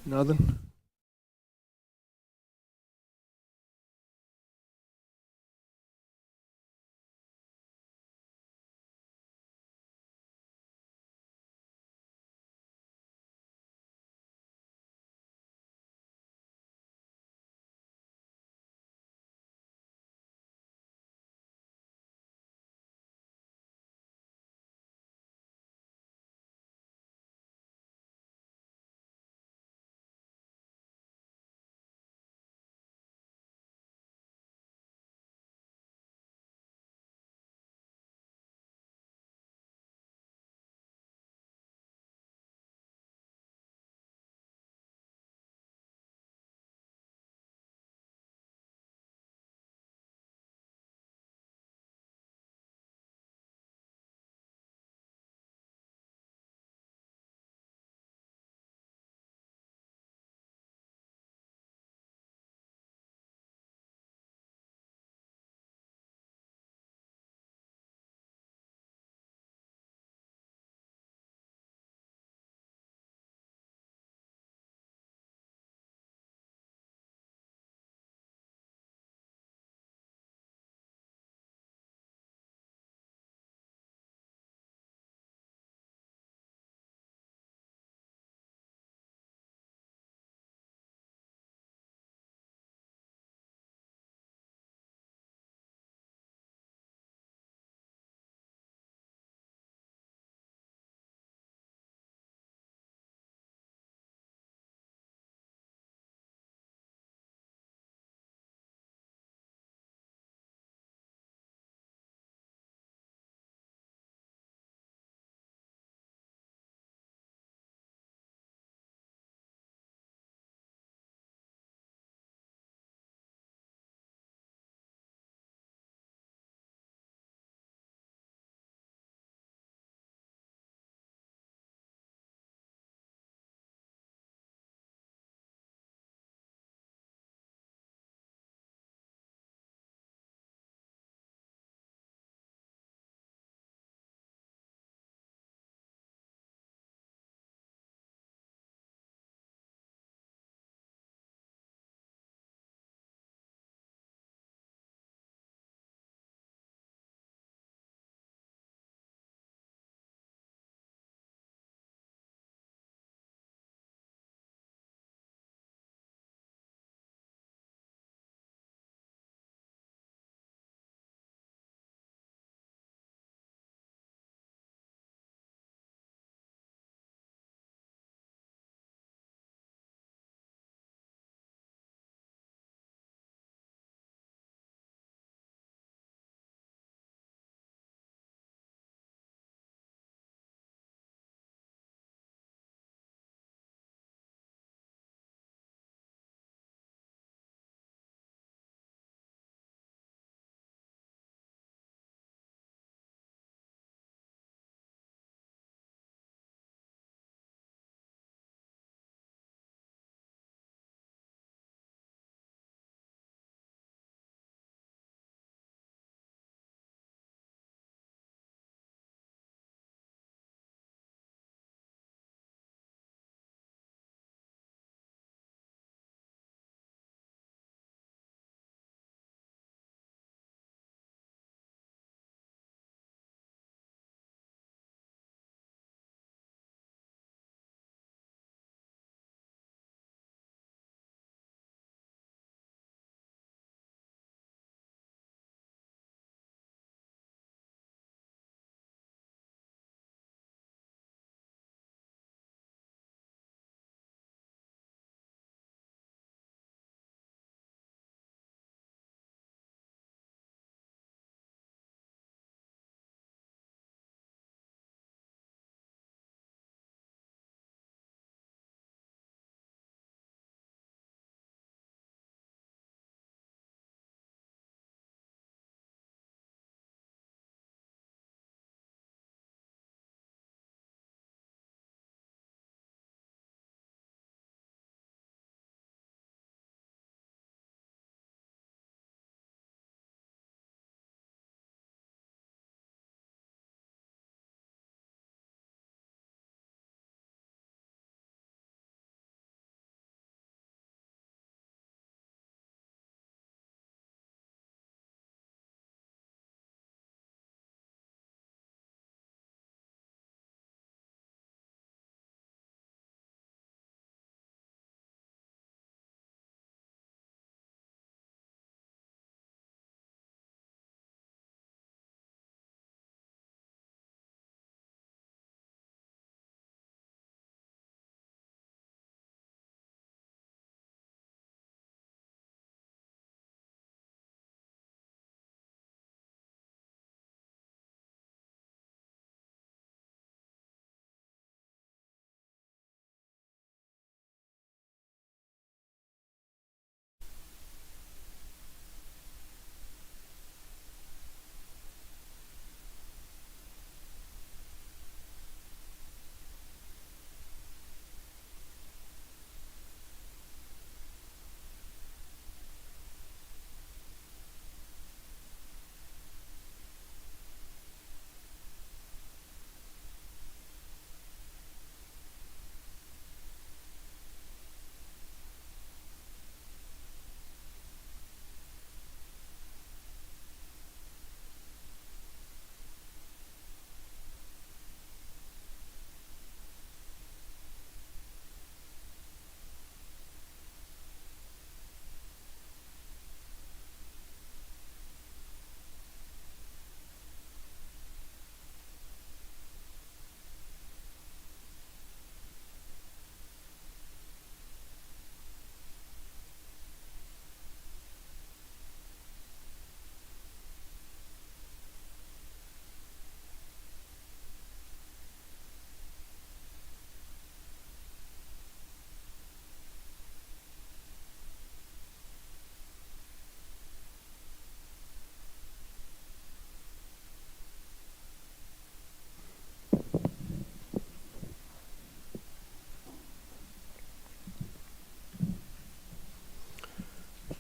Nothing?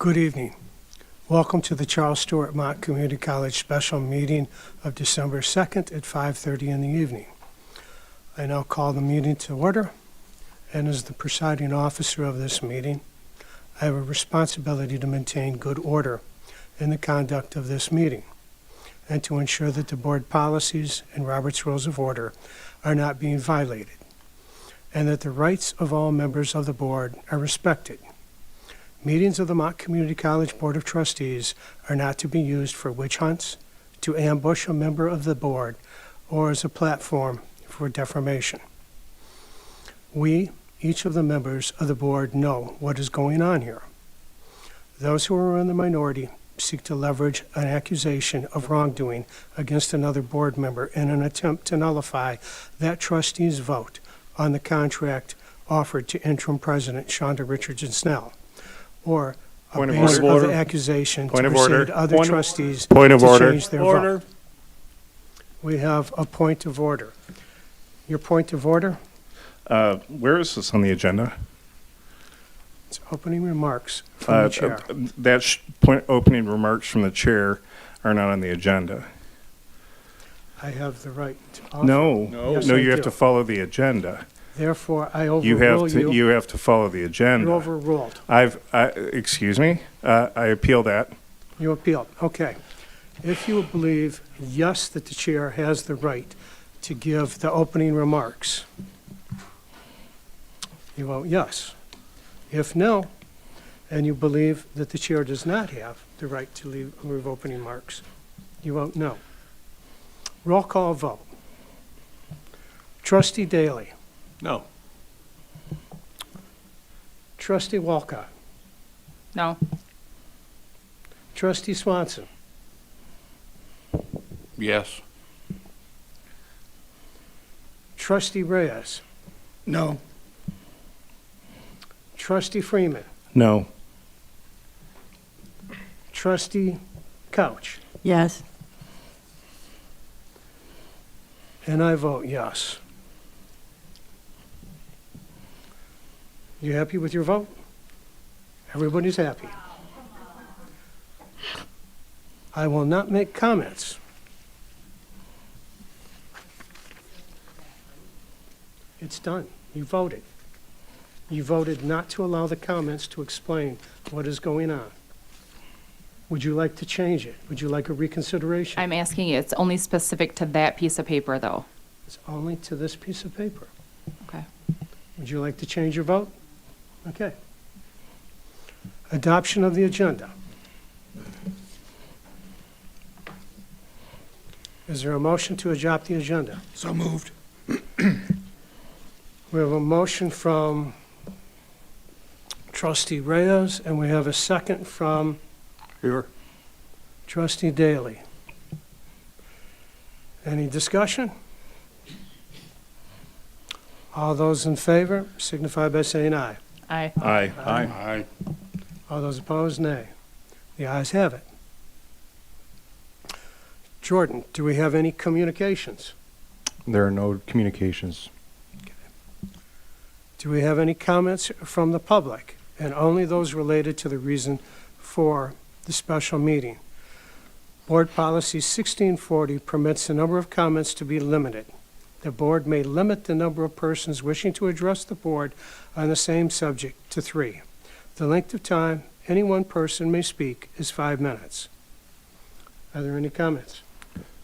Good evening. Welcome to the Charles Stewart Mott Community College special meeting of December 2nd at 5:30 in the evening. I now call the meeting to order, and as the presiding officer of this meeting, I have a responsibility to maintain good order in the conduct of this meeting and to ensure that the board policies and Robert's Rules of Order are not being violated and that the rights of all members of the board are respected. Meetings of the Mott Community College Board of Trustees are not to be used for witch hunts, to ambush a member of the board, or as a platform for defamation. We, each of the members of the board, know what is going on here. Those who are in the minority seek to leverage an accusation of wrongdoing against another board member in an attempt to nullify that trustee's vote on the contract offered to interim president Shonda Richardson-Snell, or a base of the accusation to persuade other trustees to change their vote. We have a point of order. Your point of order? Where is this on the agenda? It's opening remarks from the chair. Opening remarks from the chair are not on the agenda. I have the right to offer. No, Yes, you I have do. to follow the agenda. Therefore, I overrule you. You have to follow the agenda. You overruled. Excuse me? I appeal that. You appealed. Okay. If you believe, yes, that the chair has the right to give the opening remarks, you vote yes. If no, and you believe that the chair does not have the right to leave opening remarks, you vote no. Roll call vote. Trustee Daly. No. Trustee Walcott. No. Trustee Swanson. Yes. Trustee Reyes. No. Trustee Freeman. No. Trustee Couch. Yes. And I vote yes. You happy with your vote? Everybody's happy. I will not make comments. It's done. You voted. You voted not to allow the comments to explain what is going on. Would you like to change it? Would you like a reconsideration? I'm asking you, it's only specific to that piece of paper, though. It's only to this piece of paper. Okay. Would you like to change your vote? Okay. Adoption of the agenda. Is there a motion to adopt the agenda? So moved. We have a motion from Trustee Reyes, and we have a second from Here. Trustee Daly. Any discussion? All those in favor signify by saying aye. Aye. Aye. Aye. All those opposed, nay. The ayes have it. Jordan, do we have any communications? There are no communications. Do we have any comments from the public, and only those related to the reason for the special meeting? Board Policy 1640 permits the number of comments to be limited. The board may limit the number of persons wishing to address the board on the same subject to 3. The length of time any one person may speak is 5 minutes. Are there any comments?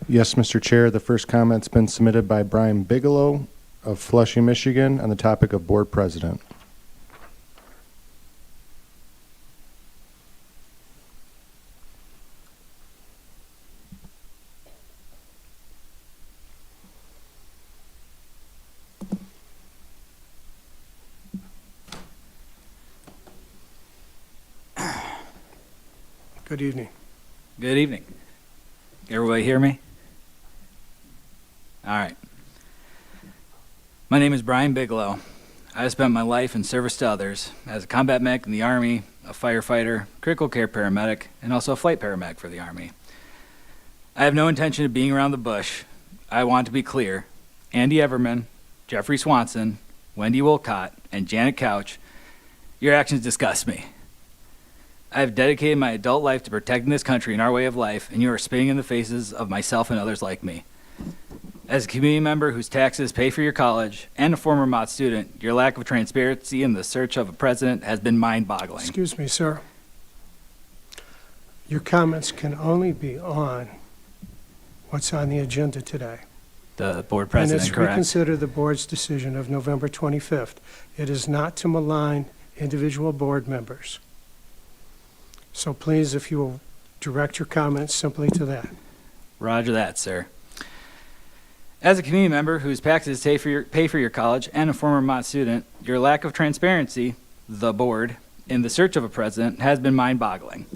Yes, Mr. Chair, the first comment's been submitted by Brian Bigelow of Flushing, Michigan, on the topic of board president. Good evening. Good evening. Everybody hear me? All right. My name is Brian Bigelow. I have spent my life in service to others as a combat medic in the Army, a firefighter, critical care paramedic, and also a flight paramedic for the Army. I have no intention of being around the bush. I want to be clear. Andy Everman, Jeffrey Swanson, Wendy Wolcott, and Janet Couch, your actions disgust me. I have dedicated my adult life to protecting this country and our way of life, and you are spitting in the faces of myself and others like me. As a community member whose taxes pay for your college and a former Mott student, your lack of transparency in the search of a president has been mind-boggling. Excuse me, sir. Your comments can only be on what's on the agenda today. The board And president, it's correct? reconsider the board's decision of November 25th. It is not to malign individual board members. So please, if you will direct your comments simply to that. Roger that, sir. As a community member whose taxes pay for your college and a former Mott student, your lack of transparency, the board, in the search of a president has been mind-boggling.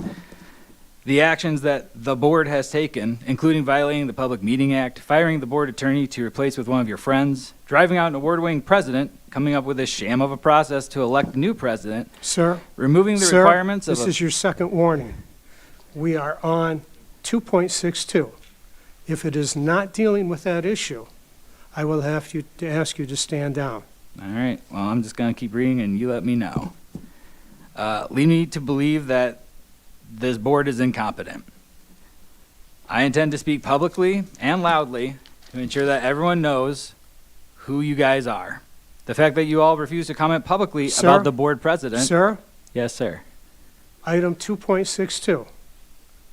The actions that the board has taken, including violating the Public Meeting Act, firing the board attorney to replace with one of your friends, driving out an award-winning president, coming up with a sham of a process to elect a new president, Sir? removing the Sir, requirements of this a... is your second warning. We are on 2.62. If it is not dealing with that issue, I will have to ask you to stand down. All right, well, I'm just going to keep reading and you let me know. Lead me to believe that this board is incompetent. I intend to speak publicly and loudly to ensure that everyone knows who you guys are. The fact that you all refuse to comment publicly Sir? about the board president. Sir, Yes, sir. item 2.62.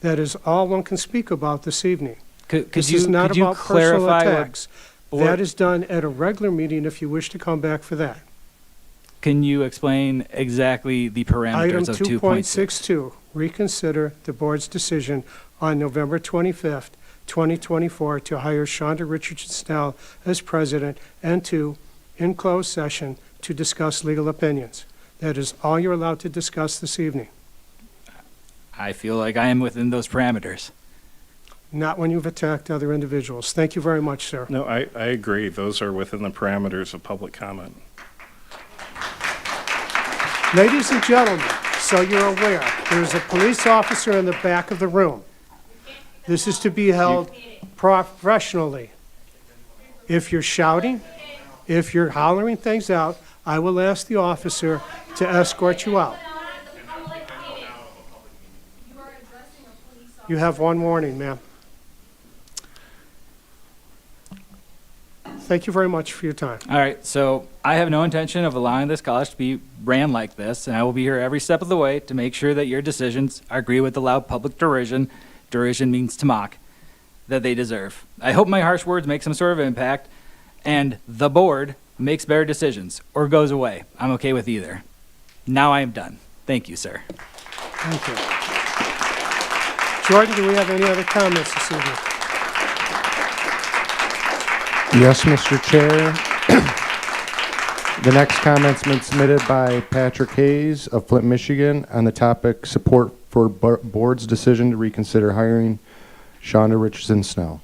That is all one can speak about this evening. Could This you, is not could you about personal clarify what attacks. board- That is done at a regular meeting if you wish to come back for that. Can you explain exactly the parameters Item of 2.6? 2.62, reconsider the board's decision on November 25th, 2024, to hire Shonda Richardson Snell as president and to, in closed session, to discuss legal opinions. That is all you're allowed to discuss this evening. I feel like I am within those parameters. Not when you've attacked other individuals. Thank you very much, sir. No, I agree. Those are within the parameters of public comment. Ladies and gentlemen, so you're aware, there's a police officer in the back of the room. This is to be held professionally. If you're shouting, if you're hollering things out, I will ask the officer to escort you out. You have one warning, ma'am. Thank you very much for your time. All right, so I have no intention of allowing this college to be ran like this, and I will be here every step of the way to make sure that your decisions agree with the loud public derision means to mock, that they deserve. I hope my harsh words make some sort of impact, and the board makes better decisions, or goes away. I'm okay with either. Now I am done. Thank you, sir. Thank you. Jordan, do we have any other comments this evening? Yes, Mr. Chair. The next comment's been submitted by Patrick Hayes of Flint, Michigan on the topic support for board's decision to reconsider hiring Shonda Richardson Snell.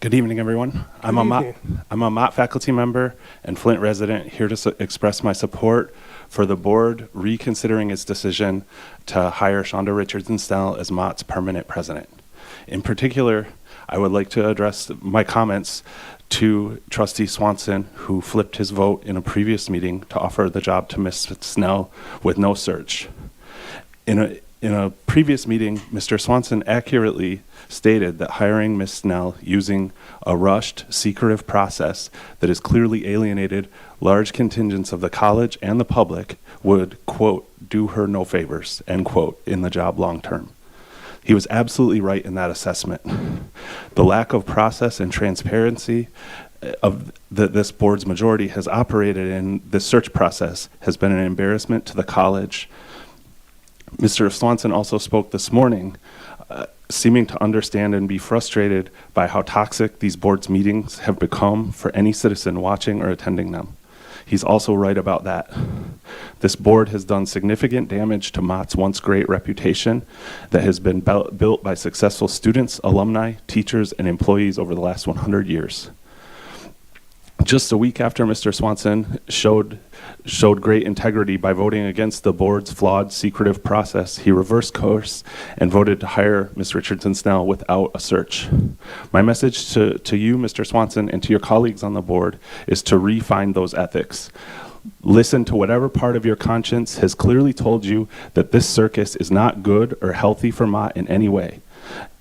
Good evening, everyone. I'm Good a Mott faculty member and Flint resident here to express my support for the board reconsidering its decision to hire Shonda Richardson Snell as Mott's permanent president. In particular, I would like to address my comments to Trustee Swanson, who flipped his vote in a previous meeting to offer the job to Ms. Snell with no search. In a previous meeting, Mr. Swanson accurately stated that hiring Ms. Snell using a rushed, secretive process that has clearly alienated large contingents of the college and the public would, quote, do her no favors, end quote, in the job long term. He was absolutely right in that assessment. The lack of process and transparency of this board's majority has operated in this search process has been an embarrassment to the college. Mr. Swanson also spoke this morning, seeming to understand and be frustrated by how toxic these board's meetings have become for any citizen watching or attending them. He's also right about that. This board has done significant damage to Mott's once great reputation that has been built by successful students, alumni, teachers, and employees over the last 100 years. Just a week after Mr. Swanson showed showed great integrity by voting against the board's flawed, secretive process. He reversed course and voted to hire Ms. Richardson-Snell without a search. My message to you, Mr. Swanson, and to your colleagues on the board is to refine those ethics. Listen to whatever part of your conscience has clearly told you that this circus is not good or healthy for Mott in any way.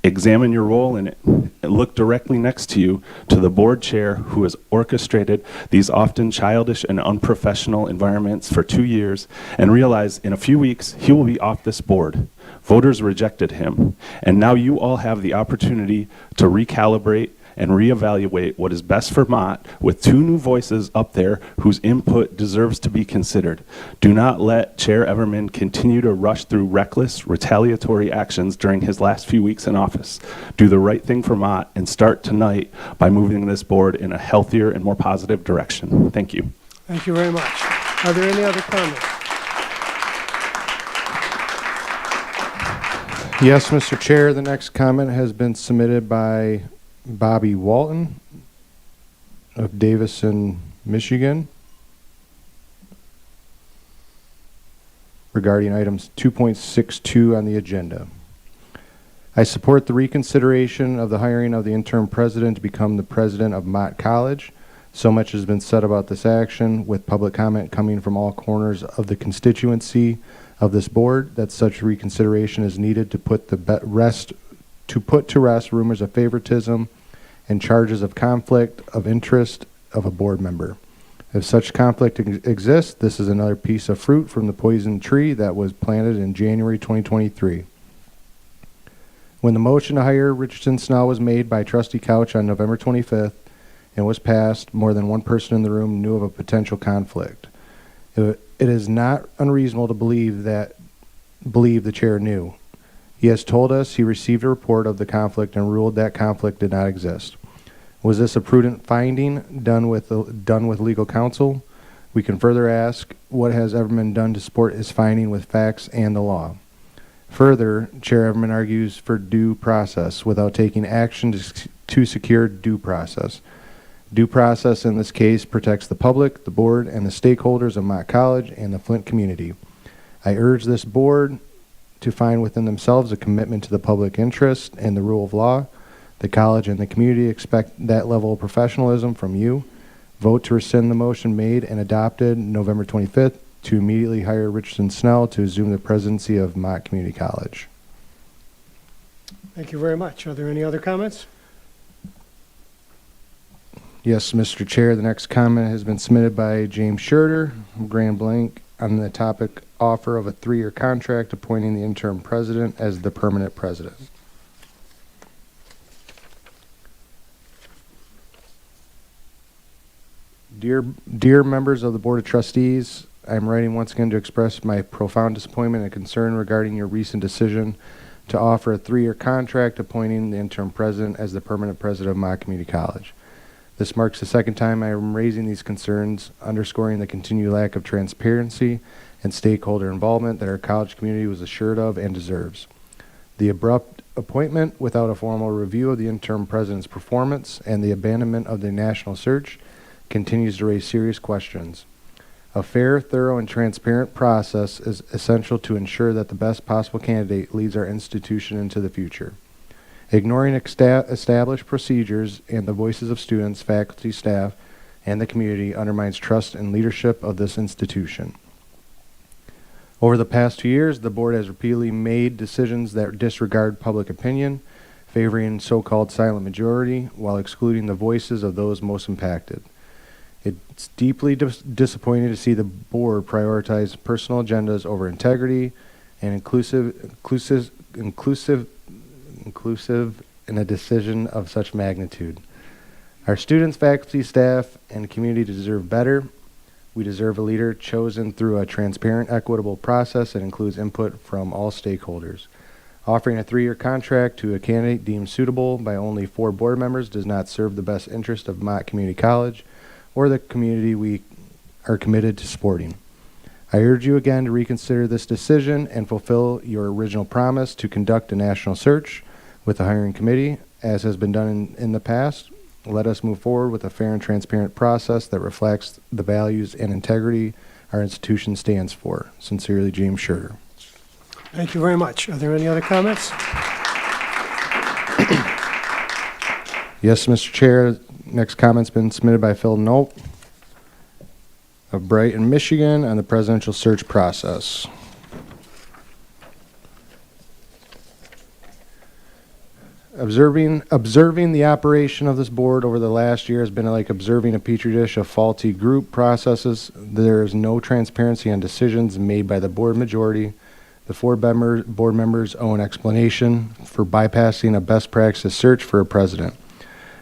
Examine your role in it and look directly next to you to the board chair who has orchestrated these often childish and unprofessional environments for 2 years, and realize in a few weeks he will be off this board. Voters rejected him, and now you all have the opportunity to recalibrate and reevaluate what is best for Mott with 2 new voices up there whose input deserves to be considered. Do not let Chair Everman continue to rush through reckless, retaliatory actions during his last few weeks in office. Do the right thing for Mott and start tonight by moving this board in a healthier and more positive direction. Thank you. Thank you very much. Are there any other comments? Yes, Mr. Chair, the next comment has been submitted by Bobby Walton of Davison, Michigan, regarding items 2.62 on the agenda. I support the reconsideration of the hiring of the interim president to become the president of Mott College. So much has been said about this action, with public comment coming from all corners of the constituency of this board, that such reconsideration is needed to put to rest rumors of favoritism and charges of conflict of interest of a board member. If such conflict exists, this is another piece of fruit from the poison tree that was planted in January 2023. When the motion to hire Richardson-Snell was made by Trustee Couch on November 25th and was passed, more than one person in the room knew of a potential conflict. It is not unreasonable to believe the chair knew. He has told us he received a report of the conflict and ruled that conflict did not exist. Was this a prudent finding done with legal counsel? We can further ask, what has Everman done to support his finding with facts and the law? Further, Chair Everman argues for due process without taking action to secure due process. Due process in this case protects the public, the board, and the stakeholders of Mott College and the Flint community. I urge this board to find within themselves a commitment to the public interest and the rule of law. The college and the community expect that level of professionalism from you. Vote to rescind the motion made and adopted November 25th to immediately hire Richardson-Snell to assume the presidency of Mott Community College. Thank you very much. Are there any other comments? Yes, Mr. Chair, the next comment has been submitted by James Schurter of Grand Blanc on the topic offer of a 3-year contract appointing the interim president as the permanent president. Dear members of the Board of Trustees, I am writing once again to express my profound disappointment and concern regarding your recent decision to offer a 3-year contract appointing the interim president as the permanent president of Mott Community College. This marks the second time I am raising these concerns, underscoring the continued lack of transparency and stakeholder involvement that our college community was assured of and deserves. The abrupt appointment without a formal review of the interim president's performance and the abandonment of the national search continues to raise serious questions. A fair, thorough, and transparent process is essential to ensure that the best possible candidate leads our institution into the future. Ignoring established procedures and the voices of students, faculty, staff, and the community undermines trust and leadership of this institution. Over the past 2 years, the board has repeatedly made decisions that disregard public opinion, favoring so-called silent majority while excluding the voices of those most impacted. It's deeply disappointing to see the board prioritize personal agendas over integrity and inclusive in a decision of such magnitude. Our students, faculty, staff, and community deserve better. We deserve a leader chosen through a transparent, equitable process that includes input from all stakeholders. Offering a 3-year contract to a candidate deemed suitable by only 4 board members does not serve the best interest of Mott Community College or the community we are committed to supporting. I urge you again to reconsider this decision and fulfill your original promise to conduct a national search with the hiring committee, as has been done in the past. Let us move forward with a fair and transparent process that reflects the values and integrity our institution stands for. Sincerely, James Schurter. Thank you very much. Are there any other comments? Yes, Mr. Chair. Next comment's been submitted by Phil Knope of Brighton, Michigan, on the presidential search process. Observing the operation of this board over the last year has been like observing a petri dish of faulty group processes. There is no transparency on decisions made by the board majority. The board members owe an explanation for bypassing a best practice search for a president.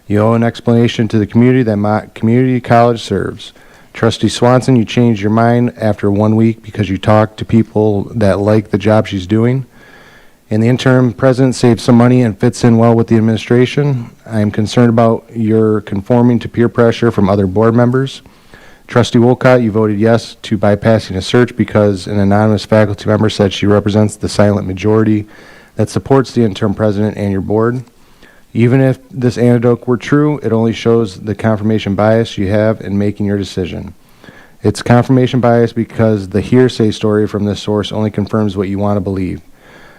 You owe an explanation to the community that Mott Community College serves. Trustee Swanson, you changed your mind after 1 week because you talked to people that like the job she's doing. And the interim president saves some money and fits in well with the administration. I am concerned about your conforming to peer pressure from other board members. Trustee Wolcott, you voted yes to bypassing a search because an anonymous faculty member said she represents the silent majority that supports the interim president and your board. Even if this anecdote were true, it only shows the confirmation bias you have in making your decision. It's confirmation bias because the hearsay story from this source only confirms what you want to believe.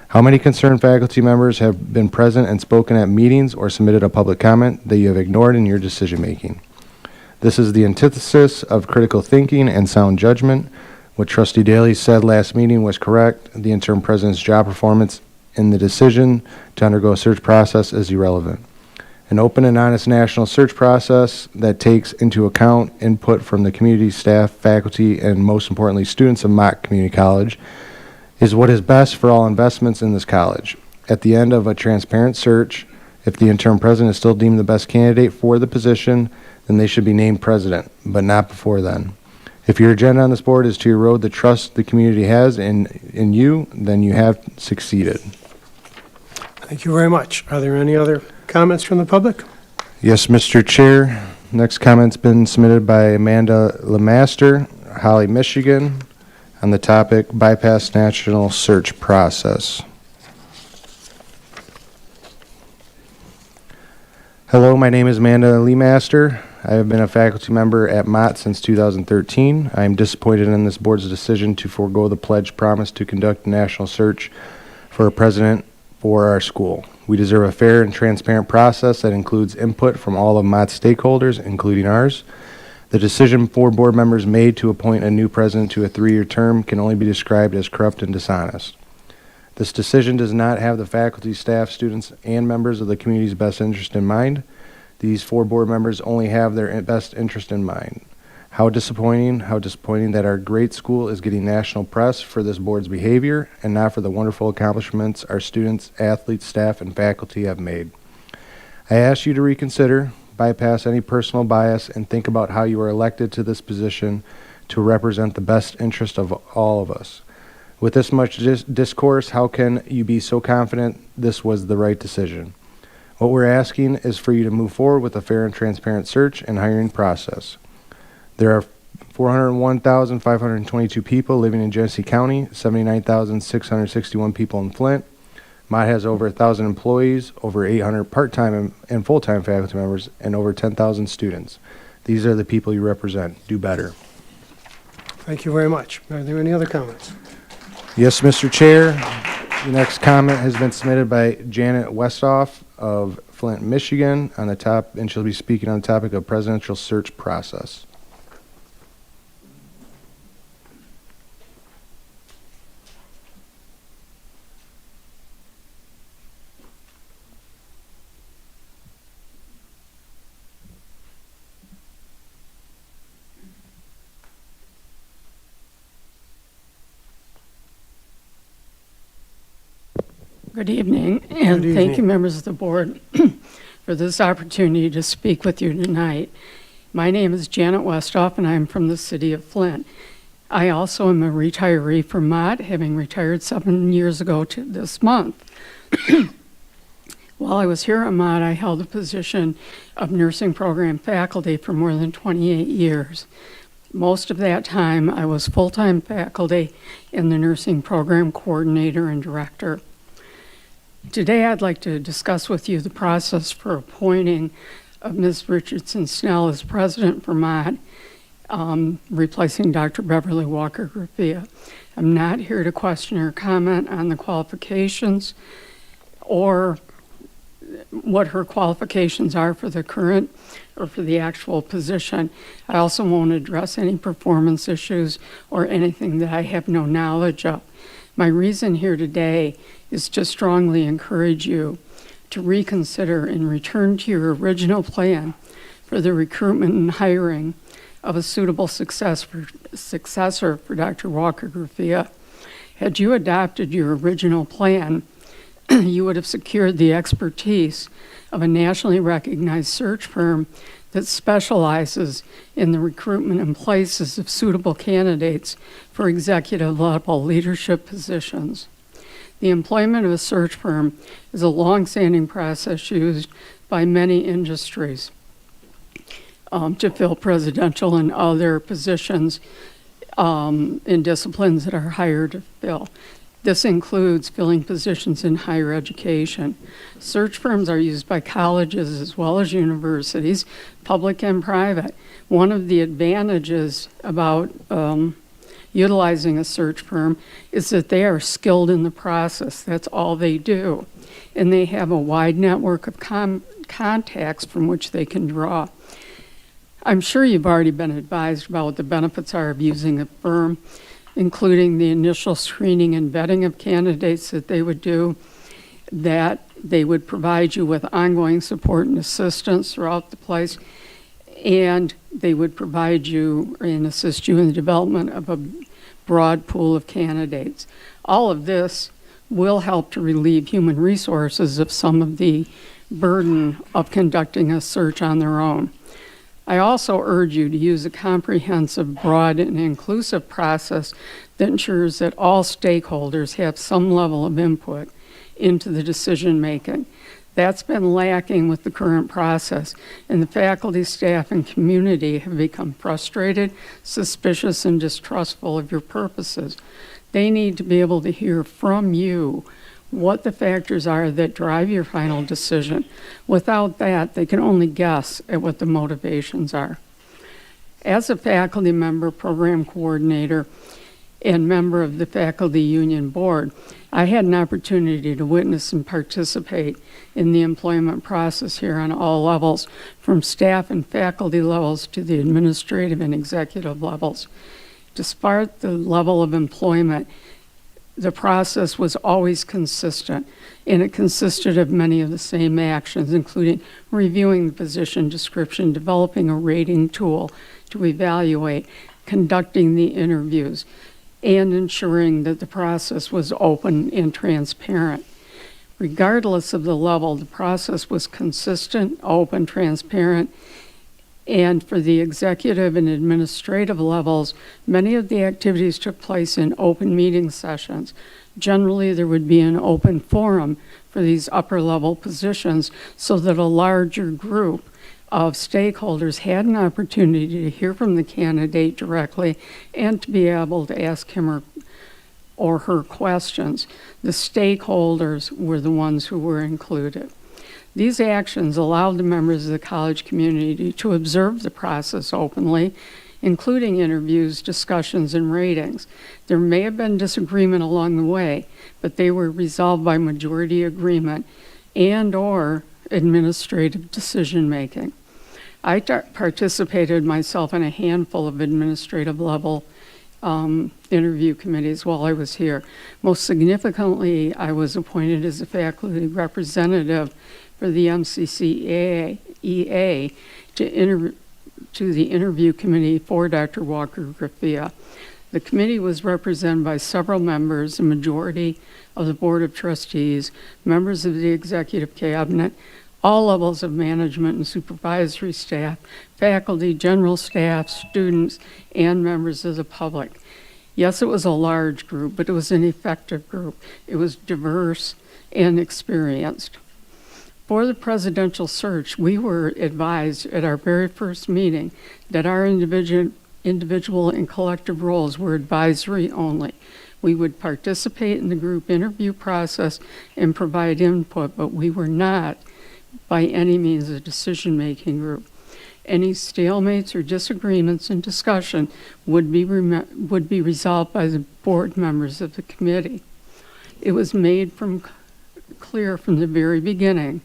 How many concerned faculty members have been present and spoken at meetings or submitted a public comment that you have ignored in your decision making? This is the antithesis of critical thinking and sound judgment. What Trustee Daly said last meeting was correct. The interim president's job performance in the decision to undergo a search process is irrelevant. An open and honest national search process that takes into account input from the community, staff, faculty, and most importantly, students of Mott Community College is what is best for all investments in this college. At the end of a transparent search, if the interim president is still deemed the best candidate for the position, then they should be named president, but not before then. If your agenda on this board is to erode the trust the community has in you, then you have succeeded. Thank you very much. Are there any other comments from the public? Yes, Mr. Chair. Next comment's been submitted by Amanda Lemaster, Holly, Michigan, on the topic bypass national search process. Hello, my name is Amanda Lemaster. I have been a faculty member at Mott since 2013. I am disappointed in this board's decision to forego the pledge promised to conduct a national search for a president for our school. We deserve a fair and transparent process that includes input from all of Mott's stakeholders, including ours. The decision 4 board members made to appoint a new president to a 3-year term can only be described as corrupt and dishonest. This decision does not have the faculty, staff, students, and members of the community's best interest in mind. These 4 board members only have their best interest in mind. How disappointing that our great school is getting national press for this board's behavior and not for the wonderful accomplishments our students, athletes, staff, and faculty have made. I ask you to reconsider, bypass any personal bias, and think about how you were elected to this position to represent the best interest of all of us. With this much discourse, how can you be so confident this was the right decision? What we're asking is for you to move forward with a fair and transparent search and hiring process. There are 401,522 people living in Genesee County, 79,661 people in Flint. Mott has over 1,000 employees, over 800 part-time and full-time faculty members, and over 10,000 students. These are the people you represent. Do better. Thank you very much. Are there any other comments? Yes, Mr. Chair. The next comment has been submitted by Janet Westoff of Flint, Michigan, on the top, and she'll be speaking on the topic of presidential search process. Good evening, and Good thank you, evening. members of the board, for this opportunity to speak with you tonight. My name is Janet Westoff, and I'm from the city of Flint. I also am a retiree from Mott, having retired 7 years ago to this month. While I was here at Mott, I held a position of nursing program faculty for more than 28 years. Most of that time, I was full-time faculty and the nursing program coordinator and director. Today, I'd like to discuss with you the process for appointing of Ms. Richardson Snell as president for Mott. replacing Dr. Beverly Walker-Graffia. I'm not here to question or comment on the qualifications or what her qualifications are for the current or for the actual position. I also won't address any performance issues or anything that I have no knowledge of. My reason here today is to strongly encourage you to reconsider and return to your original plan for the recruitment and hiring of a suitable successor for Dr. Walker-Graffia. Had you adopted your original plan, you would have secured the expertise of a nationally recognized search firm that specializes in the recruitment and places of suitable candidates for executive level leadership positions. The employment of a search firm is a long-standing process used by many industries to fill presidential and other positions in disciplines that are hired to fill. This includes filling positions in higher education. Search firms are used by colleges as well as universities, public and private. One of the advantages about utilizing a search firm is that they are skilled in the process. That's all they do. And they have a wide network of contacts from which they can draw. I'm sure you've already been advised about what the benefits are of using a firm, including the initial screening and vetting of candidates that they would do, that they would provide you with ongoing support and assistance throughout the place, and they would provide you and assist you in the development of a broad pool of candidates. All of this will help to relieve human resources of some of the burden of conducting a search on their own. I also urge you to use a comprehensive, broad, and inclusive process that ensures that all stakeholders have some level of input into the decision-making. That's been lacking with the current process, and the faculty, staff, and community have become frustrated, suspicious, and distrustful of your purposes. They need to be able to hear from you what the factors are that drive your final decision. Without that, they can only guess at what the motivations are. As a faculty member, program coordinator, and member of the faculty union board, I had an opportunity to witness and participate in the employment process here on all levels, from staff and faculty levels to the administrative and executive levels. Despite the level of employment, the process was always consistent, and it consisted of many of the same actions, including reviewing the position description, developing a rating tool to evaluate, conducting the interviews, and ensuring that the process was open and transparent. Regardless of the level, the process was consistent, open, transparent, and for the executive and administrative levels, many of the activities took place in open meeting sessions. Generally, there would be an open forum for these upper level positions so that a larger group of stakeholders had an opportunity to hear from the candidate directly and to be able to ask him or her questions. The stakeholders were the ones who were included. These actions allowed the members of the college community to observe the process openly, including interviews, discussions, and ratings. There may have been disagreement along the way, but they were resolved by majority agreement and/or administrative decision-making. I participated myself in a handful of administrative level interview committees while I was here. Most significantly, I was appointed as a faculty representative for the MCCEA to the interview committee for Dr. Walker-Graffia. The committee was represented by several members, a majority of the Board of Trustees, members of the Executive Cabinet, all levels of management and supervisory staff, faculty, general staff, students, and members of the public. Yes, it was a large group, but it was an effective group. It was diverse and experienced. For the presidential search, we were advised at our very first meeting that our individual and collective roles were advisory only. We would participate in the group interview process and provide input, but we were not by any means a decision-making group. Any stalemates or disagreements in discussion would be resolved by the board members of the committee. It was made clear from the very beginning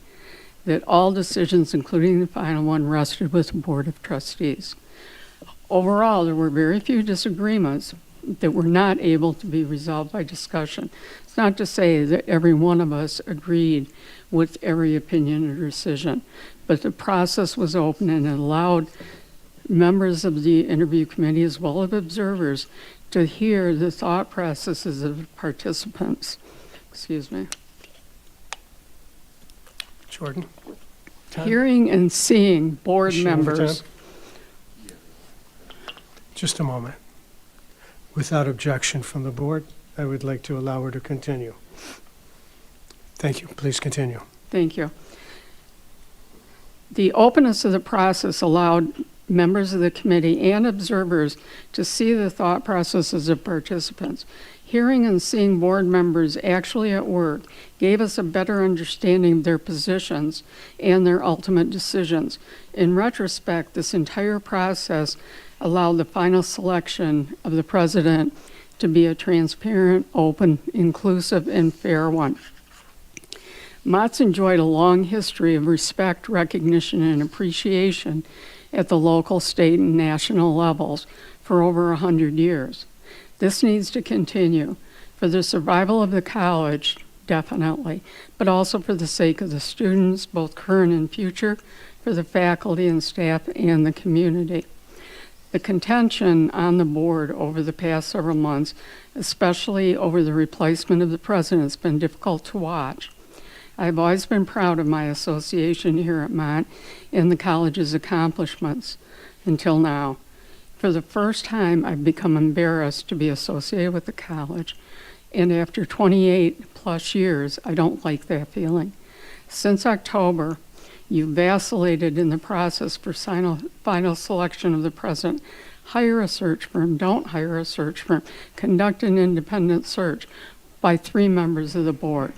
that all decisions, including the final one, rested with the Board of Trustees. Overall, there were very few disagreements that were not able to be resolved by discussion. It's not to say that every one of us agreed with every opinion or decision, but the process was open and it allowed members of the interview committee as well as observers to hear the thought processes of participants. Excuse me. Jordan? Time? Hearing and seeing board Is she over members. time? Just a moment. Without objection from the board, I would like to allow her to continue. Thank you. Please continue. Thank you. The openness of the process allowed members of the committee and observers to see the thought processes of participants. Hearing and seeing board members actually at work gave us a better understanding of their positions and their ultimate decisions. In retrospect, this entire process allowed the final selection of the president to be a transparent, open, inclusive, and fair one. Mott's enjoyed a long history of respect, recognition, and appreciation at the local, state, and national levels for over 100 years. This needs to continue for the survival of the college, definitely, but also for the sake of the students, both current and future, for the faculty and staff, and the community. The contention on the board over the past several months, especially over the replacement of the president, has been difficult to watch. I've always been proud of my association here at Mott and the college's accomplishments until now. For the first time, I've become embarrassed to be associated with the college, and after 28 plus years, I don't like that feeling. Since October, you vacillated in the process for final selection of the president. Hire a search firm, don't hire a search firm. Conduct an independent search by 3 members of the board.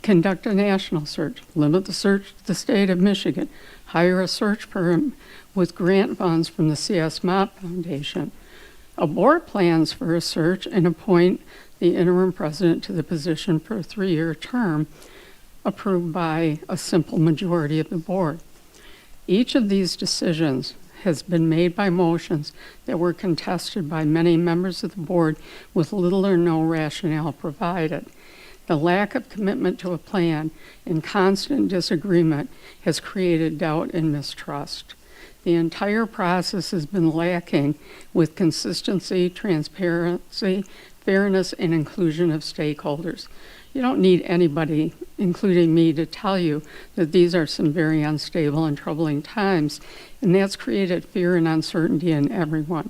Conduct a national search, limit the search to the state of Michigan. Hire a search firm with grant funds from the C.S. Mott Foundation. A board plans for a search and appoint the interim president to the position for a 3-year term approved by a simple majority of the board. Each of these decisions has been made by motions that were contested by many members of the board with little or no rationale provided. The lack of commitment to a plan and constant disagreement has created doubt and mistrust. The entire process has been lacking with consistency, transparency, fairness, and inclusion of stakeholders. You don't need anybody, including me, to tell you that these are some very unstable and troubling times, and that's created fear and uncertainty in everyone.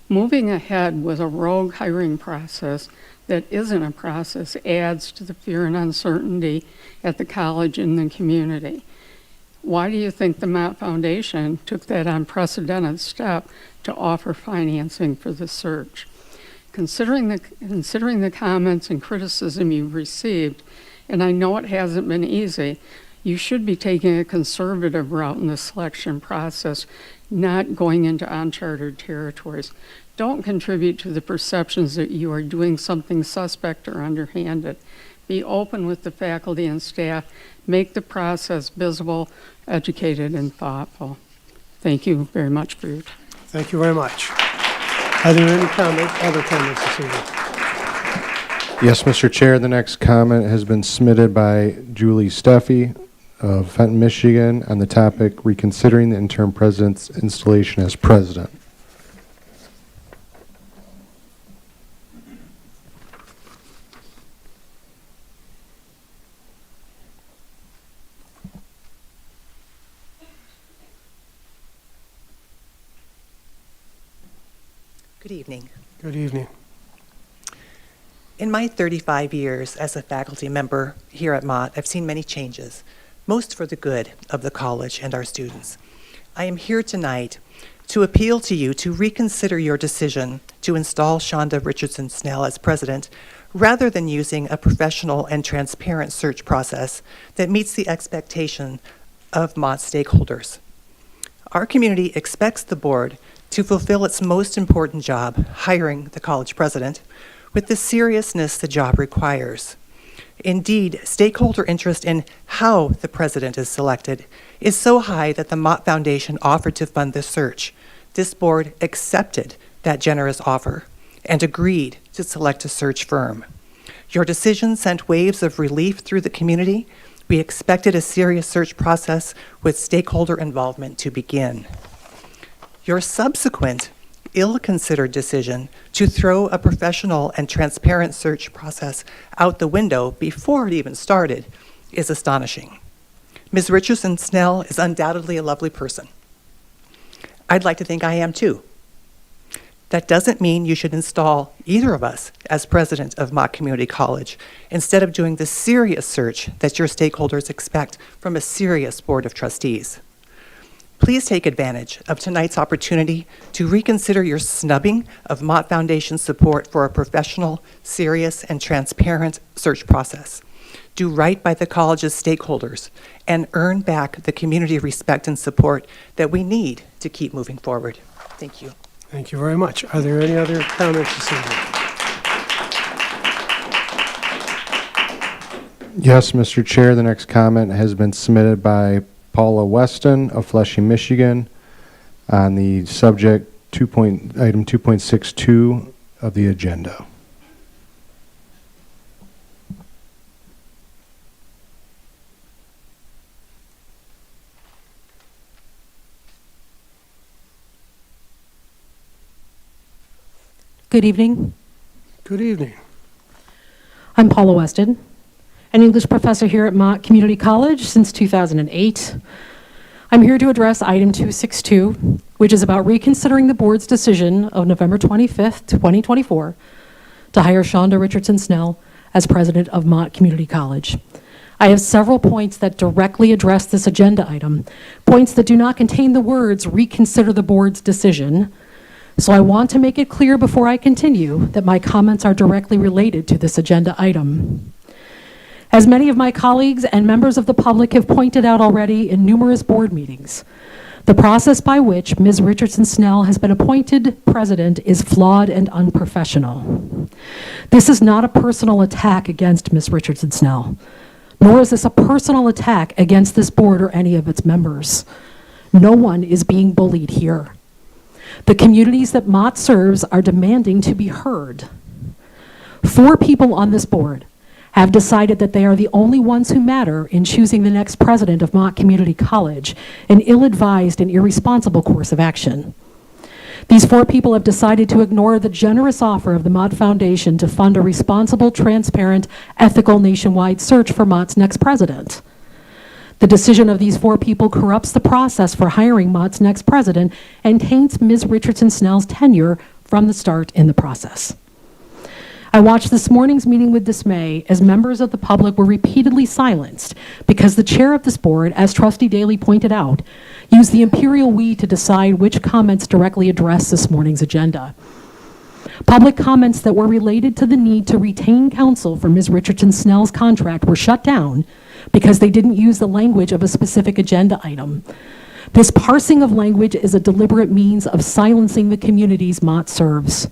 Moving ahead with a rogue hiring process that isn't a process adds to the fear and uncertainty at the college and the community. Why do you think the Mott Foundation took that unprecedented step to offer financing for the search? Considering the comments and criticism you've received, and I know it hasn't been easy, you should be taking a conservative route in the selection process, not going into uncharted territories. Don't contribute to the perceptions that you are doing something suspect or underhanded. Be open with the faculty and staff. Make the process visible, educated, and thoughtful. Thank you very much for your time. Thank you very much. Are there any other comments this evening? Yes, Mr. Chair, the next comment has been submitted by Julie Steffi of Fenton, Michigan, on the topic reconsidering the interim president's installation as president. Good evening. Good evening. In my 35 years as a faculty member here at Mott, I've seen many changes, most for the good of the college and our students. I am here tonight to appeal to you to reconsider your decision to install Shonda Richardson Snell as president, rather than using a professional and transparent search process that meets the expectation of Mott stakeholders. Our community expects the board to fulfill its most important job, hiring the college president, with the seriousness the job requires. Indeed, stakeholder interest in how the president is selected is so high that the Mott Foundation offered to fund the search. This board accepted that generous offer and agreed to select a search firm. Your decision sent waves of relief through the community. We expected a serious search process with stakeholder involvement to begin. Your subsequent ill-considered decision to throw a professional and transparent search process out the window before it even started is astonishing. Ms. Richardson Snell is undoubtedly a lovely person. I'd like to think I am too. That doesn't mean you should install either of us as president of Mott Community College instead of doing the serious search that your stakeholders expect from a serious board of trustees. Please take advantage of tonight's opportunity to reconsider your snubbing of Mott Foundation support for a professional, serious, and transparent search process. Do right by the college's stakeholders and earn back the community respect and support that we need to keep moving forward. Thank you. Thank you very much. Are there any other comments this evening? Yes, Mr. Chair, the next comment has been submitted by Paula Weston of Flushing, Michigan, on the subject item 2.62 of the agenda. Good evening. Good evening. I'm Paula Weston, an English professor here at Mott Community College since 2008. I'm here to address item 262, which is about reconsidering the board's decision of November 25th, 2024, to hire Shonda Richardson Snell as president of Mott Community College. I have several points that directly address this agenda item, points that do not contain the words reconsider the board's decision. So I want to make it clear before I continue that my comments are directly related to this agenda item. As many of my colleagues and members of the public have pointed out already in numerous board meetings, the process by which Ms. Richardson Snell has been appointed president is flawed and unprofessional. This is not a personal attack against Ms. Richardson Snell, nor is this a personal attack against this board or any of its members. No one is being bullied here. The communities that Mott serves are demanding to be heard. 4 people on this board have decided that they are the only ones who matter in choosing the next president of Mott Community College, an ill-advised and irresponsible course of action. These 4 people have decided to ignore the generous offer of the Mott Foundation to fund a responsible, transparent, ethical nationwide search for Mott's next president. The decision of these 4 people corrupts the process for hiring Mott's next president and taints Ms. Richardson Snell's tenure from the start in the process. I watched this morning's meeting with dismay as members of the public were repeatedly silenced because the chair of this board, as Trustee Daly pointed out, used the imperial we to decide which comments directly address this morning's agenda. Public comments that were related to the need to retain counsel for Ms. Richardson Snell's contract were shut down because they didn't use the language of a specific agenda item. This parsing of language is a deliberate means of silencing the communities Mott serves.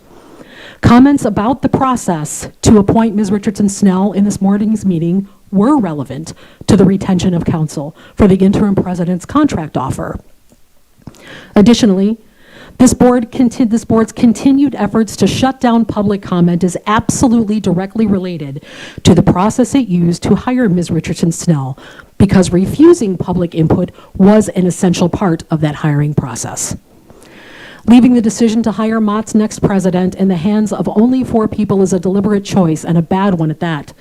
Comments about the process to appoint Ms. Richardson Snell in this morning's meeting were relevant to the retention of counsel for the interim president's contract offer. Additionally, this board's continued efforts to shut down public comment is absolutely directly related to the process it used to hire Ms. Richardson Snell, because refusing public input was an essential part of that hiring process. Leaving the decision to hire Mott's next president in the hands of only 4 people is a deliberate choice, and a bad one at that.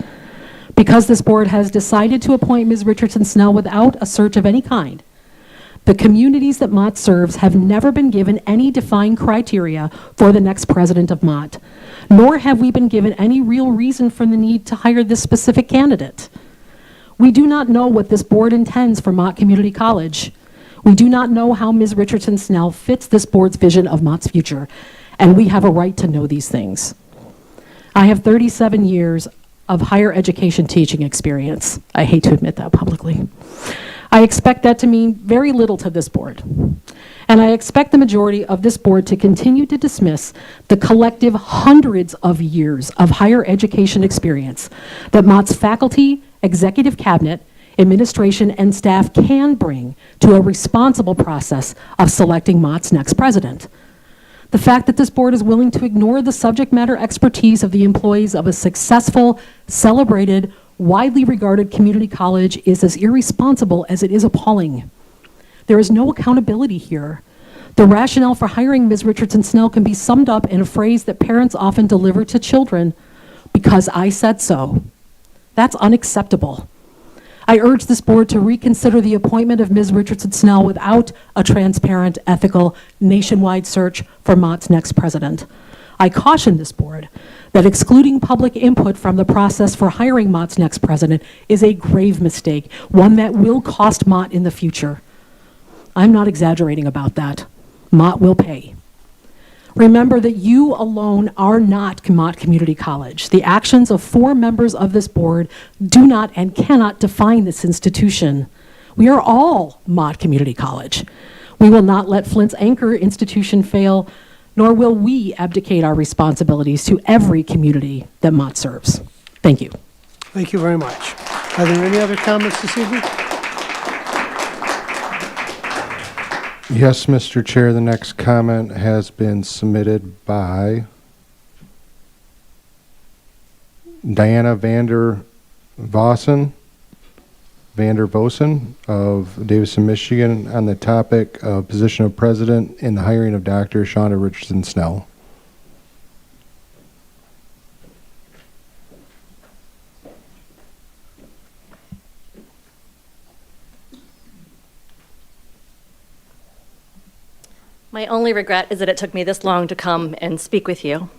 Because this board has decided to appoint Ms. Richardson Snell without a search of any kind, the communities that Mott serves have never been given any defined criteria for the next president of Mott, nor have we been given any real reason for the need to hire this specific candidate. We do not know what this board intends for Mott Community College. We do not know how Ms. Richardson Snell fits this board's vision of Mott's future, and we have a right to know these things. I have 37 years of higher education teaching experience. I hate to admit that publicly. I expect that to mean very little to this board. And I expect the majority of this board to continue to dismiss the collective hundreds of years of higher education experience that Mott's faculty, executive cabinet, administration, and staff can bring to a responsible process of selecting Mott's next president. The fact that this board is willing to ignore the subject matter expertise of the employees of a successful, celebrated, widely regarded community college is as irresponsible as it is appalling. There is no accountability here. The rationale for hiring Ms. Richardson-Snell can be summed up in a phrase that parents often deliver to children: because I said so. That's unacceptable. I urge this board to reconsider the appointment of Ms. Richardson-Snell without a transparent, ethical, nationwide search for Mott's next president. I caution this board that excluding public input from the process for hiring Mott's next president is a grave mistake, one that will cost Mott in the future. I'm not exaggerating about that. Mott will pay. Remember that you alone are not Mott Community College. The actions of 4 members of this board do not and cannot define this institution. We are all Mott Community College. We will not let Flint's anchor institution fail, nor will we abdicate our responsibilities to every community that Mott serves. Thank you. Thank you very much. Are there any other comments this evening? Yes, Mr. Chair, the next comment has been submitted by Diana Vander Vossen of Davison, Michigan, on the topic of position of president in the hiring of Dr. Shonda Richardson-Snell. My only regret is that it took me this long to come and speak with you.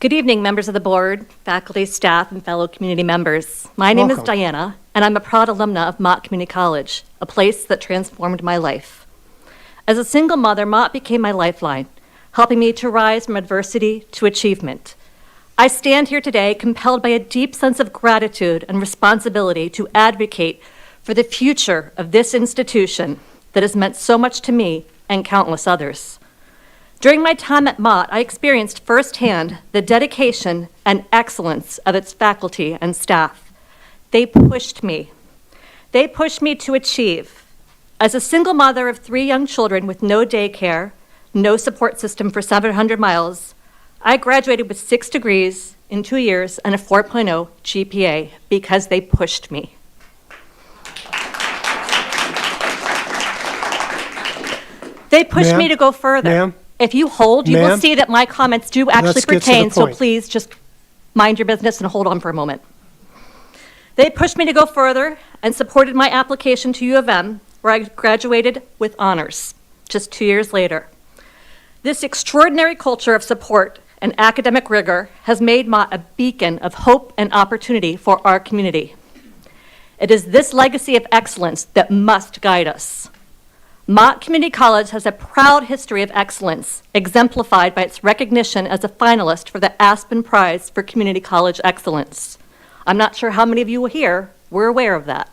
Good evening, members of the board, faculty, staff, and fellow community members. My name is Welcome. Diana, and I'm a proud alumna of Mott Community College, a place that transformed my life. As a single mother, Mott became my lifeline, helping me to rise from adversity to achievement. I stand here today compelled by a deep sense of gratitude and responsibility to advocate for the future of this institution that has meant so much to me and countless others. During my time at Mott, I experienced firsthand the dedication and excellence of its faculty and staff. They pushed me. They pushed me to achieve. As a single mother of 3 young children with no daycare, no support system for 700 miles, I graduated with 6 degrees in 2 years and a 4.0 GPA because they pushed me. They pushed Ma'am? me to go further. Ma'am? If you hold, you will Ma'am? see that my comments do actually Let's get to the pertain, so point. please just mind your business and hold on for a moment. They pushed me to go further and supported my application to U of M, where I graduated with honors just 2 years later. This extraordinary culture of support and academic rigor has made Mott a beacon of hope and opportunity for our community. It is this legacy of excellence that must guide us. Mott Community College has a proud history of excellence, exemplified by its recognition as a finalist for the Aspen Prize for Community College Excellence. I'm not sure how many of you here were aware of that.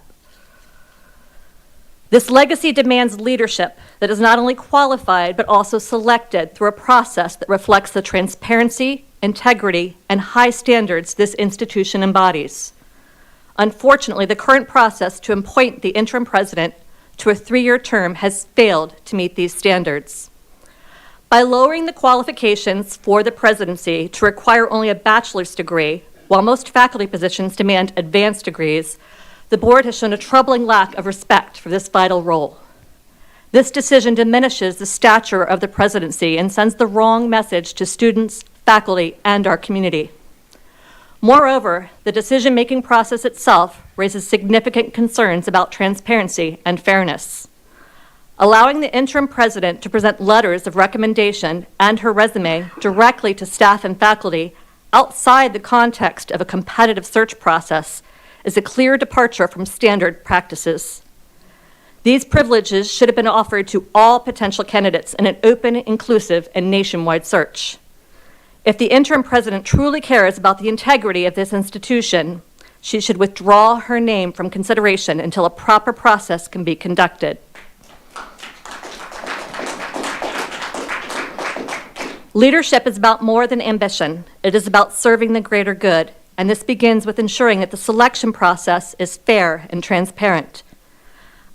This legacy demands leadership that is not only qualified, but also selected through a process that reflects the transparency, integrity, and high standards this institution embodies. Unfortunately, the current process to appoint the interim president to a 3-year term has failed to meet these standards. By lowering the qualifications for the presidency to require only a bachelor's degree, while most faculty positions demand advanced degrees, the board has shown a troubling lack of respect for this vital role. This decision diminishes the stature of the presidency and sends the wrong message to students, faculty, and our community. Moreover, the decision-making process itself raises significant concerns about transparency and fairness. Allowing the interim president to present letters of recommendation and her resume directly to staff and faculty outside the context of a competitive search process is a clear departure from standard practices. These privileges should have been offered to all potential candidates in an open, inclusive, and nationwide search. If the interim president truly cares about the integrity of this institution, She should withdraw her name from consideration until a proper process can be conducted. Leadership is about more than ambition. It is about serving the greater good, and this begins with ensuring that the selection process is fair and transparent.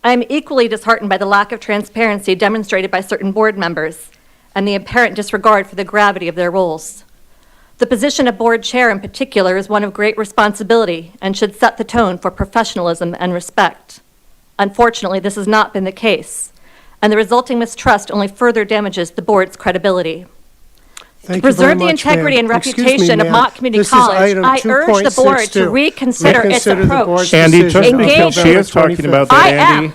I am equally disheartened by the lack of transparency demonstrated by certain board members and the apparent disregard for the gravity of their roles. The position of board chair in particular is one of great responsibility and should set the tone for professionalism and respect. Unfortunately, this has not been the case, and the resulting mistrust only further damages the board's credibility. Thank To you very preserve the much, integrity ma'am. and Excuse me, reputation of ma'am. Mott Community This is College, item I urge the board to 2.62. reconsider its Reconsider the approach. board's Andy, just decision on because she Engage- is talking 25th. about I that,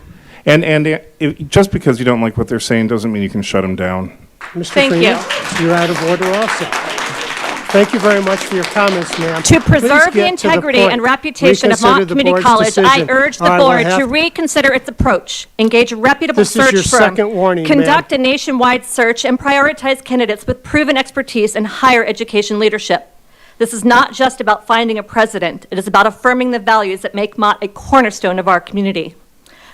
Andy, am. and just because you don't like what they're saying doesn't mean you can shut them down. Mr. Thank Freeman, you. you're out of order also. Thank you very much for your comments, ma'am. To Please preserve the get to integrity point. and reputation of Reconsider Mott the Community board's College, I decision. urge the I will board have- to reconsider its approach, engage a reputable This is your search firm, second warning, ma'am. conduct a nationwide search, and prioritize candidates with proven expertise in higher education leadership. This is not just about finding a president. It is about affirming the values that make Mott a cornerstone of our community.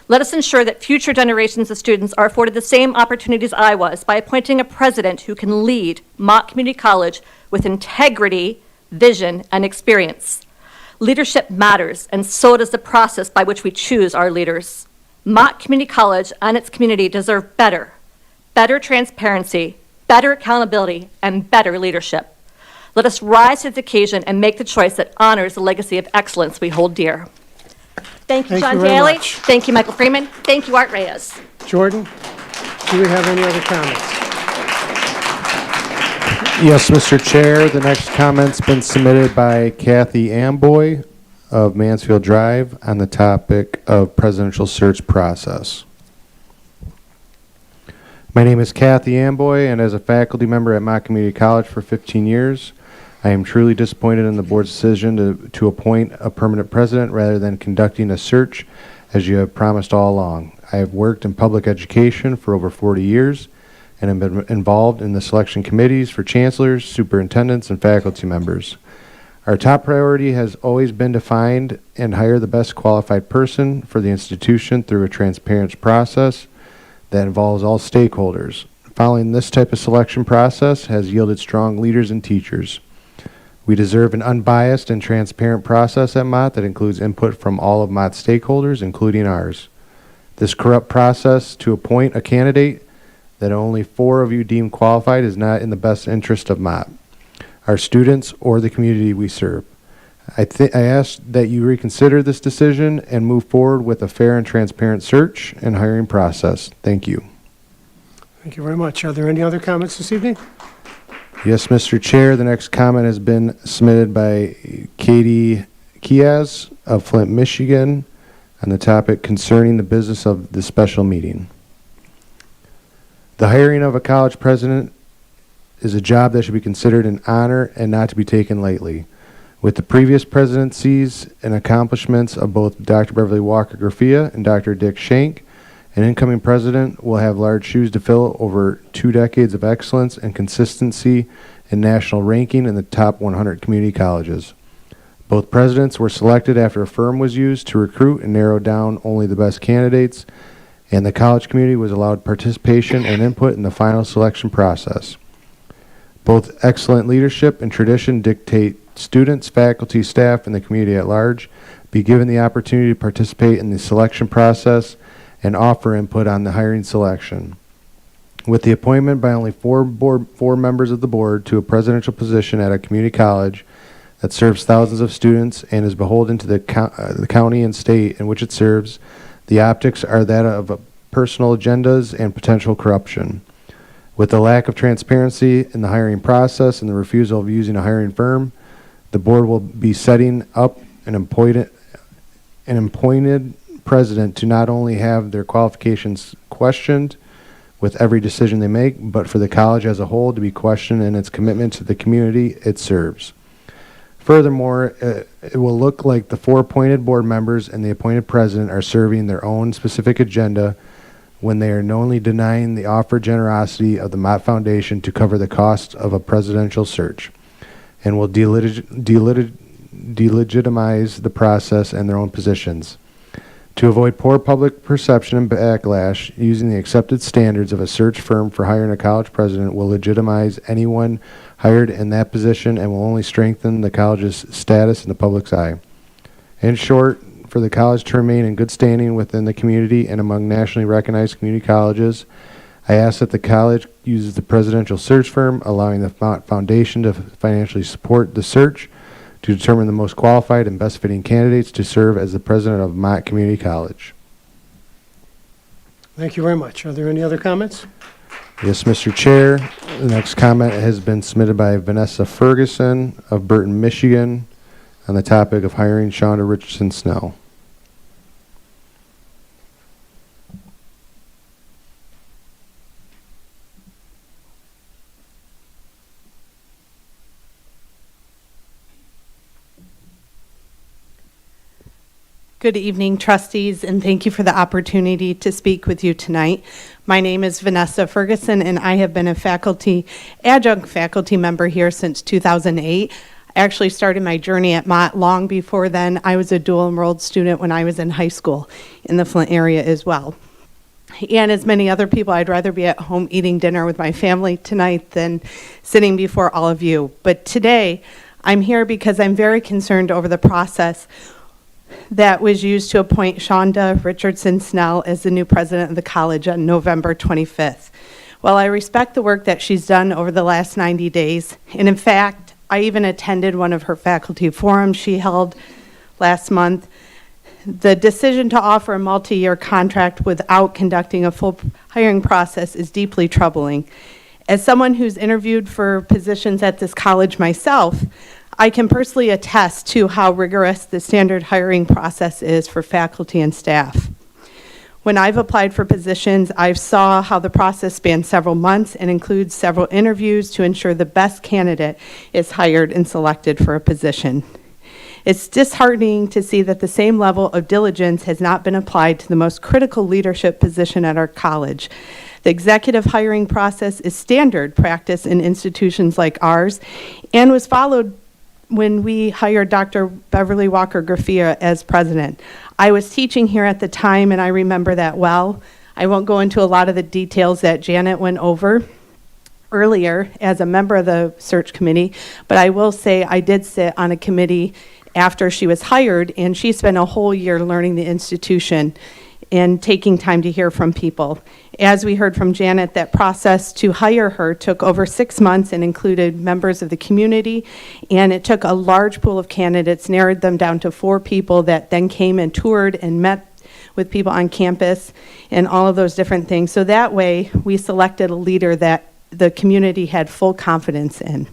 Let us ensure that future generations of students are afforded the same opportunities I was by appointing a president who can lead Mott Community College with integrity, vision, and experience. Leadership matters, and so does the process by which we choose our leaders. Mott Community College and its community deserve better transparency, better accountability, and better leadership. Let us rise to the occasion and make the choice that honors the legacy of excellence we hold dear. Thank you, Thank you John very Daly. much. Thank you, Michael Freeman. Thank you, Art Reyes. Jordan, do we have any other comments? Yes, Mr. Chair. The next comment's been submitted by Kathy Amboy of Mansfield Drive on the topic of presidential search process. My name is Kathy Amboy, and as a faculty member at Mott Community College for 15 years, I am truly disappointed in the board's decision to appoint a permanent president rather than conducting a search as you have promised all along. I have worked in public education for over 40 years and have been involved in the selection committees for chancellors, superintendents, and faculty members. Our top priority has always been to find and hire the best qualified person for the institution through a transparent process that involves all stakeholders. Following this type of selection process has yielded strong leaders and teachers. We deserve an unbiased and transparent process at Mott that includes input from all of Mott's stakeholders, including ours. This corrupt process to appoint a candidate that only 4 of you deem qualified is not in the best interest of Mott, our students, or the community we serve. I ask that you reconsider this decision and move forward with a fair and transparent search and hiring process. Thank you. Thank you very much. Are there any other comments this evening? Yes, Mr. Chair. The next comment has been submitted by Katie Kiaz of Flint, Michigan, on the topic concerning the business of the special meeting. The hiring of a college president is a job that should be considered an honor and not to be taken lightly. With the previous presidencies and accomplishments of both Dr. Beverly Walker Graffia and Dr. Dick Shank, an incoming president will have large shoes to fill over 2 decades of excellence and consistency in national ranking in the top 100 community colleges. Both presidents were selected after a firm was used to recruit and narrow down only the best candidates, and the college community was allowed participation and input in the final selection process. Both excellent leadership and tradition dictate students, faculty, staff, and the community at large be given the opportunity to participate in the selection process and offer input on the hiring selection. With the appointment by only 4 members of the board to a presidential position at a community college that serves thousands of students and is beholden to the county and state in which it serves, the optics are that of personal agendas and potential corruption. With the lack of transparency in the hiring process and the refusal of using a hiring firm, the board will be setting up an appointed president to not only have their qualifications questioned with every decision they make, but for the college as a whole to be questioned in its commitment to the community it serves. Furthermore, it will look like the 4 appointed board members and the appointed president are serving their own specific agenda when they are knowingly denying the offered generosity of the Mott Foundation to cover the cost of a presidential search, and will delegitimize the process and their own positions. To avoid poor public perception and backlash, using the accepted standards of a search firm for hiring a college president will legitimize anyone hired in that position and will only strengthen the college's status in the public's eye. In short, for the college to remain in good standing within the community and among nationally recognized community colleges, I ask that the college uses the presidential search firm, allowing the Mott Foundation to financially support the search to determine the most qualified and best fitting candidates to serve as the president of Mott Community College. Thank you very much. Are there any other comments? Yes, Mr. Chair. The next comment has been submitted by Vanessa Ferguson of Burton, Michigan, on the topic of hiring Shonda Richardson Snell. Good evening, trustees, and thank you for the opportunity to speak with you tonight. My name is Vanessa Ferguson, and I have been a adjunct faculty member here since 2008. I actually started my journey at Mott long before then. I was a dual enrolled student when I was in high school in the Flint area as well. And as many other people, I'd rather be at home eating dinner with my family tonight than sitting before all of you. But today, I'm here because I'm very concerned over the process that was used to appoint Shonda Richardson Snell as the new president of the college on November 25th. While I respect the work that she's done over the last 90 days, and in fact, I even attended one of her faculty forums she held last month, the decision to offer a multi-year contract without conducting a full hiring process is deeply troubling. As someone who's interviewed for positions at this college myself, I can personally attest to how rigorous the standard hiring process is for faculty and staff. When I've applied for positions, I've saw how the process spans several months and includes several interviews to ensure the best candidate is hired and selected for a position. It's disheartening to see that the same level of diligence has not been applied to the most critical leadership position at our college. The executive hiring process is standard practice in institutions like ours and was followed when we hired Dr. Beverly Walker Graffia as president. I was teaching here at the time, and I remember that well. I won't go into a lot of the details that Janet went over earlier as a member of the search committee, but I will say I did sit on a committee after she was hired, and she spent a whole year learning the institution and taking time to hear from people. As we heard from Janet, that process to hire her took over 6 months and included members of the community, and it took a large pool of candidates, narrowed them down to 4 people that then came and toured and met with people on campus and all of those different things. So that way, we selected a leader that the community had full confidence in.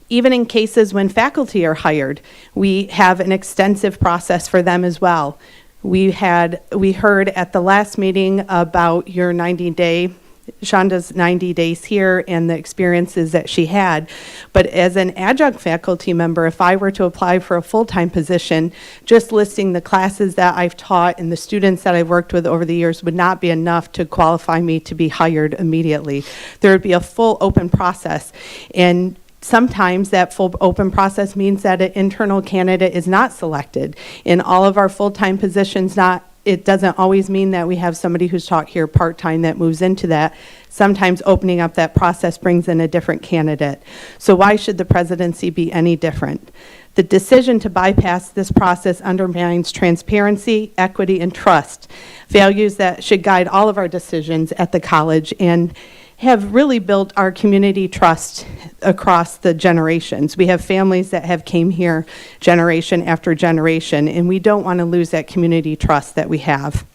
Even in cases when faculty are hired, we have an extensive process for them as well. We heard at the last meeting about your Shonda's 90 days here and the experiences that she had. But as an adjunct faculty member, if I were to apply for a full-time position, just listing the classes that I've taught and the students that I've worked with over the years would not be enough to qualify me to be hired immediately. There would be a full open process. And sometimes that full open process means that an internal candidate is not selected. In all of our full-time positions, it doesn't always mean that we have somebody who's taught here part-time that moves into that. Sometimes opening up that process brings in a different candidate. So why should the presidency be any different? The decision to bypass this process undermines transparency, equity, and trust, values that should guide all of our decisions at the college and have really built our community trust across the generations. We have families that have came here generation after generation, and we don't want to lose that community trust that we have.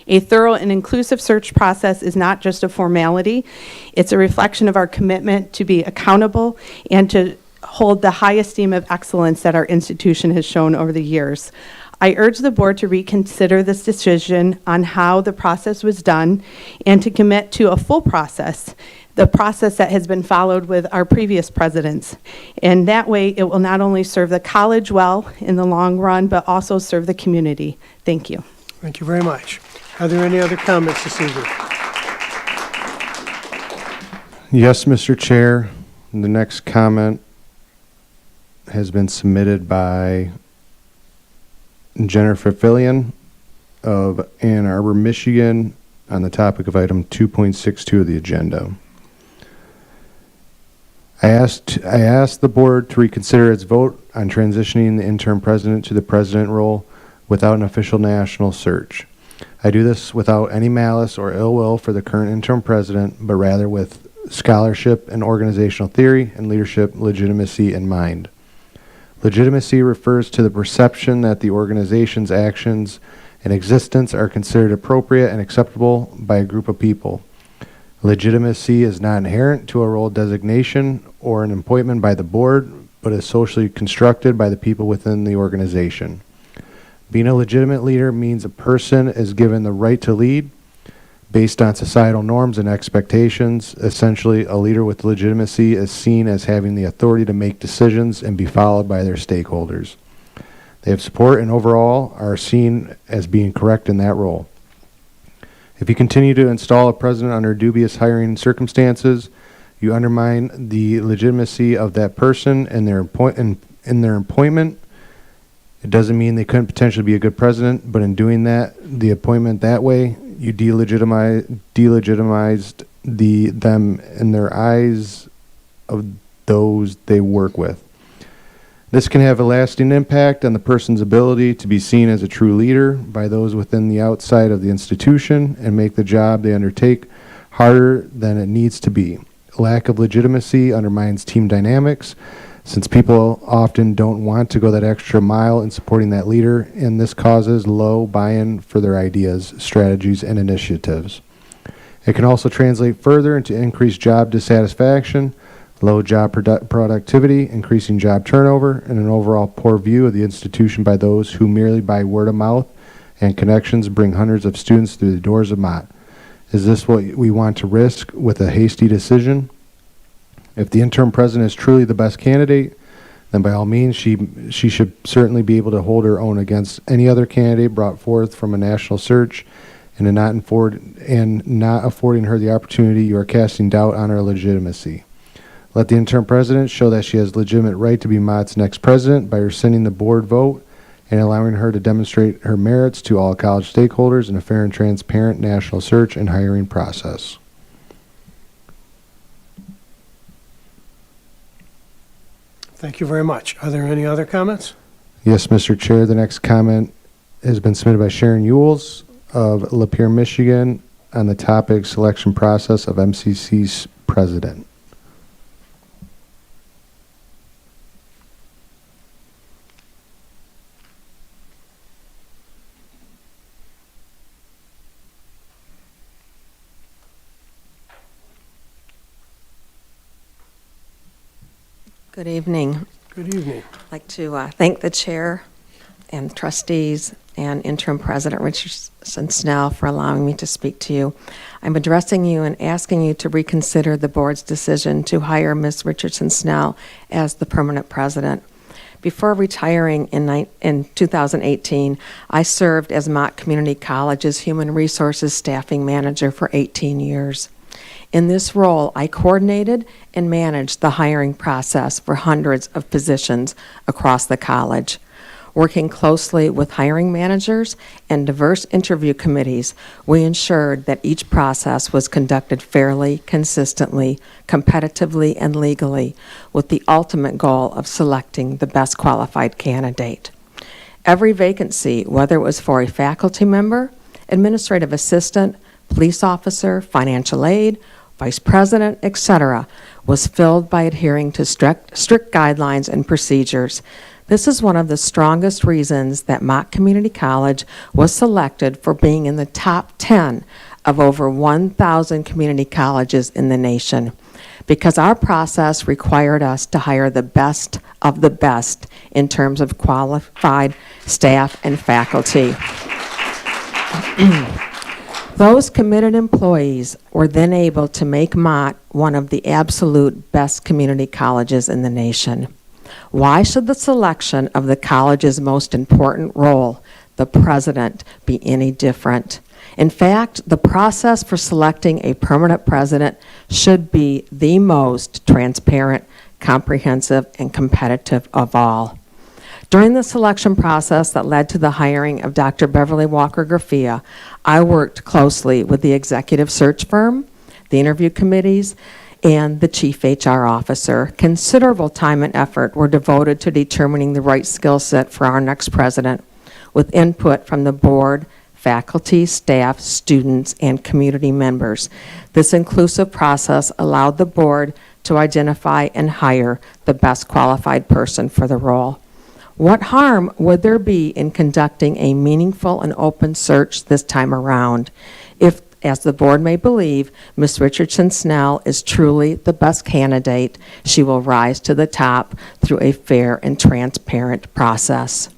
A thorough and inclusive search process is not just a formality. It's a reflection of our commitment to be accountable and to hold the high esteem of excellence that our institution has shown over the years. I urge the board to reconsider this decision on how the process was done and to commit to a full process, the process that has been followed with our previous presidents. And that way, it will not only serve the college well in the long run, but also serve the community. Thank you. Thank you very much. Are there any other comments this evening? Yes, Mr. Chair. The next comment has been submitted by Jennifer Fillion of Ann Arbor, Michigan, on the topic of item 2.62 of the agenda. I asked the board to reconsider its vote on transitioning the interim president to the president role without an official national search. I do this without any malice or ill will for the current interim president, but rather with scholarship and organizational theory and leadership legitimacy in mind. Legitimacy refers to the perception that the organization's actions and existence are considered appropriate and acceptable by a group of people. Legitimacy is not inherent to a role designation or an appointment by the board, but is socially constructed by the people within the organization. Being a legitimate leader means a person is given the right to lead based on societal norms and expectations. Essentially, a leader with legitimacy is seen as having the authority to make decisions and be followed by their stakeholders. They have support and overall are seen as being correct in that role. If you continue to install a president under dubious hiring circumstances, you undermine the legitimacy of that person and their appointment. It doesn't mean they couldn't potentially be a good president, but in doing that, the appointment that way, you delegitimized them in their eyes of those they work with. This can have a lasting impact on the person's ability to be seen as a true leader by those within the outside of the institution and make the job they undertake harder than it needs to be. Lack of legitimacy undermines team dynamics, since people often don't want to go that extra mile in supporting that leader, and this causes low buy-in for their ideas, strategies, and initiatives. It can also translate further into increased job dissatisfaction, low job productivity, increasing job turnover, and an overall poor view of the institution by those who merely by word of mouth and connections bring hundreds of students through the doors of Mott. Is this what we want to risk with a hasty decision? If the interim president is truly the best candidate, then by all means she should certainly be able to hold her own against any other candidate brought forth from a national search, and not affording her the opportunity, you are casting doubt on her legitimacy. Let the interim president show that she has legitimate right to be Mott's next president by rescinding the board vote and allowing her to demonstrate her merits to all college stakeholders in a fair and transparent national search and hiring process. Thank you very much. Are there any other comments? Yes, Mr. Chair. The next comment has been submitted by Sharon Ewells of Lapeer, Michigan, on the topic selection process of MCC's president. Good evening. Good evening. I'd like to thank the chair and trustees and interim president Richardson Snell for allowing me to speak to you. I'm addressing you and asking you to reconsider the board's decision to hire Ms. Richardson Snell as the permanent president. Before retiring in 2018, I served as Mott Community College's Human Resources Staffing Manager for 18 years. In this role, I coordinated and managed the hiring process for hundreds of positions across the college. Working closely with hiring managers and diverse interview committees, we ensured that each process was conducted fairly, consistently, competitively, and legally, with the ultimate goal of selecting the best qualified candidate. Every vacancy, whether it was for a faculty member, administrative assistant, police officer, financial aid, vice president, etc., was filled by adhering to strict guidelines and procedures. This is one of the strongest reasons that Mott Community College was selected for being in the top 10 of over 1,000 community colleges in the nation, because our process required us to hire the best of the best in terms of qualified staff and faculty. Those committed employees were then able to make Mott one of the absolute best community colleges in the nation. Why should the selection of the college's most important role, the president, be any different? In fact, the process for selecting a permanent president should be the most transparent, comprehensive, and competitive of all. During the selection process that led to the hiring of Dr. Beverly Walker Graffia, I worked closely with the executive search firm, the interview committees, and the chief HR officer. Considerable time and effort were devoted to determining the right skill set for our next president, with input from the board, faculty, staff, students, and community members. This inclusive process allowed the board to identify and hire the best qualified person for the role. What harm would there be in conducting a meaningful and open search this time around if, as the board may believe, Ms. Richardson Snell is truly the best candidate? She will rise to the top through a fair and transparent process.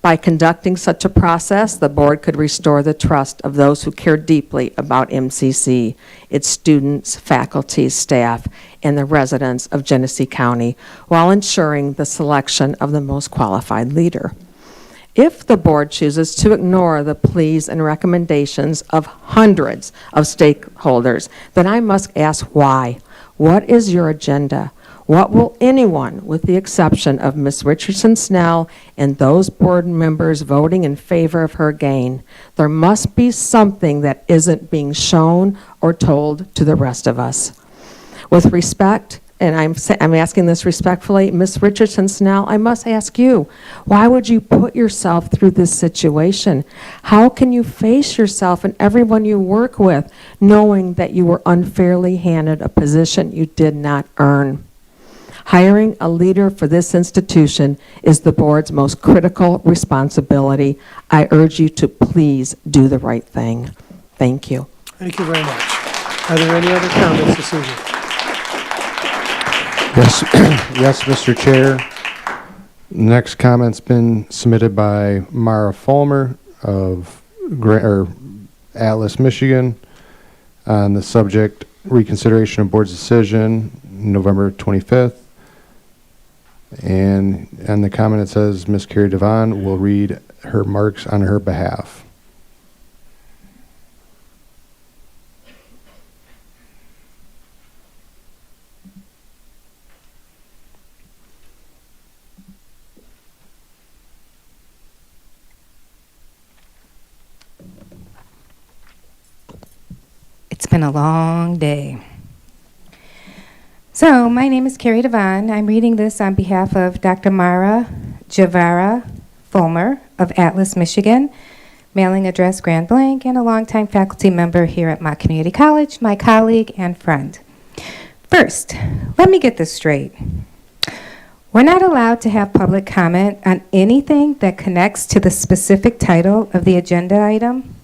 By conducting such a process, the board could restore the trust of those who care deeply about MCC, its students, faculty, staff, and the residents of Genesee County, while ensuring the selection of the most qualified leader. If the board chooses to ignore the pleas and recommendations of hundreds of stakeholders, then I must ask why. What is your agenda? What will anyone, with the exception of Ms. Richardson Snell and those board members voting in favor of her, gain? There must be something that isn't being shown or told to the rest of us. With respect, and I'm asking this respectfully, Ms. Richardson Snell, I must ask you, why would you put yourself through this situation? How can you face yourself and everyone you work with knowing that you were unfairly handed a position you did not earn? Hiring a leader for this institution is the board's most critical responsibility. I urge you to please do the right thing. Thank you. Thank you very much. Are there any other comments this evening? Yes, yes, Mr. Chair. Next comment's been submitted by Mara Fulmer of Atlas, Michigan, on the subject reconsideration of board's decision, November 25th. And the comment, it says Ms. Carrie Devon will read her marks on her behalf. It's been a long day. So, my name is Carrie Devon. I'm reading this on behalf of Dr. Mara Javara Fulmer of Atlas, Michigan, mailing address Grand Blanc, and a longtime faculty member here at Mott Community College, my colleague and friend. First, let me get this straight. We're not allowed to have public comment on anything that connects to the specific title of the agenda item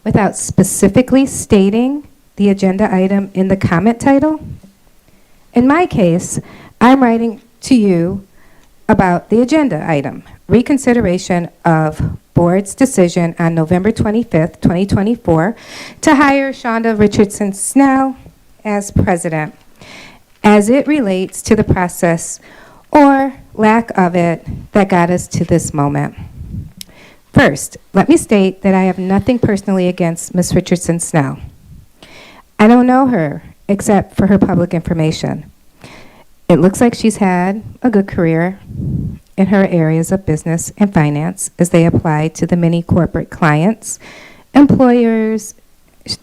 without specifically stating the agenda item in the comment title. In my case, I'm writing to you about the agenda item, reconsideration of board's decision on November 25th, 2024, to hire Shonda Richardson Snell as president, as it relates to the process or lack of it that got us to this moment. First, let me state that I have nothing personally against Ms. Richardson Snell. I don't know her except for her public information. It looks like she's had a good career in her areas of business and finance as they apply to the many corporate clients, employers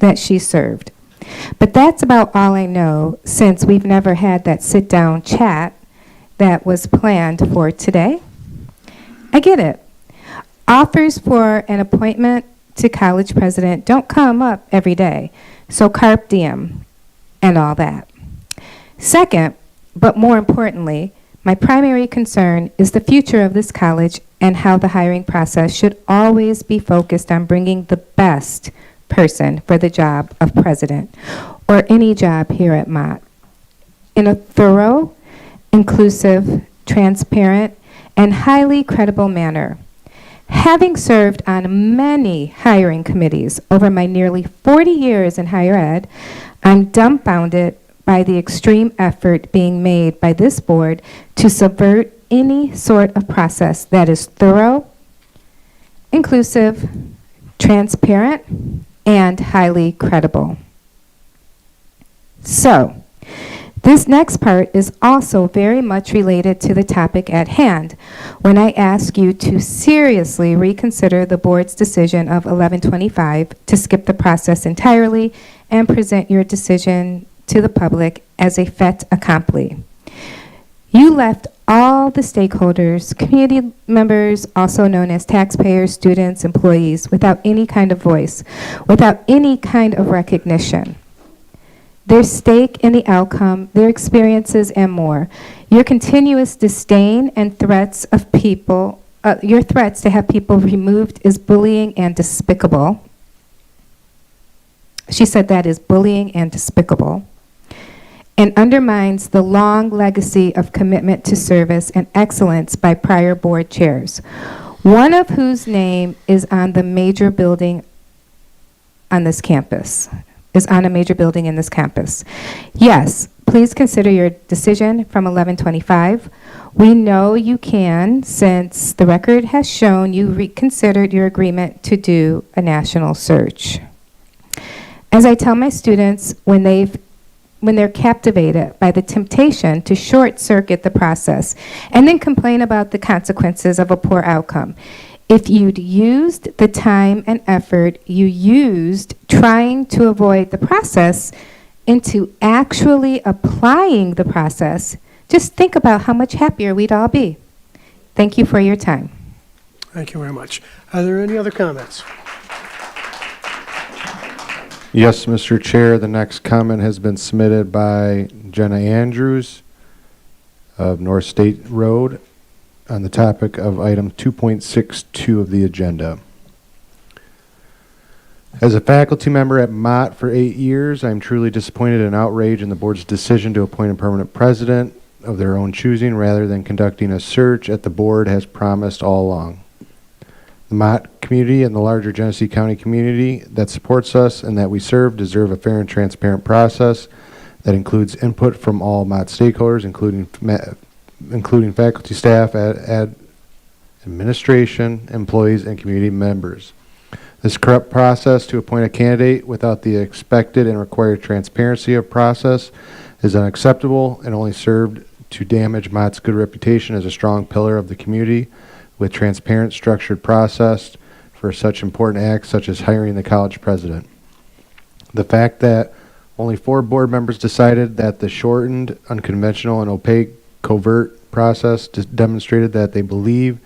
that she served. But that's about all I know, since we've never had that sit-down chat that was planned for today. I get it. Offers for an appointment to college president don't come up every day, so carpe diem and all that. Second, but more importantly, my primary concern is the future of this college and how the hiring process should always be focused on bringing the best person for the job of president or any job here at Mott in a thorough, inclusive, transparent, and highly credible manner. Having served on many hiring committees over my nearly 40 years in higher ed, I'm dumbfounded by the extreme effort being made by this board to subvert any sort of process that is thorough, inclusive, transparent, and highly credible. So, This next part is also very much related to the topic at hand, when I ask you to seriously reconsider the board's decision of 1125 to skip the process entirely and present your decision to the public as a fait accompli. You left all the stakeholders, community members, also known as taxpayers, students, employees, without any kind of voice, without any kind of recognition. Their stake in the outcome, their experiences, and more. Your continuous disdain and threats of people, your threats to have people removed is bullying and despicable. She said that is bullying and despicable, and undermines the long legacy of commitment to service and excellence by prior board chairs, one of whose name is on the major building on this campus. Is on a major building in this campus. Yes, please consider your decision from 1125. We know you can, since the record has shown you reconsidered your agreement to do a national search. As I tell my students when they're captivated by the temptation to short-circuit the process and then complain about the consequences of a poor outcome, if you'd used the time and effort you used trying to avoid the process into actually applying the process, just think about how much happier we'd all be. Thank you for your time. Thank you very much. Are there any other comments? Yes, Mr. Chair. The next comment has been submitted by Jenna Andrews of North State Road on the topic of item 2.62 of the agenda. As a faculty member at Mott for 8 years, I am truly disappointed and outraged in the board's decision to appoint a permanent president of their own choosing rather than conducting a search that the board has promised all along. The Mott community and the larger Genesee County community that supports us and that we serve deserve a fair and transparent process that includes input from all Mott stakeholders, including faculty, staff, administration, employees, and community members. This corrupt process to appoint a candidate without the expected and required transparency of process is unacceptable and only served to damage Mott's good reputation as a strong pillar of the community with transparent, structured process for such important acts such as hiring the college president. The fact that only 4 board members decided that the shortened, unconventional, and opaque covert process demonstrated that they believe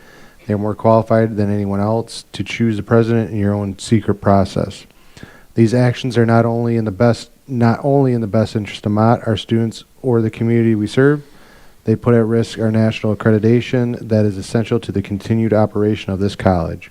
they're more qualified than anyone else to choose the president in your own secret process. These actions are not only in the best interest of Mott, our students, or the community we serve. They put at risk our national accreditation that is essential to the continued operation of this college.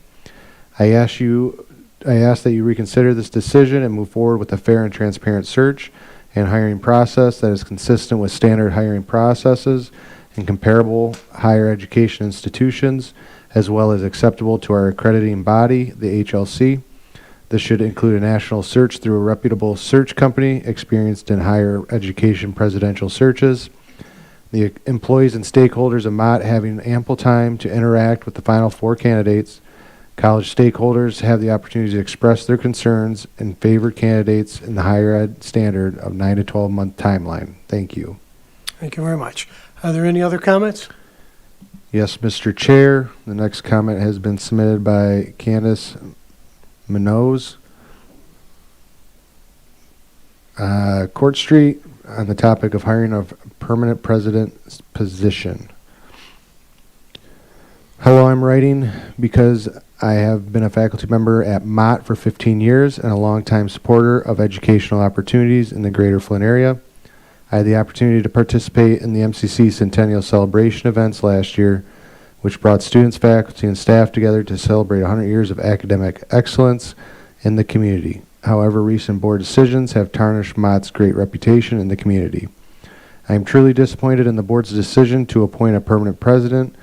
I ask that you reconsider this decision and move forward with a fair and transparent search and hiring process that is consistent with standard hiring processes in comparable higher education institutions, as well as acceptable to our accrediting body, the HLC. This should include a national search through a reputable search company experienced in higher education presidential searches. The employees and stakeholders of Mott having ample time to interact with the final 4 candidates. College stakeholders have the opportunity to express their concerns and favored candidates in the higher ed standard of 9 to 12 month timeline. Thank you. Thank you very much. Are there any other comments? Yes, Mr. Chair. The next comment has been submitted by Candace Minoz. Court Street on the topic of hiring of permanent president's position. Hello, I'm writing because I have been a faculty member at Mott for 15 years and a longtime supporter of educational opportunities in the greater Flint area. I had the opportunity to participate in the MCC Centennial Celebration events last year, which brought students, faculty, and staff together to celebrate 100 years of academic excellence in the community. However, recent board decisions have tarnished Mott's great reputation in the community. I am truly disappointed in the board's decision to appoint a permanent president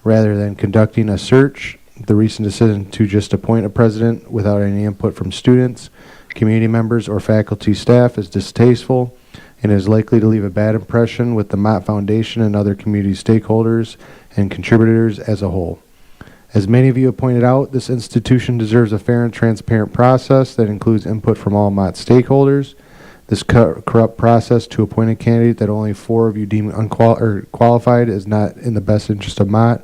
rather than conducting a search. The recent decision to just appoint a president without any input from students, community members, or faculty staff is distasteful and is likely to leave a bad impression with the Mott Foundation and other community stakeholders and contributors as a whole. As many of you have pointed out, this institution deserves a fair and transparent process that includes input from all Mott stakeholders. This corrupt process to appoint a candidate that only 4 of you deem qualified is not in the best interest of Mott,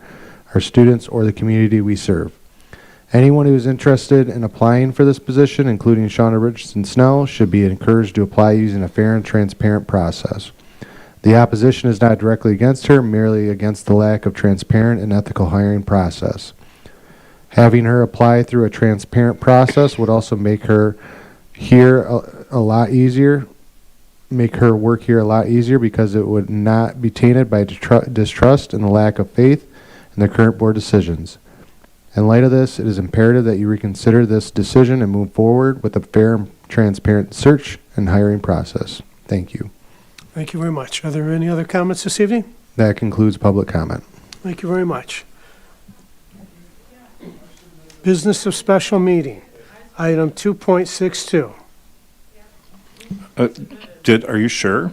our students, or the community we serve. Anyone who is interested in applying for this position, including Shauna Richardson Snell, should be encouraged to apply using a fair and transparent process. The opposition is not directly against her, merely against the lack of transparent and ethical hiring process. Having her apply through a transparent process would also make her a lot easier, make her work here a lot easier, because it would not be tainted by distrust and the lack of faith in the current board decisions. In light of this, it is imperative that you reconsider this decision and move forward with a fair and transparent search and hiring process. Thank you. Thank you very much. Are there any other comments this evening? That concludes public comment. Thank you very much. Business of special meeting, item 2.62. Are you sure?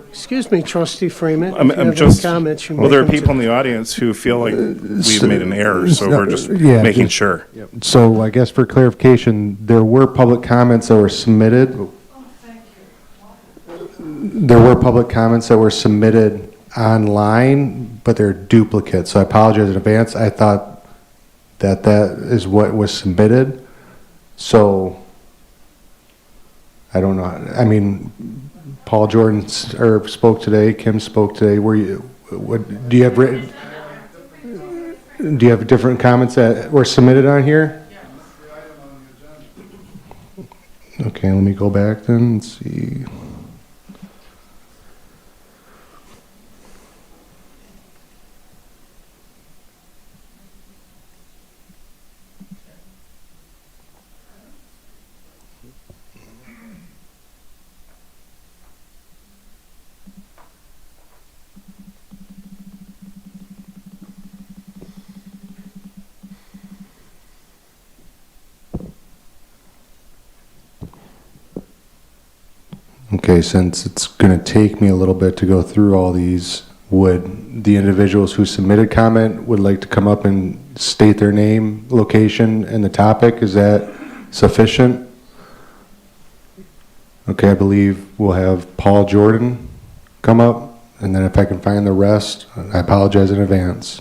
Excuse me, Trustee Freeman. I'm If you have just, any comments, you well, make there are them to- people in the audience who feel like we've made an error, so we're just Yeah, making just- sure. So I guess for clarification, there were public comments that were submitted. There were public comments that were submitted online, but they're duplicates. So I apologize in advance. I thought that is what was submitted. So I don't know. I mean, Paul Jordan spoke today. Kim spoke today. Do you have different comments that were submitted on here? Okay, let me go back then and see. Okay, since it's going to take me a little bit to go through all these, would the individuals who submitted comment would like to come up and state their name, location, and the topic? Is that sufficient? Okay, I believe we'll have Paul Jordan come up, and then if I can find the rest, I apologize in advance.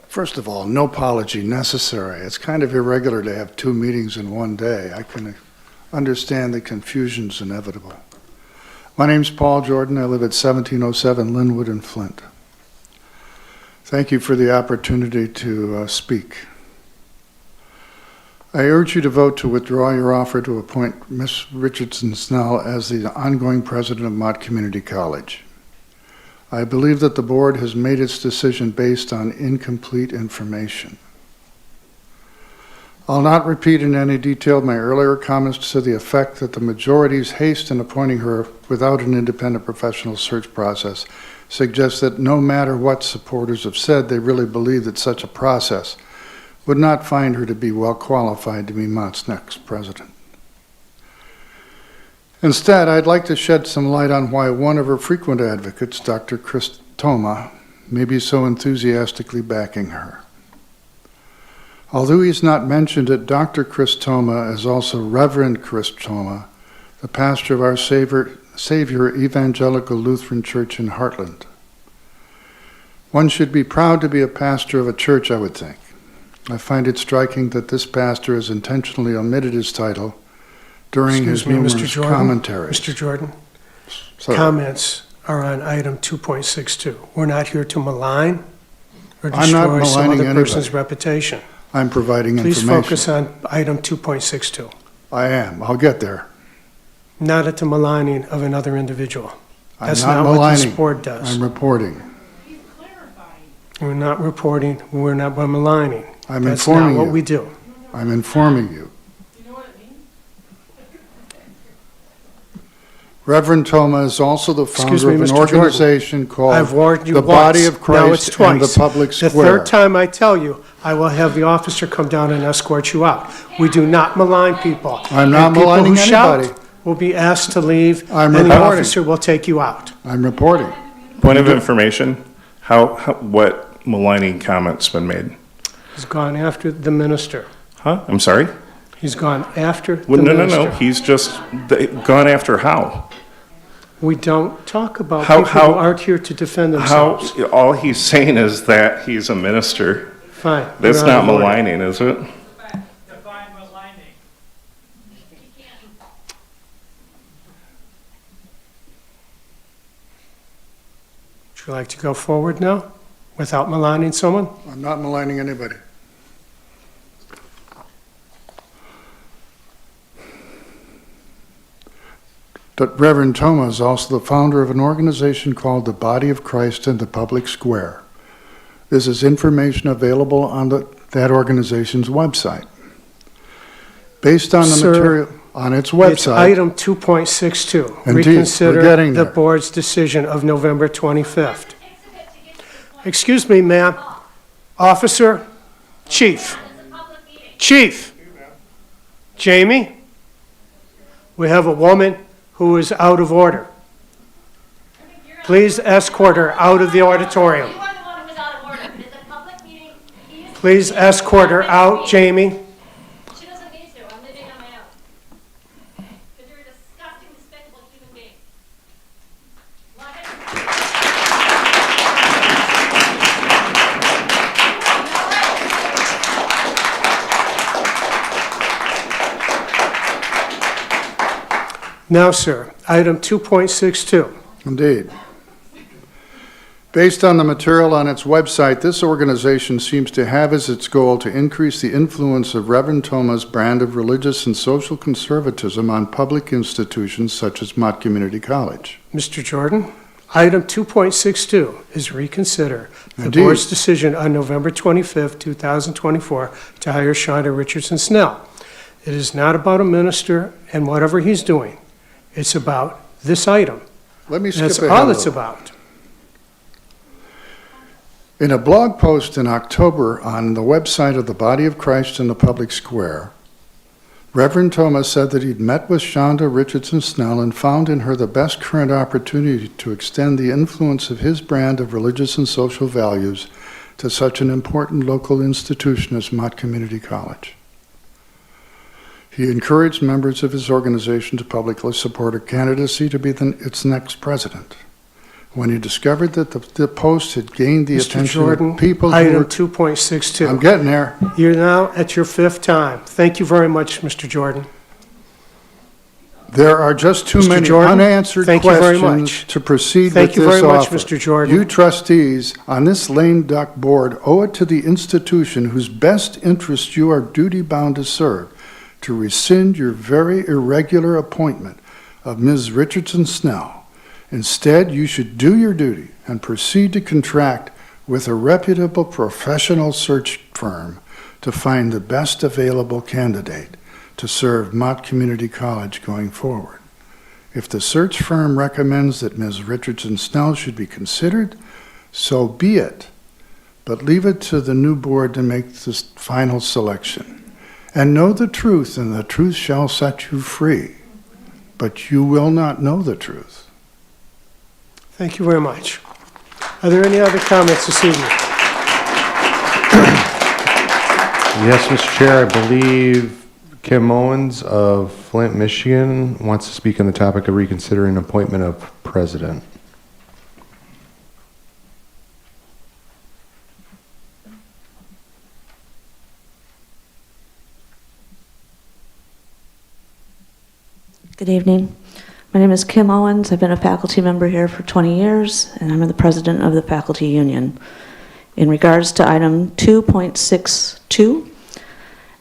First of all, no apology necessary. It's kind of irregular to have 2 meetings in one day. I can understand the confusion's inevitable. My name's Paul Jordan. I live at 1707 Linwood in Flint. Thank you for the opportunity to speak. I urge you to vote to withdraw your offer to appoint Ms. Richardson Snell as the ongoing president of Mott Community College. I believe that the board has made its decision based on incomplete information. I'll not repeat in any detail my earlier comments to the effect that the majority's haste in appointing her without an independent professional search process suggests that no matter what supporters have said, they really believe that such a process would not find her to be well qualified to be Mott's next president. Instead, I'd like to shed some light on why one of her frequent advocates, Dr. Chris Thoma, may be so enthusiastically backing her. Although he's not mentioned it, Dr. Chris Thoma is also Reverend Chris Thoma, the pastor of our Savior Evangelical Lutheran Church in Heartland. One should be proud to be a pastor of a church, I would think. I find it striking that this pastor has intentionally omitted his title during his numerous commentaries. Mr. Jordan, So, comments are on item 2.62. We're not here to malign or I'm not destroy some maligning other person's anybody. reputation. I'm providing Please information. focus on item 2.62, I am. I'll get there. not at the maligning of another individual. I'm That's not not what maligning. this board does. I'm reporting. We're not reporting, we're not maligning. I'm That's informing not what you. we do. I'm informing you. Reverend Toma is also the Excuse founder me, of an Mr. Jordan. organization called I've warned you the Body once. of Now it's Christ and the twice. Public The Square. third time I tell you, I will have the officer come down and escort you out. We do not malign people. I'm not And people maligning who shout anybody. will be asked to leave, I'm and the reporting. officer will take you out. I'm reporting. Point of information, what maligning comment's been made? He's gone after the minister. Huh? I'm sorry? He's gone after the Well, no, minister. he's just gone after how? We don't talk about How- people how- who aren't here to defend How, themselves. all he's saying is that he's a minister. Fine. That's you're out not of order. maligning, is it? Would you like to go forward now without maligning someone? I'm not maligning anybody. But Reverend Toma is also the founder of an organization called the Body of Christ in the Public Square. This is information available on that organization's website. Based on the Sir, material on its It's website, item 2.62. Indeed, we're Reconsider getting the there. board's decision of November 25th. Excuse me, ma'am. Officer, Chief. Chief. Jamie, we have a woman who is out of order. Please escort her out of the auditorium. Please escort her out, Jamie. She doesn't need to. I'm leaving on my own. Because you're a disgusting, despicable human being. Now, sir, item 2.62. indeed. Based on the material on its website, this organization seems to have as its goal to increase the influence of Reverend Toma's brand of religious and social conservatism on public institutions such as Mott Community College. Mr. Jordan, item 2.62 is reconsider the Indeed. board's decision on November 25th, 2024 to hire Shonda Richardson Snell. It is not about a minister and whatever he's doing. It's about this item. Let me skip That's ahead all a it's little. about. In a blog post in October on the website of the Body of Christ in the Public Square, Reverend Thomas said that he'd met with Shonda Richardson Snell and found in her the best current opportunity to extend the influence of his brand of religious and social values to such an important local institution as Mott Community College. He encouraged members of his organization to publicly support her candidacy to be its next president. When he discovered that the post had gained the Mr. attention Jordan, of people who item were... 2.62. I'm getting there. You're now at your fifth time. Thank you very much, Mr. Jordan. There are just too Mr. many Jordan, unanswered thank you very questions much. to proceed Thank with you this very much, offer. Mr. Jordan. You trustees on this lame duck board owe it to the institution whose best interest you are duty-bound to serve to rescind your very irregular appointment of Ms. Richardson Snell. Instead, you should do your duty and proceed to contract with a reputable professional search firm to find the best available candidate to serve Mott Community College going forward. If the search firm recommends that Ms. Richardson Snell should be considered, so be it, but leave it to the new board to make this final selection. And know the truth, and the truth shall set you free. But you will not know the truth. Thank you very much. Are there any other comments this evening? Yes, Mr. Chair, I believe Kim Owens of Flint, Michigan wants to speak on the topic of reconsidering appointment of president. Good evening. My name is Kim Owens. I've been a faculty member here for 20 years, and I'm the president of the faculty union. In regards to item 2.62,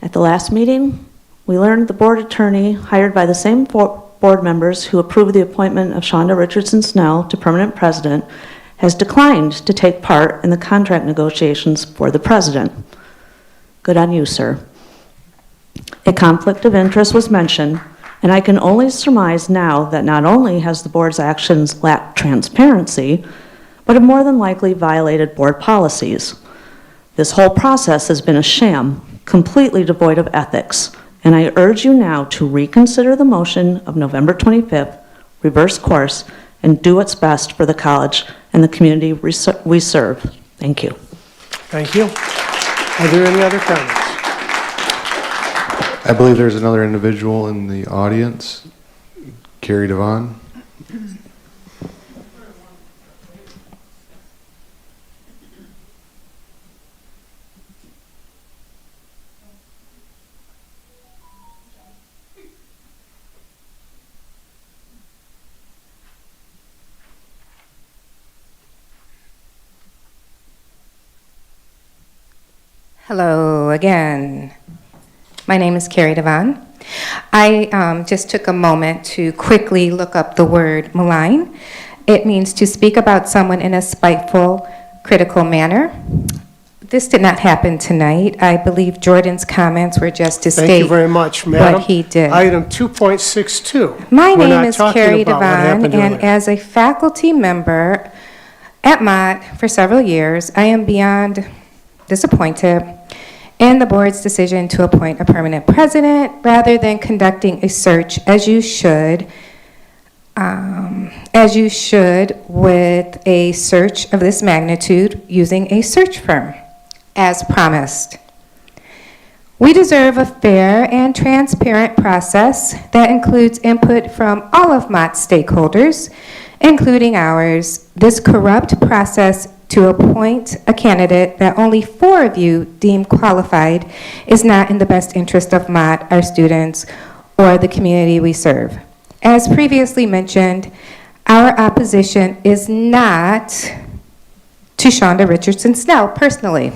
at the last meeting, we learned the board attorney hired by the same board members who approved the appointment of Shonda Richardson Snell to permanent president has declined to take part in the contract negotiations for the president. Good on you, sir. A conflict of interest was mentioned And I can only surmise now that not only has the board's actions lacked transparency, but have more than likely violated board policies. This whole process has been a sham, completely devoid of ethics, and I urge you now to reconsider the motion of November 25th, reverse course, and do what's best for the college and the community we serve. Thank you. Thank you. Are there any other comments? I believe there's another individual in the audience, Carrie Devon. Hello again. My name is Carrie Devon. I just took a moment to quickly look up the word malign. It means to speak about someone in a spiteful, critical manner. This did not happen tonight. I believe Jordan's comments were just to Thank you state very much, Madam. what he did. Item 2.62. My We're name not is talking Carrie about what Devon, happened and earlier. as a faculty member at Mott for several years, I am beyond disappointed in the board's decision to appoint a permanent president rather than conducting a search as you should with a search of this magnitude using a search firm, as promised. We deserve a fair and transparent process that includes input from all of Mott's stakeholders, including ours. This corrupt process to appoint a candidate that only 4 of you deem qualified is not in the best interest of Mott, our students, or the community we serve. As previously mentioned, our opposition is not to Shonda Richardson Snell personally.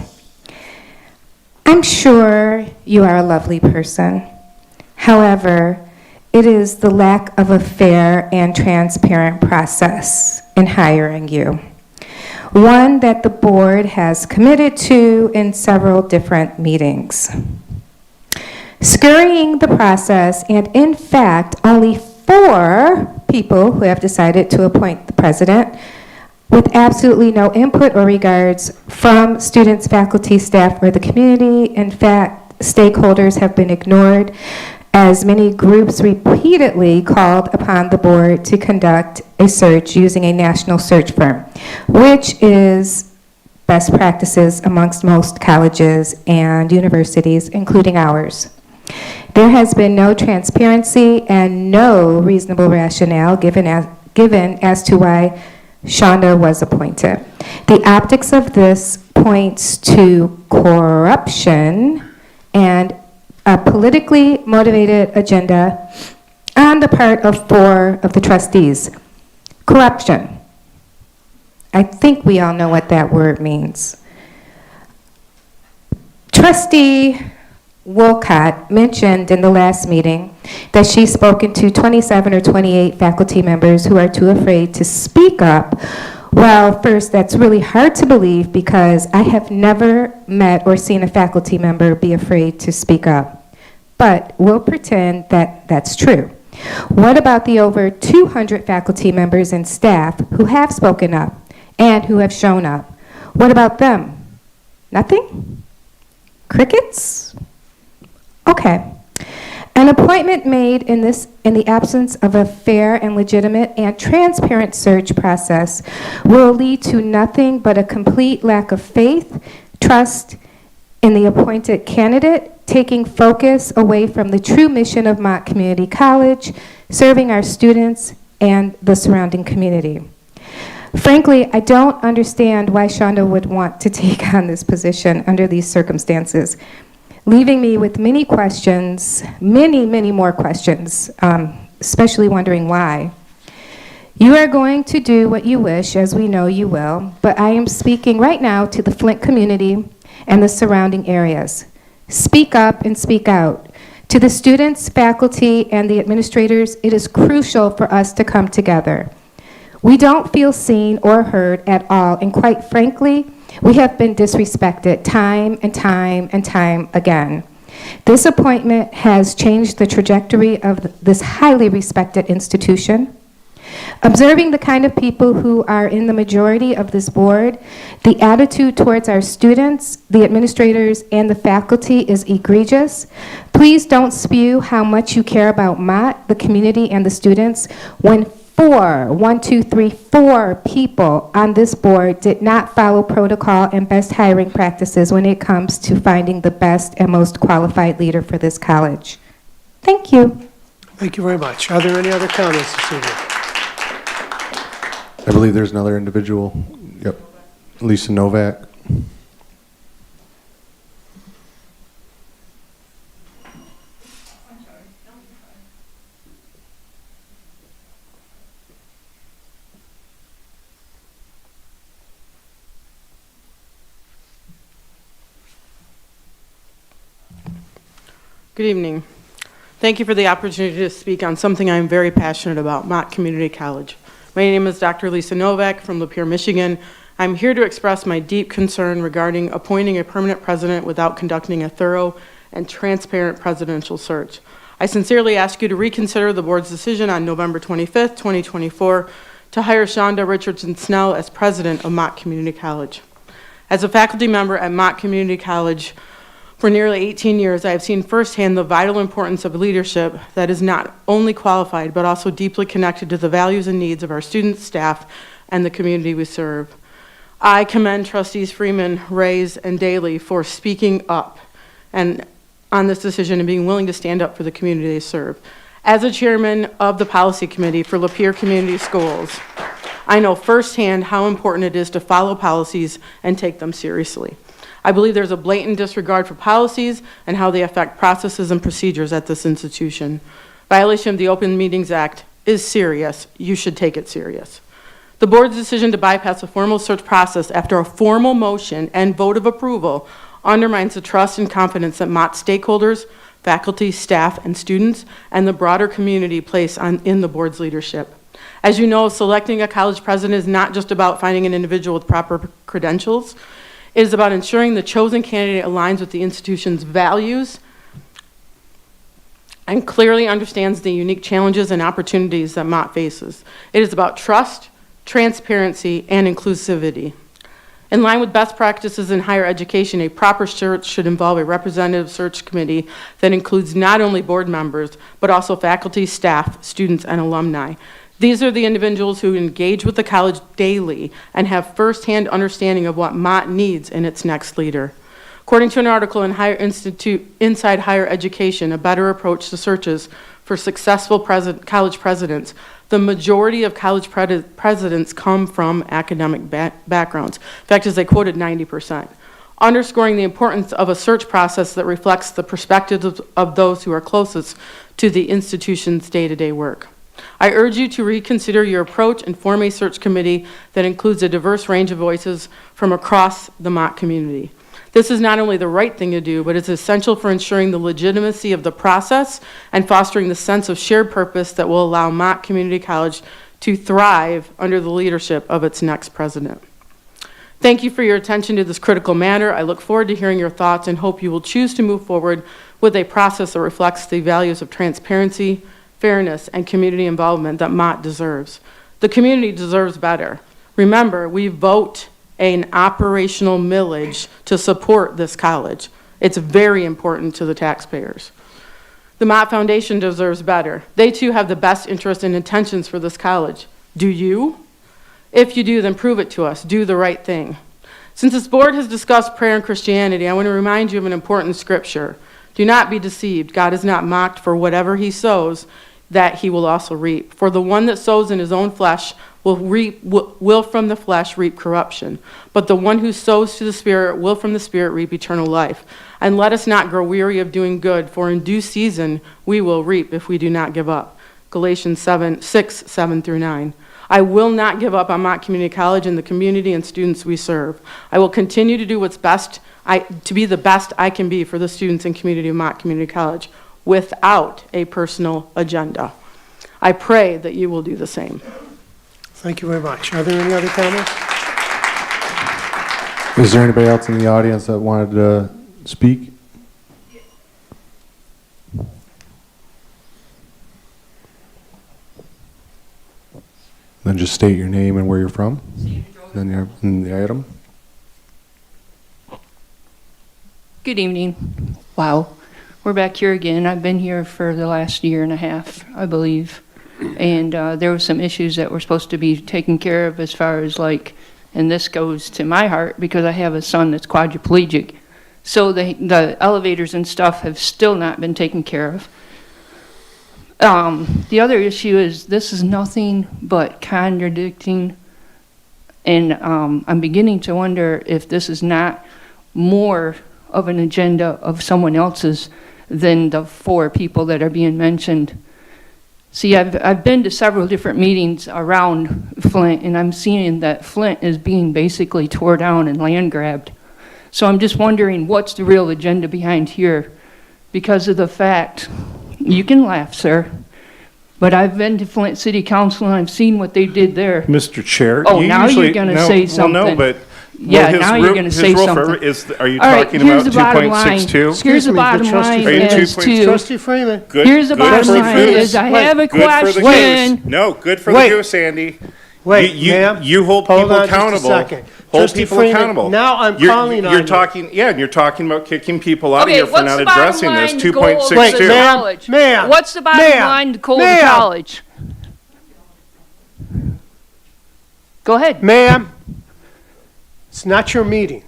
I'm sure you are a lovely person. However, it is the lack of a fair and transparent process in hiring you, one that the board has committed to in several different meetings. Scurrying the process, and in fact, only 4 people who have decided to appoint the president with absolutely no input or regards from students, faculty, staff, or the community. In fact, stakeholders have been ignored as many groups repeatedly called upon the board to conduct a search using a national search firm, which is best practices amongst most colleges and universities, including ours. There has been no transparency and no reasonable rationale given as to why Shonda was appointed. The optics of this points to corruption and a politically motivated agenda on the part of 4 of the trustees. Corruption. I think we all know what that word means. Trustee Wolcott mentioned in the last meeting that she's spoken to 27 or 28 faculty members who are too afraid to speak up. Well, first, that's really hard to believe because I have never met or seen a faculty member be afraid to speak up. But we'll pretend that that's true. What about the over 200 faculty members and staff who have spoken up and who have shown up? What about them? Nothing? Crickets? Okay. An appointment made in the absence of a fair and legitimate and transparent search process will lead to nothing but a complete lack of faith, trust in the appointed candidate, taking focus away from the true mission of Mott Community College, serving our students and the surrounding community. Frankly, I don't understand why Shonda would want to take on this position under these circumstances, leaving me with many questions, many more questions, especially wondering why. You are going to do what you wish, as we know you will, but I am speaking right now to the Flint community and the surrounding areas. Speak up and speak out. To the students, faculty, and the administrators, it is crucial for us to come together. We don't feel seen or heard at all, and quite frankly, we have been disrespected time and time and time again. This appointment has changed the trajectory of this highly respected institution. Observing the kind of people who are in the majority of this board, the attitude towards our students, the administrators, and the faculty is egregious. Please don't spew how much you care about Mott, the community, and the students when four people on this board did not follow protocol and best hiring practices when it comes to finding the best and most qualified leader for this college. Thank you. Thank you very much. Are there any other comments this evening? I believe there's another individual. Yep. Lisa Novak. Good evening. Thank you for the opportunity to speak on something I'm very passionate about, Mott Community College. My name is Dr. Lisa Novak from Lapeer, Michigan. I'm here to express my deep concern regarding appointing a permanent president without conducting a thorough and transparent presidential search. I sincerely ask you to reconsider the board's decision on November 25th, 2024 to hire Shonda Richardson Snell as president of Mott Community College. As a faculty member at Mott Community College for nearly 18 years, I have seen firsthand the vital importance of leadership that is not only qualified, but also deeply connected to the values and needs of our students, staff, and the community we serve. I commend Trustees Freeman, Reyes, and Daly for speaking up and on this decision and being willing to stand up for the community they serve. As a chairman of the policy committee for Lapeer Community Schools, I know firsthand how important it is to follow policies and take them seriously. I believe there's a blatant disregard for policies and how they affect processes and procedures at this institution. Violation of the Open Meetings Act is serious. You should take it serious. The board's decision to bypass a formal search process after a formal motion and vote of approval undermines the trust and confidence that Mott stakeholders, faculty, staff, and students, and the broader community place in the board's leadership. As you know, selecting a college president is not just about finding an individual with proper credentials. It is about ensuring the chosen candidate aligns with the institution's values and clearly understands the unique challenges and opportunities that Mott faces. It is about trust, transparency, and inclusivity. In line with best practices in higher education, a proper search should involve a representative search committee that includes not only board members, but also faculty, staff, students, and alumni. These are the individuals who engage with the college daily and have firsthand understanding of what Mott needs in its next leader. According to an article in Inside Higher Education, a better approach to searches for successful college presidents, the majority of college presidents come from academic backgrounds. In fact, as they quoted, 90%, underscoring the importance of a search process that reflects the perspectives of those who are closest to the institution's day-to-day work. I urge you to reconsider your approach and form a search committee that includes a diverse range of voices from across the Mott community. This is not only the right thing to do, but it's essential for ensuring the legitimacy of the process and fostering the sense of shared purpose that will allow Mott Community College to thrive under the leadership of its next president. Thank you for your attention to this critical matter. I look forward to hearing your thoughts and hope you will choose to move forward with a process that reflects the values of transparency, fairness, and community involvement that Mott deserves. The community deserves better. Remember, we vote an operational millage to support this college. It's very important to the taxpayers. The Mott Foundation deserves better. They too have the best interest and intentions for this college. Do you? If you do, then prove it to us. Do the right thing. Since this board has discussed prayer and Christianity, I want to remind you of an important scripture. Do not be deceived. God is not mocked, for whatever he sows, that he will also reap. For the one that sows in his own flesh will from the flesh reap corruption. But the one who sows to the Spirit will from the Spirit reap eternal life. And let us not grow weary of doing good, for in due season we will reap if we do not give up. Galatians 6:7-9. I will not give up on Mott Community College and the community and students we serve. I will continue to do what's best, to be the best I can be for the students and community of Mott Community College, without a personal agenda. I pray that you will do the same. Thank you very much. Are there any other comments? Is there anybody else in the audience that wanted to speak? Then just state your name and where you're from. Then you have the item. Good evening. Wow. We're back here again. I've been here for the last year and a half, I believe. And there were some issues that were supposed to be taken care of as far as like, and this goes to my heart because I have a son that's quadriplegic. So the elevators and stuff have still not been taken care of. The other issue is this is nothing but contradicting. And I'm beginning to wonder if this is not more of an agenda of someone else's than the 4 people that are being mentioned. See, I've been to several different meetings around Flint, and I'm seeing that Flint is being basically tore down and land grabbed. So I'm just wondering what's the real agenda behind here, because of the fact, you can laugh, sir, but I've been to Flint City Council and I've seen what they did there. Mr. Chair. Oh, you now usually- you're gonna no, say something. Well, no, but. Yeah, his now rule- you're going to say his rule something. Are you All right, talking here's about the bottom line. 2.62? Here's the bottom line Are you is 2.2? Trustee Freeman. Good. Here's the good bottom for the line goose. is I have a Good for the question. goose. No, good for Wait. the goose, Andy. Wait, you, ma'am. you hold Hold people on just a accountable. second. Hold Trustee people Freeman, accountable. now I'm You're- calling on You're you. talking, yeah, and you're talking about kicking people out Okay, of here for what's not the bottom addressing this. line goal of the 2.62. college? Ma'am. What's the bottom Ma'am. line goal of the Ma'am. college? Go ahead. Ma'am, it's not your meeting.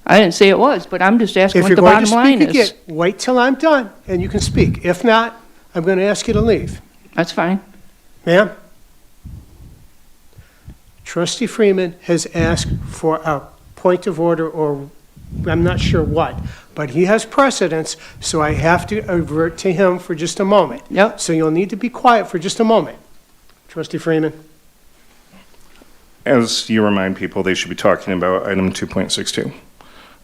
I didn't say it was, but I'm just asking If what you're the going to bottom line speak is. again, wait till I'm done and you can speak. If not, I'm going to ask you to leave. That's fine. Ma'am? Trustee Freeman has asked for a point of order, or I'm not sure what, but he has precedence, so I have to avert to him for just a moment. Yep. So you'll need to be quiet for just a moment. Trustee Freeman? As you remind people, they should be talking about item 2.62.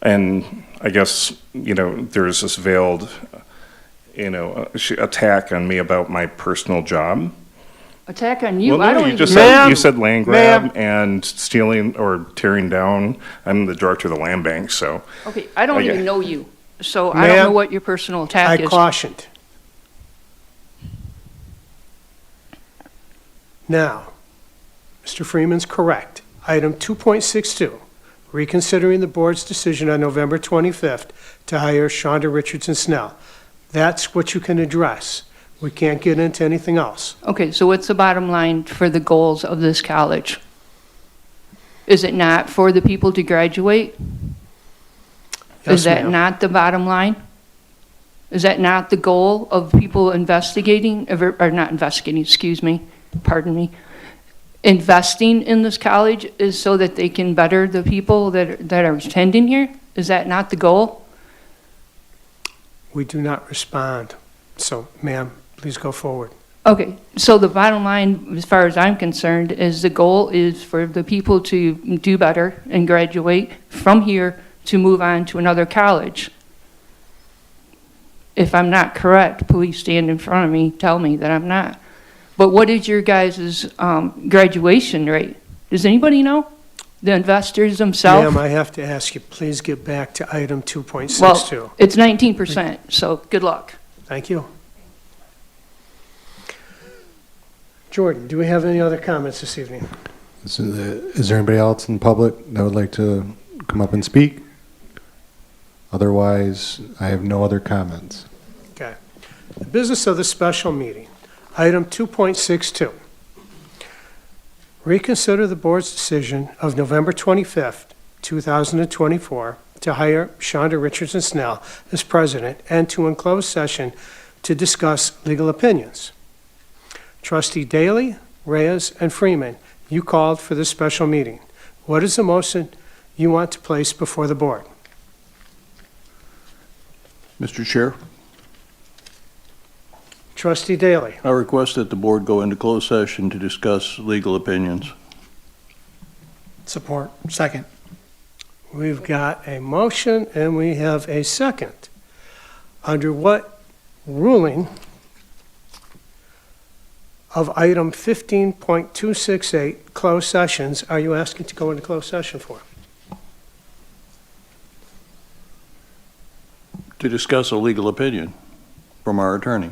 And I guess, there's this veiled, attack on me about my personal job. Attack on you? Well, I no, don't you even. just said, you said land grab and stealing or tearing down. I'm the director of the land bank, so. Okay, I don't Okay. even know you, so I don't know Ma'am, what your personal attack I is. cautioned. Now, Mr. Freeman's correct. Item 2.62, reconsidering the board's decision on November 25th to hire Shonda Richardson Snell. That's what you can address. We can't get into anything else. Okay, so what's the bottom line for the goals of this college? Is it not for the people to graduate? Yes, Is that ma'am. not the bottom line? Is that not the goal of people investigating, or not investigating, excuse me, pardon me, investing in this college is so that they can better the people that are attending here? Is that not the goal? We do not respond. So, ma'am, please go forward. Okay, so the bottom line, as far as I'm concerned, is the goal is for the people to do better and graduate from here to move on to another college. If I'm not correct, please stand in front of me, tell me that I'm not. But what is your guys' graduation rate? Does anybody know? The investors themselves? Ma'am, I have to ask you, please get back to item 2.62. Well, it's 19%, so good luck. Thank you. Jordan, do we have any other comments this evening? Is there anybody else in public that would like to come up and speak? Otherwise, I have no other comments. Okay. The business of the special meeting. Item 2.62. Reconsider the board's decision of November 25th, 2024, to hire Shonda Richardson Snell as president and to enclose session to discuss legal opinions. Trustee Daly, Reyes, and Freeman, you called for this special meeting. What is the motion you want to place before the board? Mr. Chair, Trustee Daly. I request that the board go into closed session to discuss legal opinions. Support. Second. We've got a motion and we have a second. Under what ruling of item 15.268, closed sessions, are you asking to go into closed session for? To discuss a legal opinion from our attorney.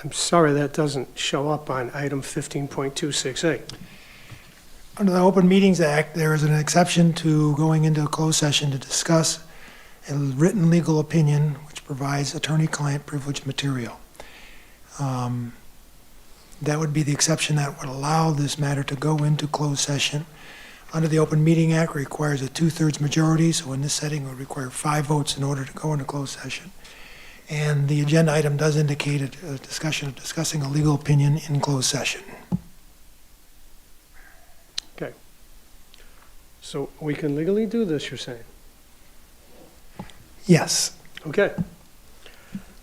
I'm sorry that doesn't show up on item 15.268. Under the Open Meetings Act, there is an exception to going into a closed session to discuss a written legal opinion which provides attorney-client privilege material. That would be the exception that would allow this matter to go into closed session. Under the Open Meeting Act, it requires a 2/3 majority, so in this setting, it would require 5 votes in order to go into closed session. And the agenda item does indicate a discussion of discussing a legal opinion in closed session. Okay. So we can legally do this, you're saying? Yes. Okay.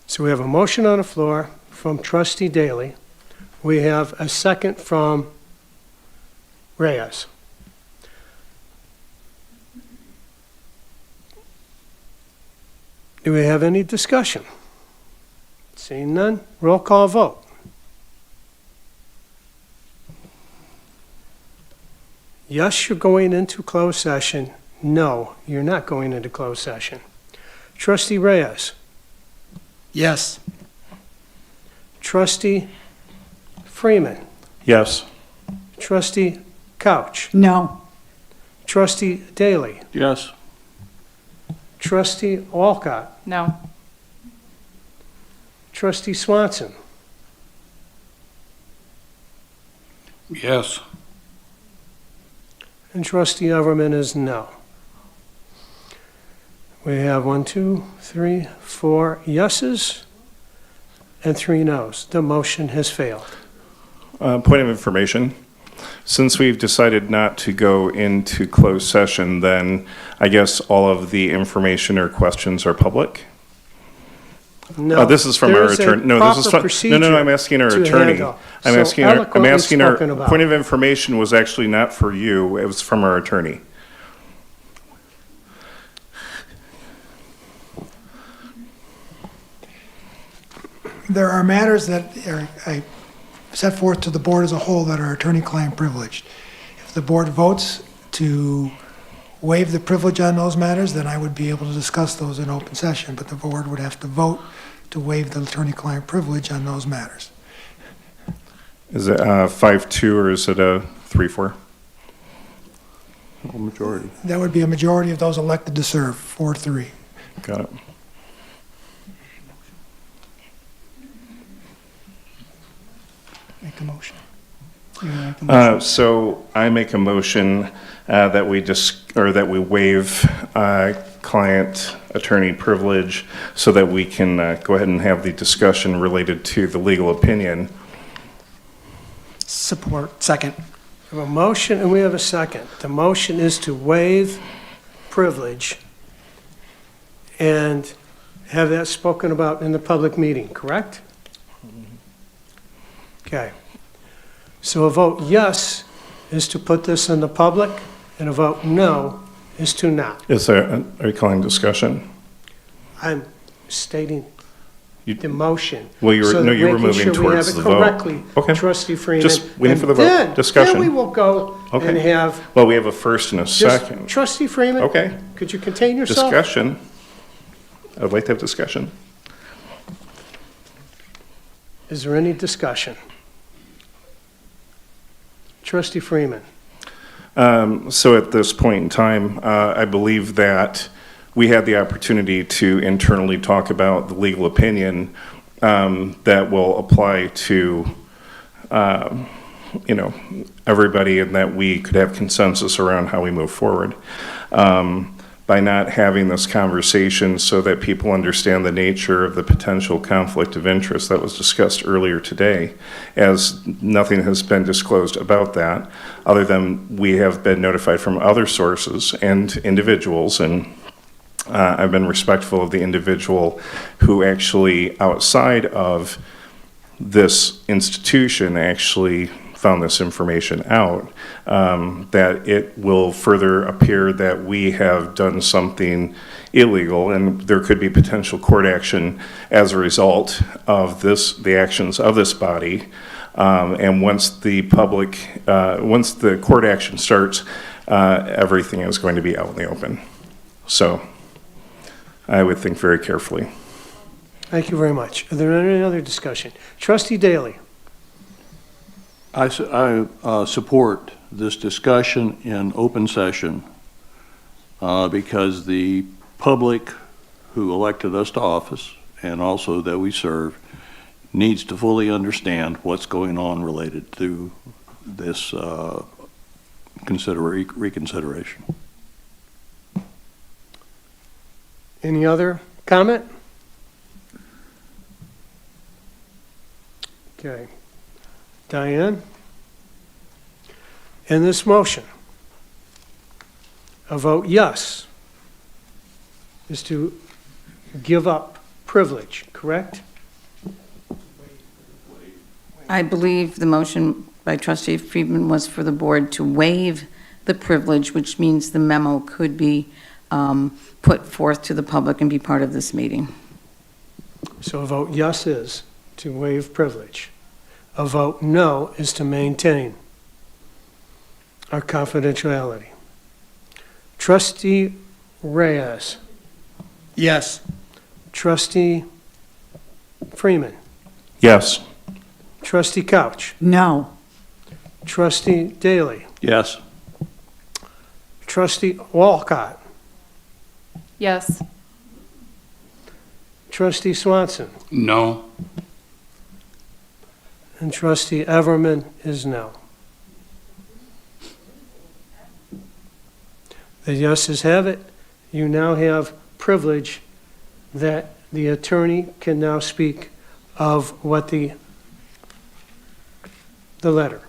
So we have a motion on the floor from Trustee Daly. We have a second from Reyes. Do we have any discussion? Seeing none, roll call vote. Yes, you're going into closed session. No, you're not going into closed session. Trustee Reyes. Yes. Trustee Freeman. Yes. Trustee Couch. No. Trustee Daly. Yes. Trustee Walcott. No. Trustee Swanson. Yes. And Trustee Everman is no. We have 1, 2, 3, 4 yeses and 3 noes. The motion has failed. Point of information. Since we've decided not to go into closed session, then I guess all of the information or questions are public? No. This is from our there's a attorney. No, this is proper from, no, I'm asking our procedure to attorney. handle. I'm So asking eloquently our, spoken about. point of information was actually not for you, it was from our attorney. There are matters that I set forth to the board as a whole that are attorney-client privileged. If the board votes to waive the privilege on those matters, then I would be able to discuss those in open session, but the board would have to vote to waive the attorney-client privilege on those matters. Is it 5-2 or is it a 3-4? Majority. That would be a majority of those elected to serve, 4-3. Got it. Make a motion. Make a motion. So I make a motion that we waive client attorney privilege so that we can go ahead and have the discussion related to the legal opinion. Support. Second. We have a motion and we have a second. The motion is to waive privilege and have that spoken about in the public meeting, correct? Okay. So a vote yes is to put this in the public, and a vote no is to not. Are you calling discussion? I'm stating the motion. Well, you were, so no, that you were making moving sure we towards have the it vote. correctly, Okay. Trustee Freeman. Just waiting for the vote. Then, Discussion. Then we will go and Okay. have. Well, we have a first and a Just- second. Trustee Freeman. Okay. Could you contain yourself? Discussion. I'd like to have discussion. Is there any discussion? Trustee Freeman. So at this point in time, I believe that we had the opportunity to internally talk about the legal opinion that will apply to, everybody, and that we could have consensus around how we move forward. By not having this conversation so that people understand the nature of the potential conflict of interest that was discussed earlier today, as nothing has been disclosed about that, other than we have been notified from other sources and individuals, and I've been respectful of the individual who actually, outside of this institution, actually found this information out, that it will further appear that we have done something illegal, and there could be potential court action as a result of this, the actions of this body. And once the court action starts, everything is going to be out in the open. So I would think very carefully. Thank you very much. Are there any other discussion? Trustee Daly? I support this discussion in open session because the public who elected us to office and also that we serve needs to fully understand what's going on related to this reconsideration. Any other comment? Okay. Diane? In this motion, a vote yes is to give up privilege, correct? I believe the motion by Trustee Friedman was for the board to waive the privilege, which means the memo could be put forth to the public and be part of this meeting. So a vote yes is to waive privilege. A vote no is to maintain our confidentiality. Trustee Reyes? Yes. Trustee Freeman? Yes. Trustee Couch? No. Trustee Daly? Yes. Trustee Walcott? Yes. Trustee Swanson? No. And Trustee Everman is no. The yeses have it. You now have privilege that the attorney can now speak of what the letter.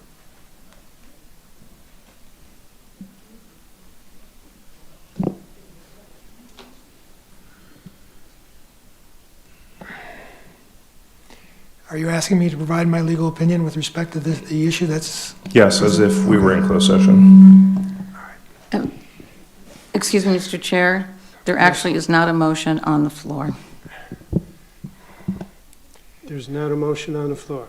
Are you asking me to provide my legal opinion with respect to the issue that's... Yes, as if we were in closed session. Excuse me, Mr. Chair, there actually is not a motion on the floor. There's not a motion on the floor.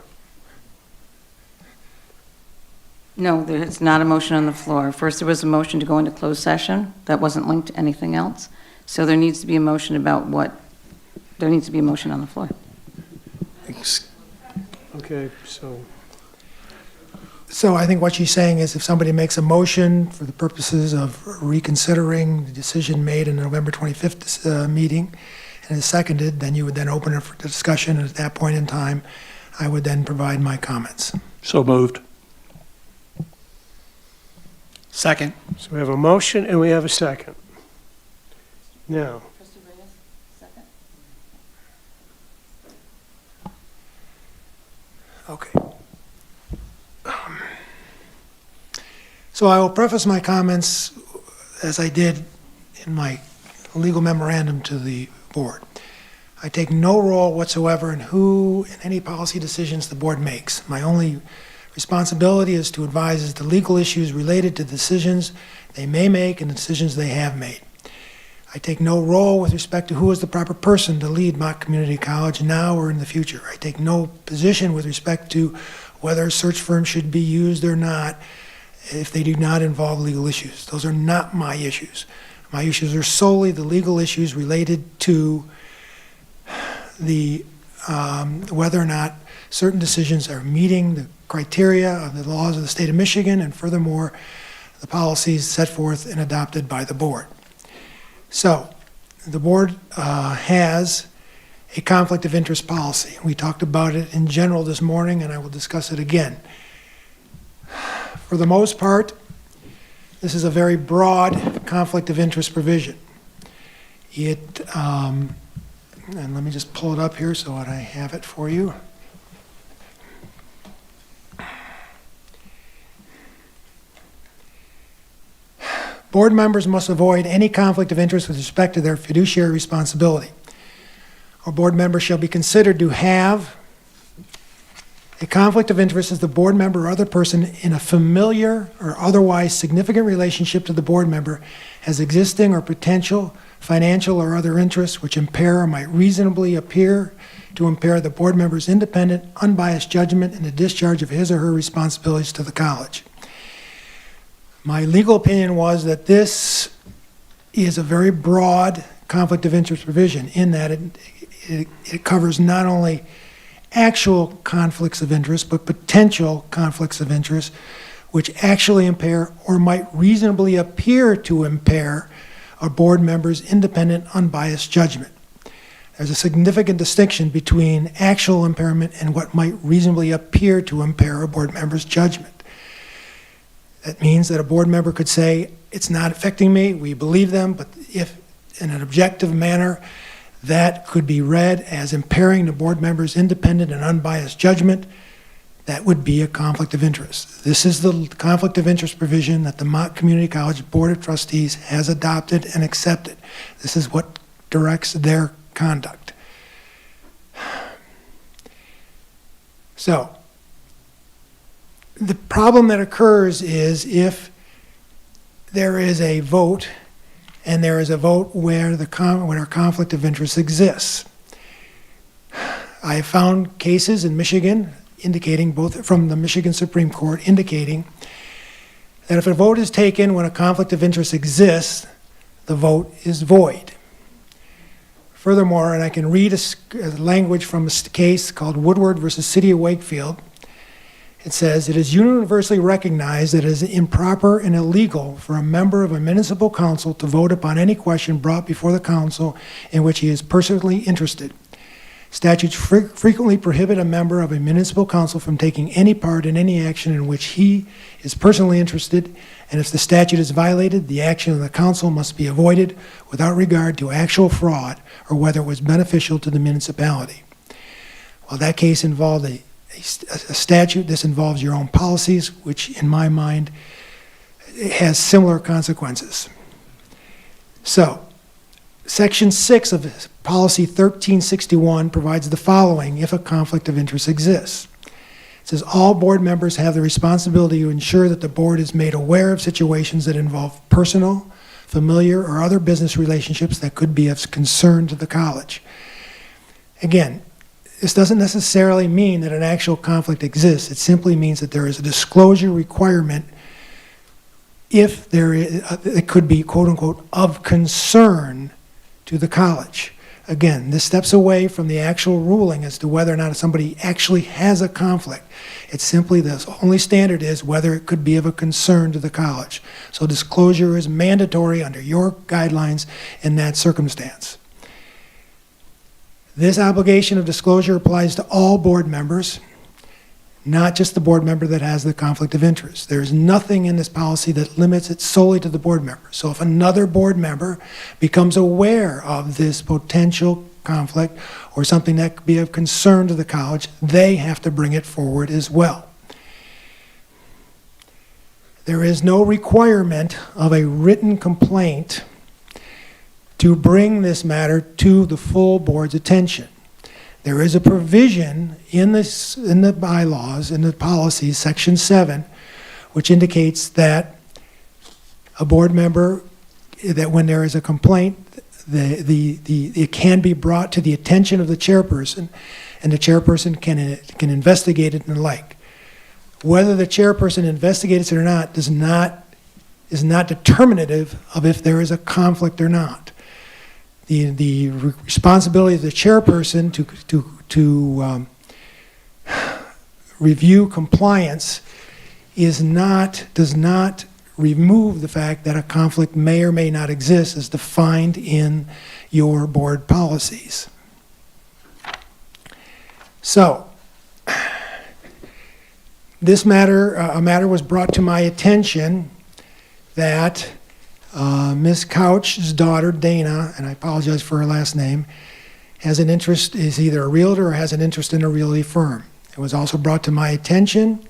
No, there is not a motion on the floor. First, there was a motion to go into closed session. That wasn't linked to anything else. So there needs to be a motion about what, there needs to be a motion on the floor. Okay, so So I think what she's saying is if somebody makes a motion for the purposes of reconsidering the decision made in the November 25th meeting and is seconded, then you would then open it for discussion, and at that point in time, I would then provide my comments. So moved. Second. So we have a motion and we have a second. Now, Okay. So I will preface my comments as I did in my legal memorandum to the board. I take no role whatsoever in any policy decisions the board makes. My only responsibility is to advise as to legal issues related to decisions they may make and the decisions they have made. I take no role with respect to who is the proper person to lead Mott Community College now or in the future. I take no position with respect to whether search firms should be used or not if they do not involve legal issues. Those are not my issues. My issues are solely the legal issues related to the whether or not certain decisions are meeting the criteria of the laws of the state of Michigan, and furthermore, the policies set forth and adopted by the board. So, the board has a conflict of interest policy. We talked about it in general this morning, and I will discuss it again. For the most part, this is a very broad conflict of interest provision. It, and let me just pull it up here so that I have it for you. Board members must avoid any conflict of interest with respect to their fiduciary responsibility. A board member shall be considered to have a conflict of interest as the board member or other person in a familiar or otherwise significant relationship to the board member has existing or potential financial or other interests which impair or might reasonably appear to impair the board member's independent, unbiased judgment in the discharge of his or her responsibilities to the college. My legal opinion was that this is a very broad conflict of interest provision in that it covers not only actual conflicts of interest, but potential conflicts of interest, which actually impair or might reasonably appear to impair a board member's independent, unbiased judgment. There's a significant distinction between actual impairment and what might reasonably appear to impair a board member's judgment. That means that a board member could say, it's not affecting me, we believe them, but if in an objective manner, that could be read as impairing the board member's independent and unbiased judgment, that would be a conflict of interest. This is the conflict of interest provision that the Mott Community College Board of Trustees has adopted and accepted. This is what directs their conduct. So, the problem that occurs is if there is a vote, and there is a vote where a conflict of interest exists. I have found cases in Michigan indicating, both from the Michigan Supreme Court, indicating that if a vote is taken when a conflict of interest exists, the vote is void. Furthermore, and I can read a language from a case called Woodward versus City of Wakefield. It says, it is universally recognized that it is improper and illegal for a member of a municipal council to vote upon any question brought before the council in which he is personally interested. Statutes frequently prohibit a member of a municipal council from taking any part in any action in which he is personally interested, and if the statute is violated, the action of the council must be avoided without regard to actual fraud or whether it was beneficial to the municipality. While that case involved a statute, this involves your own policies, which in my mind has similar consequences. So, Section 6 of Policy 1361 provides the following if a conflict of interest exists. It says all board members have the responsibility to ensure that the board is made aware of situations that involve personal, familiar, or other business relationships that could be of concern to the college. Again, this doesn't necessarily mean that an actual conflict exists. It simply means that there is a disclosure requirement if there is, it could be, quote unquote, of concern to the college. Again, this steps away from the actual ruling as to whether or not somebody actually has a conflict. It's simply the only standard is whether it could be of a concern to the college. So disclosure is mandatory under your guidelines in that circumstance. This obligation of disclosure applies to all board members, not just the board member that has the conflict of interest. There's nothing in this policy that limits it solely to the board member. So if another board member becomes aware of this potential conflict or something that could be of concern to the college, they have to bring it forward as well. There is no requirement of a written complaint to bring this matter to the full board's attention. There is a provision in the bylaws, in the policies, Section 7, which indicates that a board member, that when there is a complaint, it can be brought to the attention of the chairperson, and the chairperson can investigate it and the like. Whether the chairperson investigates it or not is not determinative of if there is a conflict or not. The responsibility of the chairperson to review compliance does not remove the fact that a conflict may or may not exist as defined in your board policies. So, this matter, a matter was brought to my attention that Ms. Couch's daughter, Dana, and I apologize for her last name, has an interest, is either a realtor or has an interest in a realty firm. It was also brought to my attention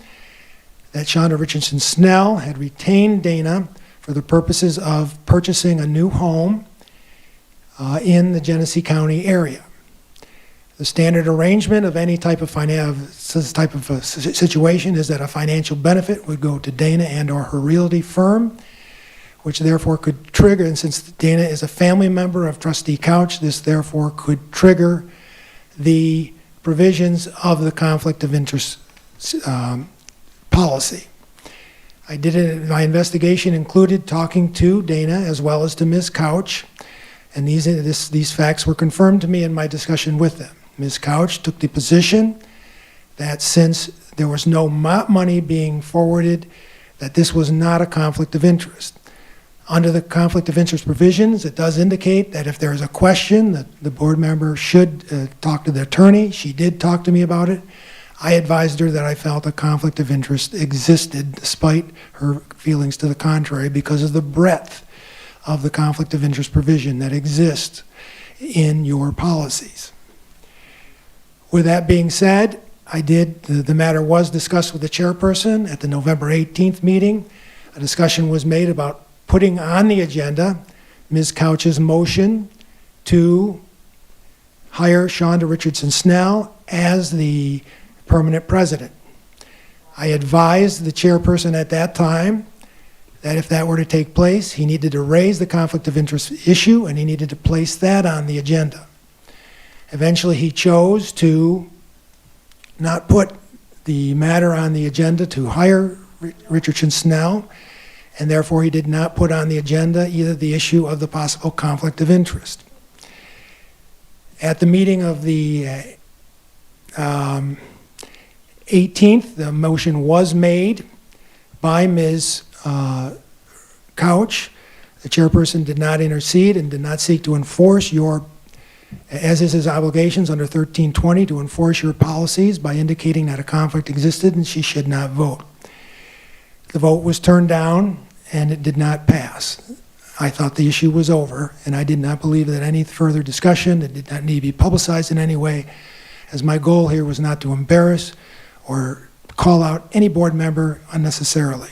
that Shonda Richardson Snell had retained Dana for the purposes of purchasing a new home in the Genesee County area. The standard arrangement of any type of situation is that a financial benefit would go to Dana and or her realty firm, which therefore could trigger, and since Dana is a family member of Trustee Couch, this therefore could trigger the provisions of the conflict of interest policy. My investigation included talking to Dana as well as to Ms. Couch And these facts were confirmed to me in my discussion with them. Ms. Couch took the position that since there was no Mott money being forwarded, that this was not a conflict of interest. Under the conflict of interest provisions, it does indicate that if there is a question, that the board member should talk to the attorney. She did talk to me about it. I advised her that I felt a conflict of interest existed despite her feelings to the contrary because of the breadth of the conflict of interest provision that exists in your policies. With that being said, the matter was discussed with the chairperson at the November 18th meeting. A discussion was made about putting on the agenda Ms. Couch's motion to hire Shonda Richardson Snell as the permanent president. I advised the chairperson at that time that if that were to take place, he needed to raise the conflict of interest issue and he needed to place that on the agenda. Eventually, he chose to not put the matter on the agenda to hire Richardson Snell, and therefore he did not put on the agenda either the issue of the possible conflict of interest. At the meeting of the 18th, the motion was made by Ms. Couch. The chairperson did not intercede and did not seek to enforce as is his obligations under 1320, to enforce your policies by indicating that a conflict existed and she should not vote. The vote was turned down and it did not pass. I thought the issue was over and I did not believe that any further discussion, it did not need to be publicized in any way, as my goal here was not to embarrass or call out any board member unnecessarily.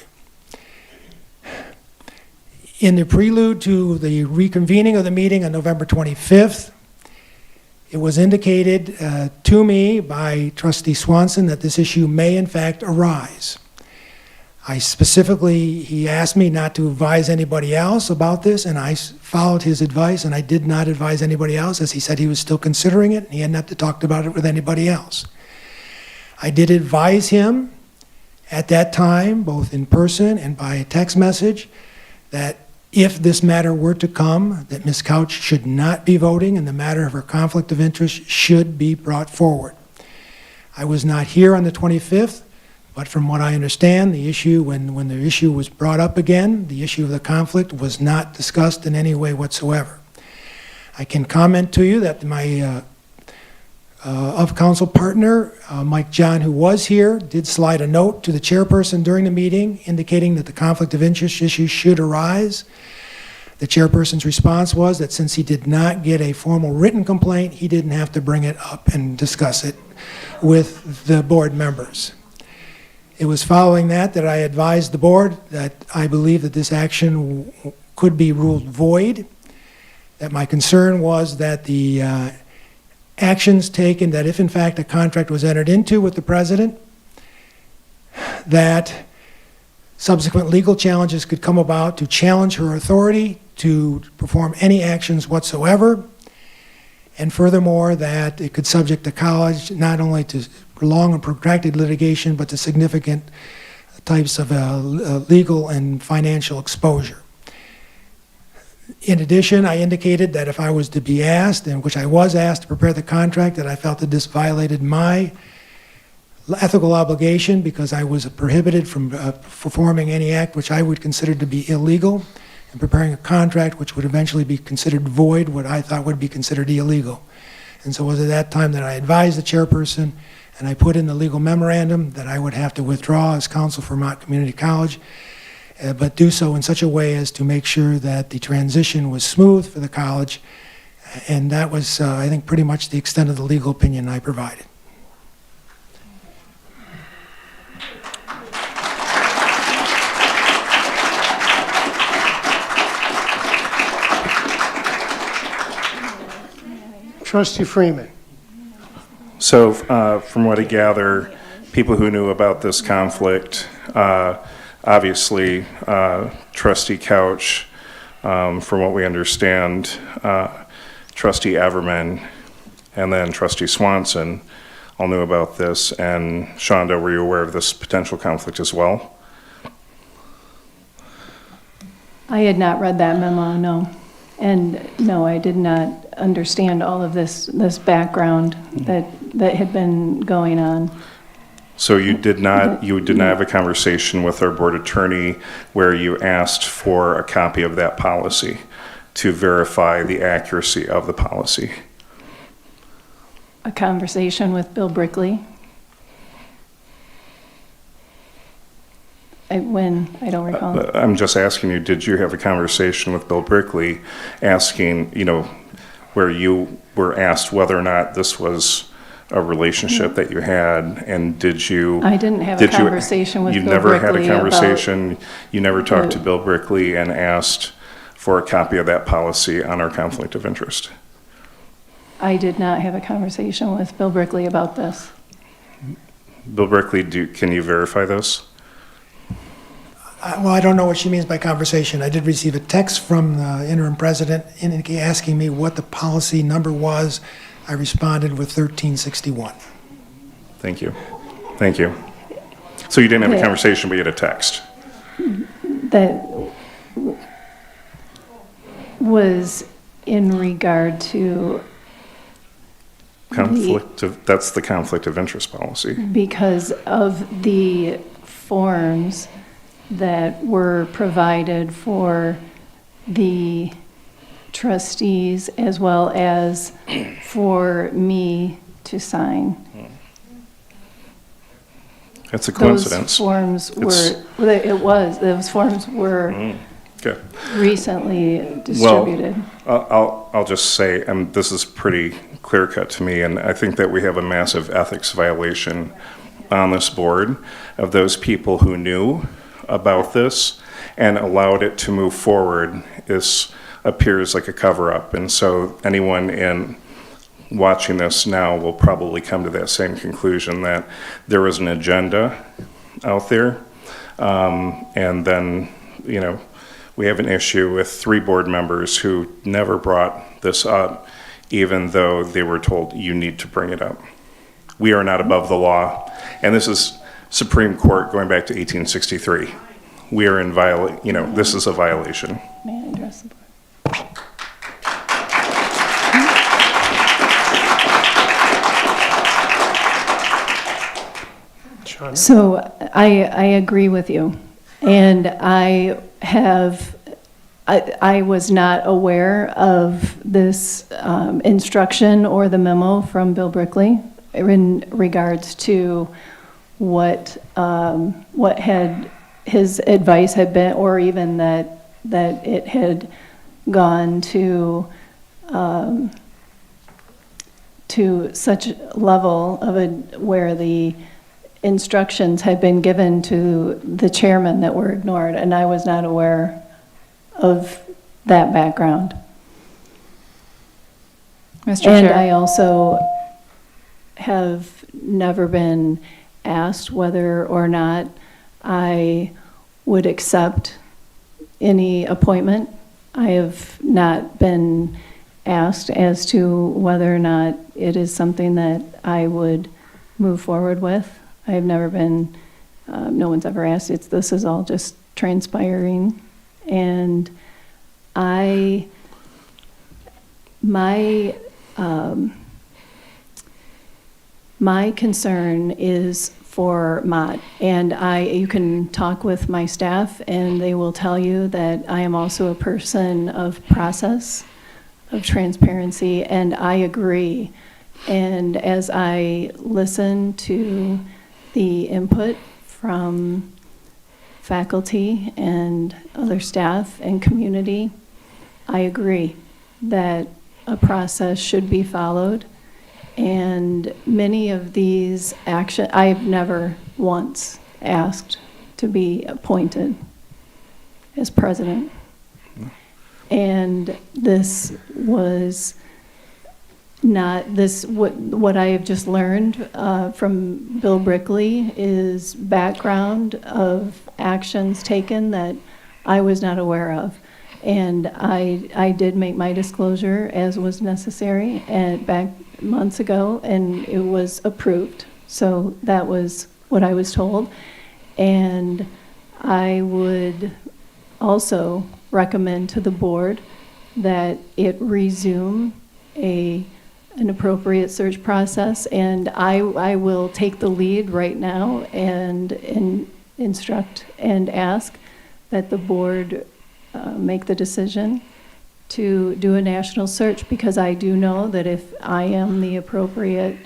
In the prelude to the reconvening of the meeting on November 25th, it was indicated to me by Trustee Swanson that this issue may in fact arise. He asked me not to advise anybody else about this, and I followed his advice, and I did not advise anybody else, as he said he was still considering it, and he had not talked about it with anybody else. I did advise him at that time, both in person and by text message, that if this matter were to come, that Ms. Couch should not be voting and the matter of her conflict of interest should be brought forward. I was not here on the 25th, but from what I understand, the issue, when the issue was brought up again, the issue of the conflict was not discussed in any way whatsoever. I can comment to you that my of-council partner, Mike John, who was here, did slide a note to the chairperson during the meeting indicating that the conflict of interest issue should arise. The chairperson's response was that since he did not get a formal written complaint, he didn't have to bring it up and discuss it with the board members. It was following that I advised the board that I believe that this action could be ruled void, that my concern was that the actions taken, that if in fact a contract was entered into with the president, that subsequent legal challenges could come about to challenge her authority to perform any actions whatsoever, and furthermore that it could subject the college not only to long and protracted litigation, but to significant types of legal and financial exposure. In addition, I indicated that if I was to be asked, and which I was asked to prepare the contract, that I felt that this violated my ethical obligation because I was prohibited from performing any act which I would consider to be illegal, and preparing a contract which would eventually be considered void, what I thought would be considered illegal. And so it was at that time that I advised the chairperson, and I put in the legal memorandum that I would have to withdraw as counsel for Mott Community College, but do so in such a way as to make sure that the transition was smooth for the college. And that was, I think, pretty much the extent of the legal opinion I provided. Trustee Freeman. So from what I gather, people who knew about this conflict, obviously Trustee Couch, from what we understand, Trustee Everman, and then Trustee Swanson all knew about this. And Shonda, were you aware of this potential conflict as well? I had not read that memo, no. And no, I did not understand all of this background that had been going on. So you did not have a conversation with our board attorney where you asked for a copy of that policy to verify the accuracy of the policy? A conversation with Bill Brickley. I don't recall. I'm just asking you, did you have a conversation with Bill Brickley asking, where you were asked whether or not this was a relationship that you had, and did you? I didn't have a conversation with Bill Brickley. You never had a conversation, you never talked to Bill Brickley and asked for a copy of that policy on our conflict of interest? I did not have a conversation with Bill Brickley about this. Bill Brickley, can you verify this? Well, I don't know what she means by conversation. I did receive a text from the interim president asking me what the policy number was. I responded with 1361. Thank you. Thank you. So you didn't have a conversation, but you had a text? That was in regard to that's the conflict of interest policy. Because of the forms that were provided for the trustees as well as for me to sign. That's a coincidence. Those forms those forms were recently distributed. Well, I'll just say, this is pretty clear cut to me, and I think that we have a massive ethics violation on this board of those people who knew about this and allowed it to move forward. This appears like a cover-up, and so anyone watching this now will probably come to that same conclusion, that there was an agenda out there, and then we have an issue with 3 board members who never brought this up, even though they were told you need to bring it up. We are not above the law, and this is Supreme Court going back to 1863. We are in this is a violation. May I address the board? So I agree with you, and I was not aware of this instruction or the memo from Bill Brickley in regards to what his advice had been, or even that it had gone to such a level of where the instructions had been given to the chairman that were ignored, and I was not aware of that background. Mr. And Chair. I also have never been asked whether or not I would accept any appointment. I have not been asked as to whether or not it is something that I would move forward with. I have never been, no one's ever asked. This is all just transpiring. And my concern is for Mott, and you can talk with my staff and they will tell you that I am also a person of process, of transparency, and I agree. And as I listen to the input from faculty and other staff and community, I agree that a process should be followed. And many of these actions, I've never once asked to be appointed as president. And this was not what I have just learned from Bill Brickley is background of actions taken that I was not aware of. And I did make my disclosure as was necessary back months ago, and it was approved. So that was what I was told. And I would also recommend to the board that it resume an appropriate search process, and I will take the lead right now and instruct and ask that the board make the decision to do a national search, because I do know that if I am the appropriate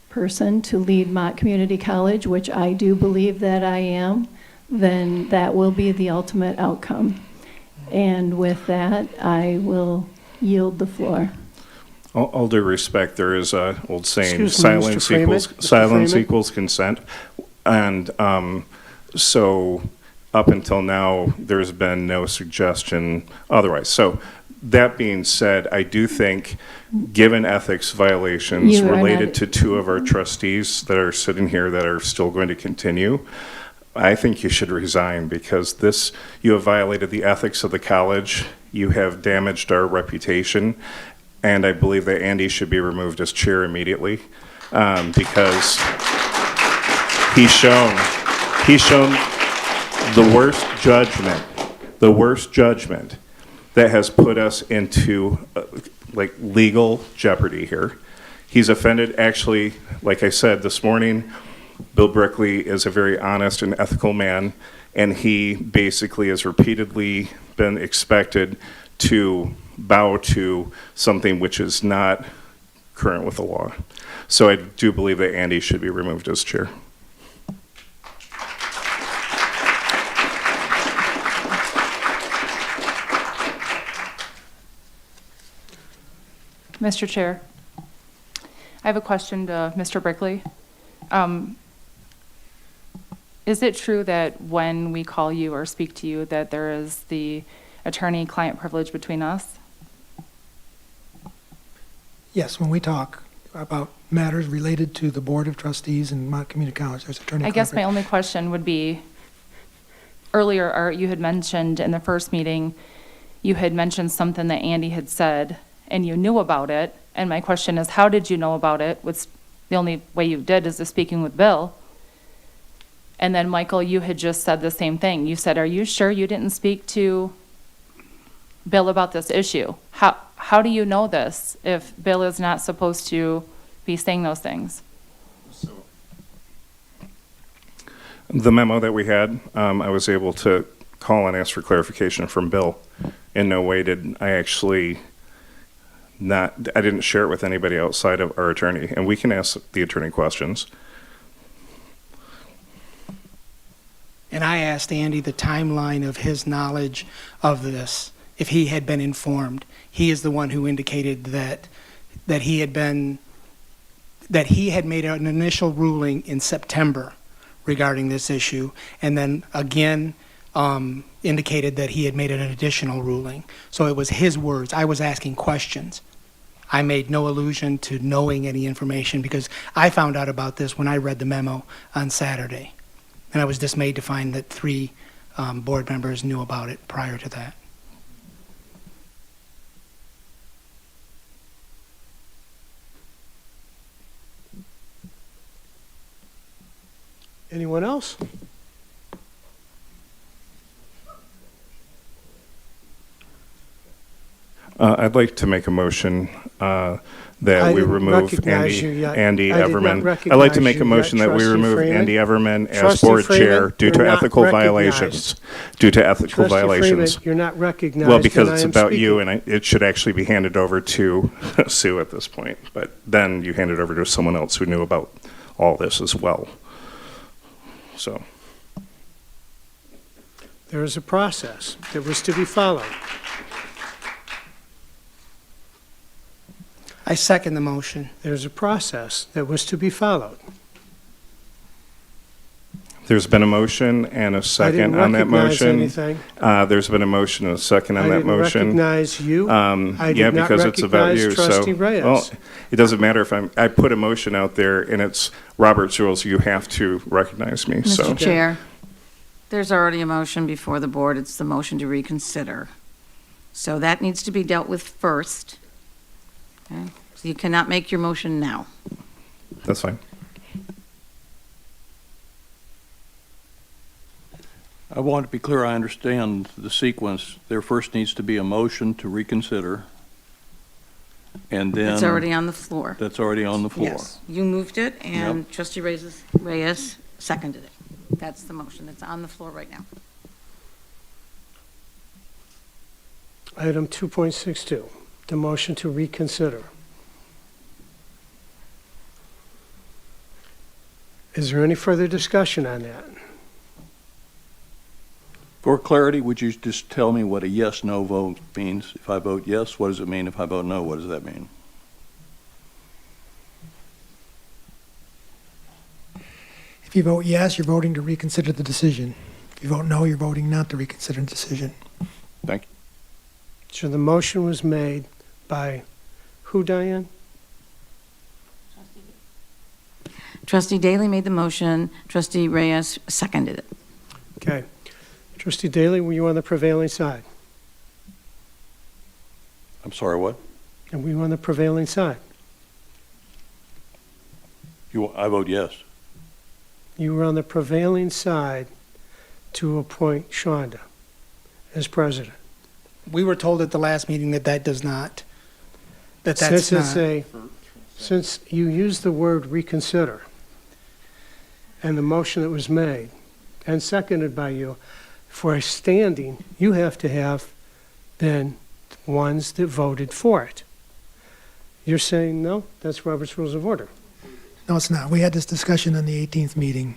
person to lead Mott Community College, which I do believe that I am, then that will be the ultimate outcome. And with that, I will yield the floor. All due respect, there is a old saying, Excuse me, Mr. Freeman. Mr. silence Freeman? equals consent. And so up until now, there's been no suggestion otherwise. So that being said, I do think, given ethics violations You are related not- to two of our trustees that are sitting here that are still going to continue, I think you should resign, because you have violated the ethics of the college, you have damaged our reputation, and I believe that Andy should be removed as chair immediately, because he's shown the worst judgment that has put us into legal jeopardy here. He's offended, actually, like I said this morning, Bill Brickley is a very honest and ethical man, and he basically has repeatedly been expected to bow to something which is not current with the law. So I do believe that Andy should be removed as chair. Mr. Chair, I have a question to Mr. Brickley. Is it true that when we call you or speak to you that there is the attorney-client privilege between us? Yes, when we talk about matters related to the Board of Trustees and Mott Community College, there's attorney. I guess my only question would be, earlier, you had mentioned in the first meeting, you had mentioned something that Andy had said, and you knew about it, and my question is, how did you know about it? The only way you did is the speaking with Bill. And then, Michael, you had just said the same thing. You said, are you sure you didn't speak to Bill about this issue? How do you know this if Bill is not supposed to be saying those things? The memo that we had, I was able to call and ask for clarification from Bill. In no way did I actually I didn't share it with anybody outside of our attorney, and we can ask the attorney questions. And I asked Andy the timeline of his knowledge of this, if he had been informed. He is the one who indicated that he had made an initial ruling in September regarding this issue, and then again indicated that he had made an additional ruling. So it was his words. I was asking questions. I made no allusion to knowing any information, because I found out about this when I read the memo on Saturday. And I was dismayed to find that 3 board members knew about it prior to that. Anyone else? I'd like to make a motion that I we didn't remove recognize you yet. Andy I did not Everman. I'd like to recognize make a you motion yet, that we Trustee remove Freeman. Andy Everman as Trustee board Freeman, chair due to you're not ethical recognized. violations. Due to ethical Trustee violations. Freeman, you're not recognized. Well, because and I it's am about speaking. you, and it should actually be handed over to Sue at this point. But then you hand it over to someone else who knew about all this as well. So. There is a process that was to be followed. I second the motion. There's a process that was to be followed. There's been a motion and a second on that recognize motion. anything. There's been a motion and a second on I that didn't motion. recognize you. I did Yeah, not because it's about recognize you. Trustee So, Reyes. well, it doesn't matter if I put a motion out there and it's Robert's rules, you have to recognize me. So. Mr. Chair, there's already a motion before the board. It's the motion to reconsider. So that needs to be dealt with first. Okay? So you cannot make your motion now. That's fine. I want to be clear, I understand the sequence. There first needs to be a motion to reconsider, and then... It's already on the floor. That's already on the floor. Yes, you moved it, and Yep. Trustee Reyes seconded it. That's the motion that's on the floor right now. Item 2.62, the motion to reconsider. Is there any further discussion on that? For clarity, would you just tell me what a yes/no vote means? If I vote yes, what does it mean? If I vote no, what does that mean? If you vote yes, you're voting to reconsider the decision. If you vote no, you're voting not to reconsider the decision. Thank you. So the motion was made by who, Diane? Trustee Daley made the motion, Trustee Reyes seconded it. Okay. Trustee Daley, were you on the prevailing side? I'm sorry, what? And were you on the prevailing side? I vote yes. You were on the prevailing side to appoint Shonda as president. We were told at the last meeting that that's not. Since you used the word reconsider, and the motion that was made and seconded by you, for a standing, you have to have been ones that voted for it. You're saying no? That's Robert's Rules of Order. No, it's not. We had this discussion on the 18th meeting.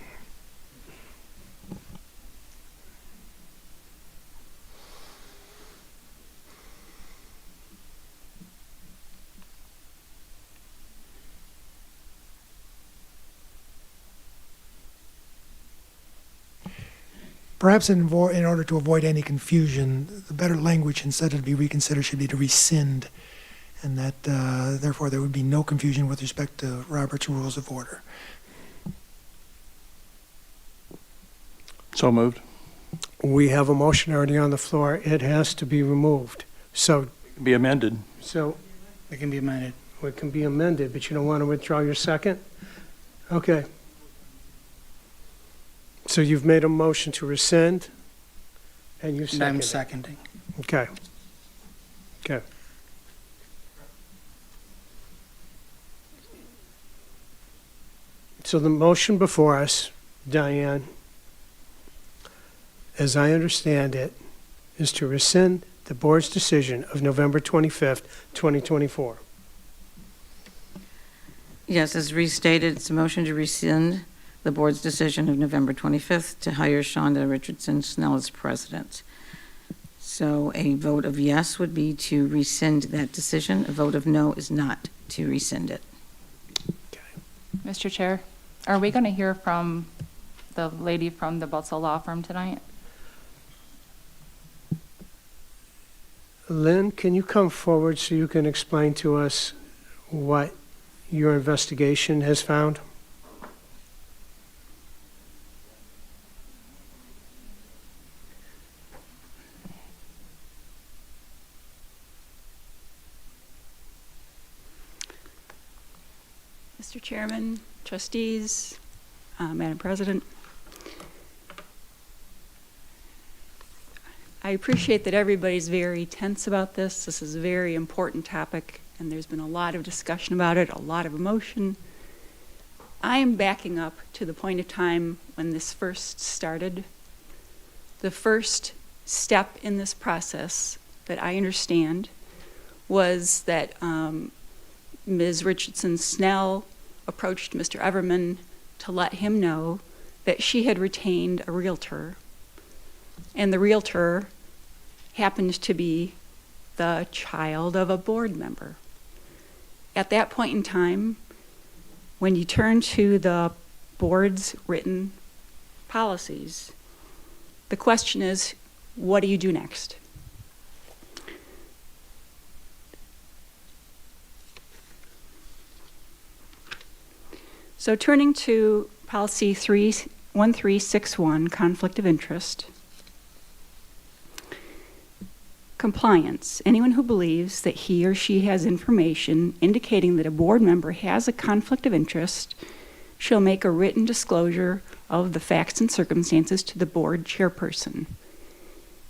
Perhaps in order to avoid any confusion, the better language instead of be reconsider should be to rescind, and that therefore there would be no confusion with respect to Robert's Rules of Order. So moved. We have a motion already on the floor. It has to be removed. So, Be amended. It can be amended. It can be amended, but you don't want to withdraw your second? Okay. So you've made a motion to rescind, and you And seconded. I'm seconding. Okay. Okay. So the motion before us, Diane, as I understand it, is to rescind the board's decision of November 25th, 2024. Yes, as restated, it's a motion to rescind the board's decision of November 25th to hire Shonda Richardson Snell as president. So a vote of yes would be to rescind that decision. A vote of no is not to rescind it. Mr. Chair, are we going to hear from the lady from the Butzel Law Firm tonight? Lynn, can you come forward so you can explain to us what your investigation has found? Mr. Chairman, trustees, Madam President. I appreciate that everybody's very tense about this. This is a very important topic, and there's been a lot of discussion about it, a lot of emotion. I am backing up to the point of time when this first started. The first step in this process that I understand was that Ms. Richardson Snell approached Mr. Everman to let him know that she had retained a realtor, and the realtor happened to be the child of a board member. At that point in time, when you turn to the board's written policies, the question is, what do you do next? So turning to policy 1361, conflict of interest. Compliance. Anyone who believes that he or she has information indicating that a board member has a conflict of interest shall make a written disclosure of the facts and circumstances to the board chairperson.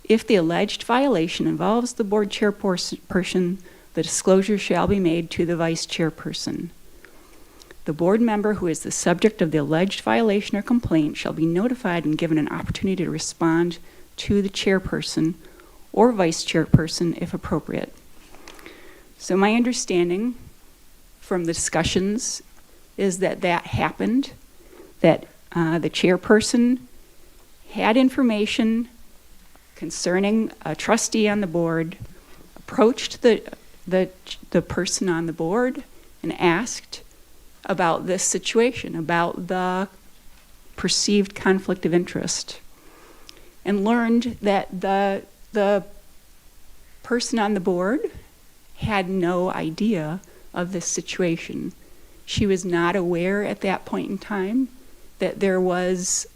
If the alleged violation involves the board chairperson, the disclosure shall be made to the vice chairperson. The board member who is the subject of the alleged violation or complaint shall be notified and given an opportunity to respond to the chairperson or vice chairperson if appropriate. So my understanding from the discussions is that that happened, that the chairperson had information concerning a trustee on the board, approached the person on the board and asked about this situation, about the perceived conflict of interest, and learned that the person on the board had no idea of this situation. She was not aware at that point in time that there was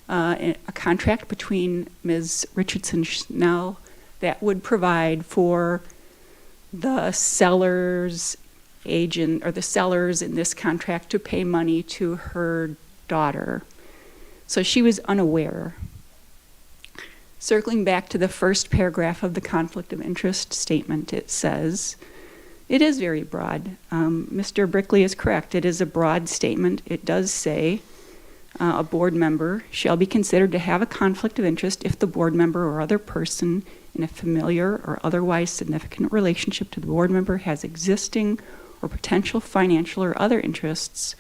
a contract between Ms. Richardson-Schnell that would provide for the seller's agent, or the sellers in this contract, to pay money to her daughter. So she was unaware. Circling back to the first paragraph of the conflict of interest statement, it says, it is very broad. Mr. Brickley is correct. It is a broad statement. It does say a board member shall be considered to have a conflict of interest if the board member or other person in a familiar or otherwise significant relationship to the board member has existing or potential financial or other interests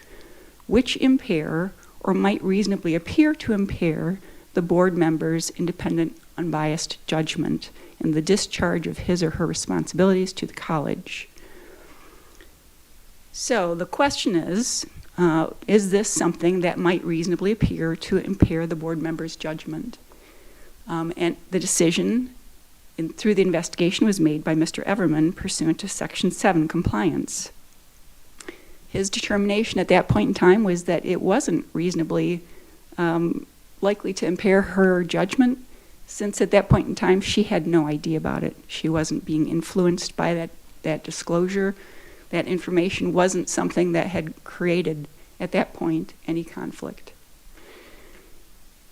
which impair or might reasonably appear to impair the board member's independent, unbiased judgment in the discharge of his or her responsibilities to the college. So the question is this something that might reasonably appear to impair the board member's judgment? And the decision through the investigation was made by Mr. Everman pursuant to Section 7 compliance. His determination at that point in time was that it wasn't reasonably likely to impair her judgment, since at that point in time she had no idea about it. She wasn't being influenced by that disclosure. That information wasn't something that had created, at that point, any conflict.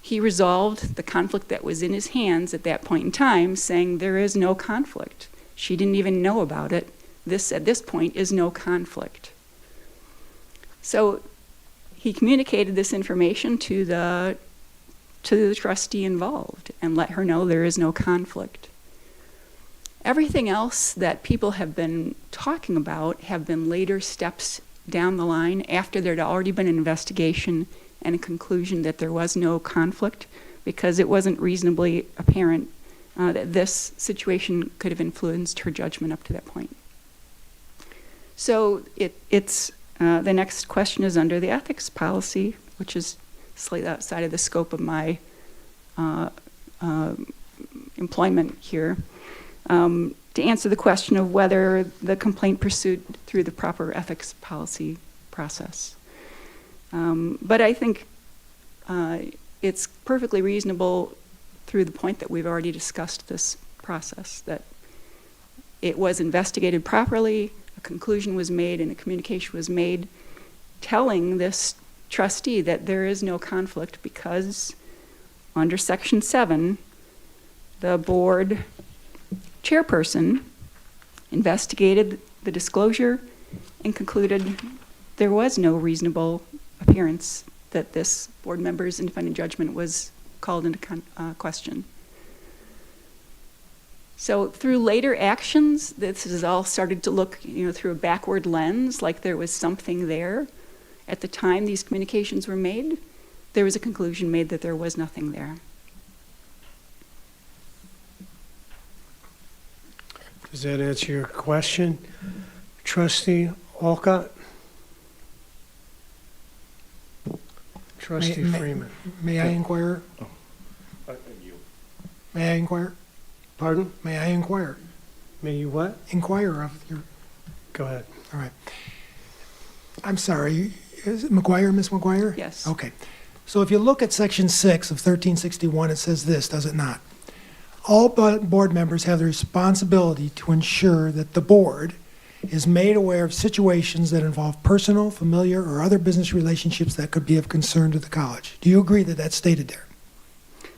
He resolved the conflict that was in his hands at that point in time, saying there is no conflict. She didn't even know about it. This, at this point, is no conflict. So he communicated this information to the trustee involved and let her know there is no conflict. Everything else that people have been talking about have been later steps down the line after there had already been an investigation and a conclusion that there was no conflict, because it wasn't reasonably apparent that this situation could have influenced her judgment up to that point. So it's the next question is under the ethics policy, which is slightly outside of the scope of my employment here, to answer the question of whether the complaint pursued through the proper ethics policy process. But I think it's perfectly reasonable through the point that we've already discussed this process, that it was investigated properly, a conclusion was made, and a communication was made telling this trustee that there is no conflict because under Section 7, the board chairperson investigated the disclosure and concluded there was no reasonable appearance that this board member's independent judgment was called into question. So through later actions, this has all started to look, through a backward lens, like there was something there. At the time these communications were made, there was a conclusion made that there was nothing there. Does that answer your question? Trustee Olcott? Trustee Freeman? May I inquire? May I inquire? Pardon? May I inquire? May you what? Inquire of your... Go ahead. All right. I'm sorry, is it McGuire, Ms. McGuire? Yes. Okay. So if you look at Section 6 of 1361, it says this, does it not? All board members have the responsibility to ensure that the board is made aware of situations that involve personal, familiar, or other business relationships that could be of concern to the college. Do you agree that that's stated there?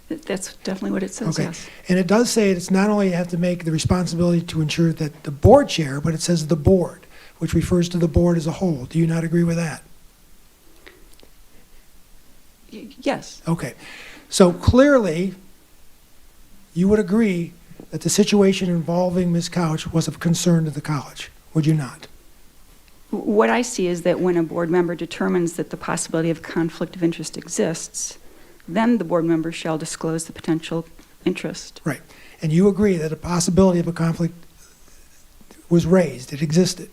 That's definitely what it says, Okay. yes. And it does say it's not only have to make the responsibility to ensure that the board chair, but it says the board, which refers to the board as a whole. Do you not agree with that? Yes. Okay. So clearly, you would agree that the situation involving Ms. Couch was of concern to the college, would you not? What I see is that when a board member determines that the possibility of conflict of interest exists, then the board member shall disclose the potential interest. Right. And you agree that a possibility of a conflict was raised, it existed.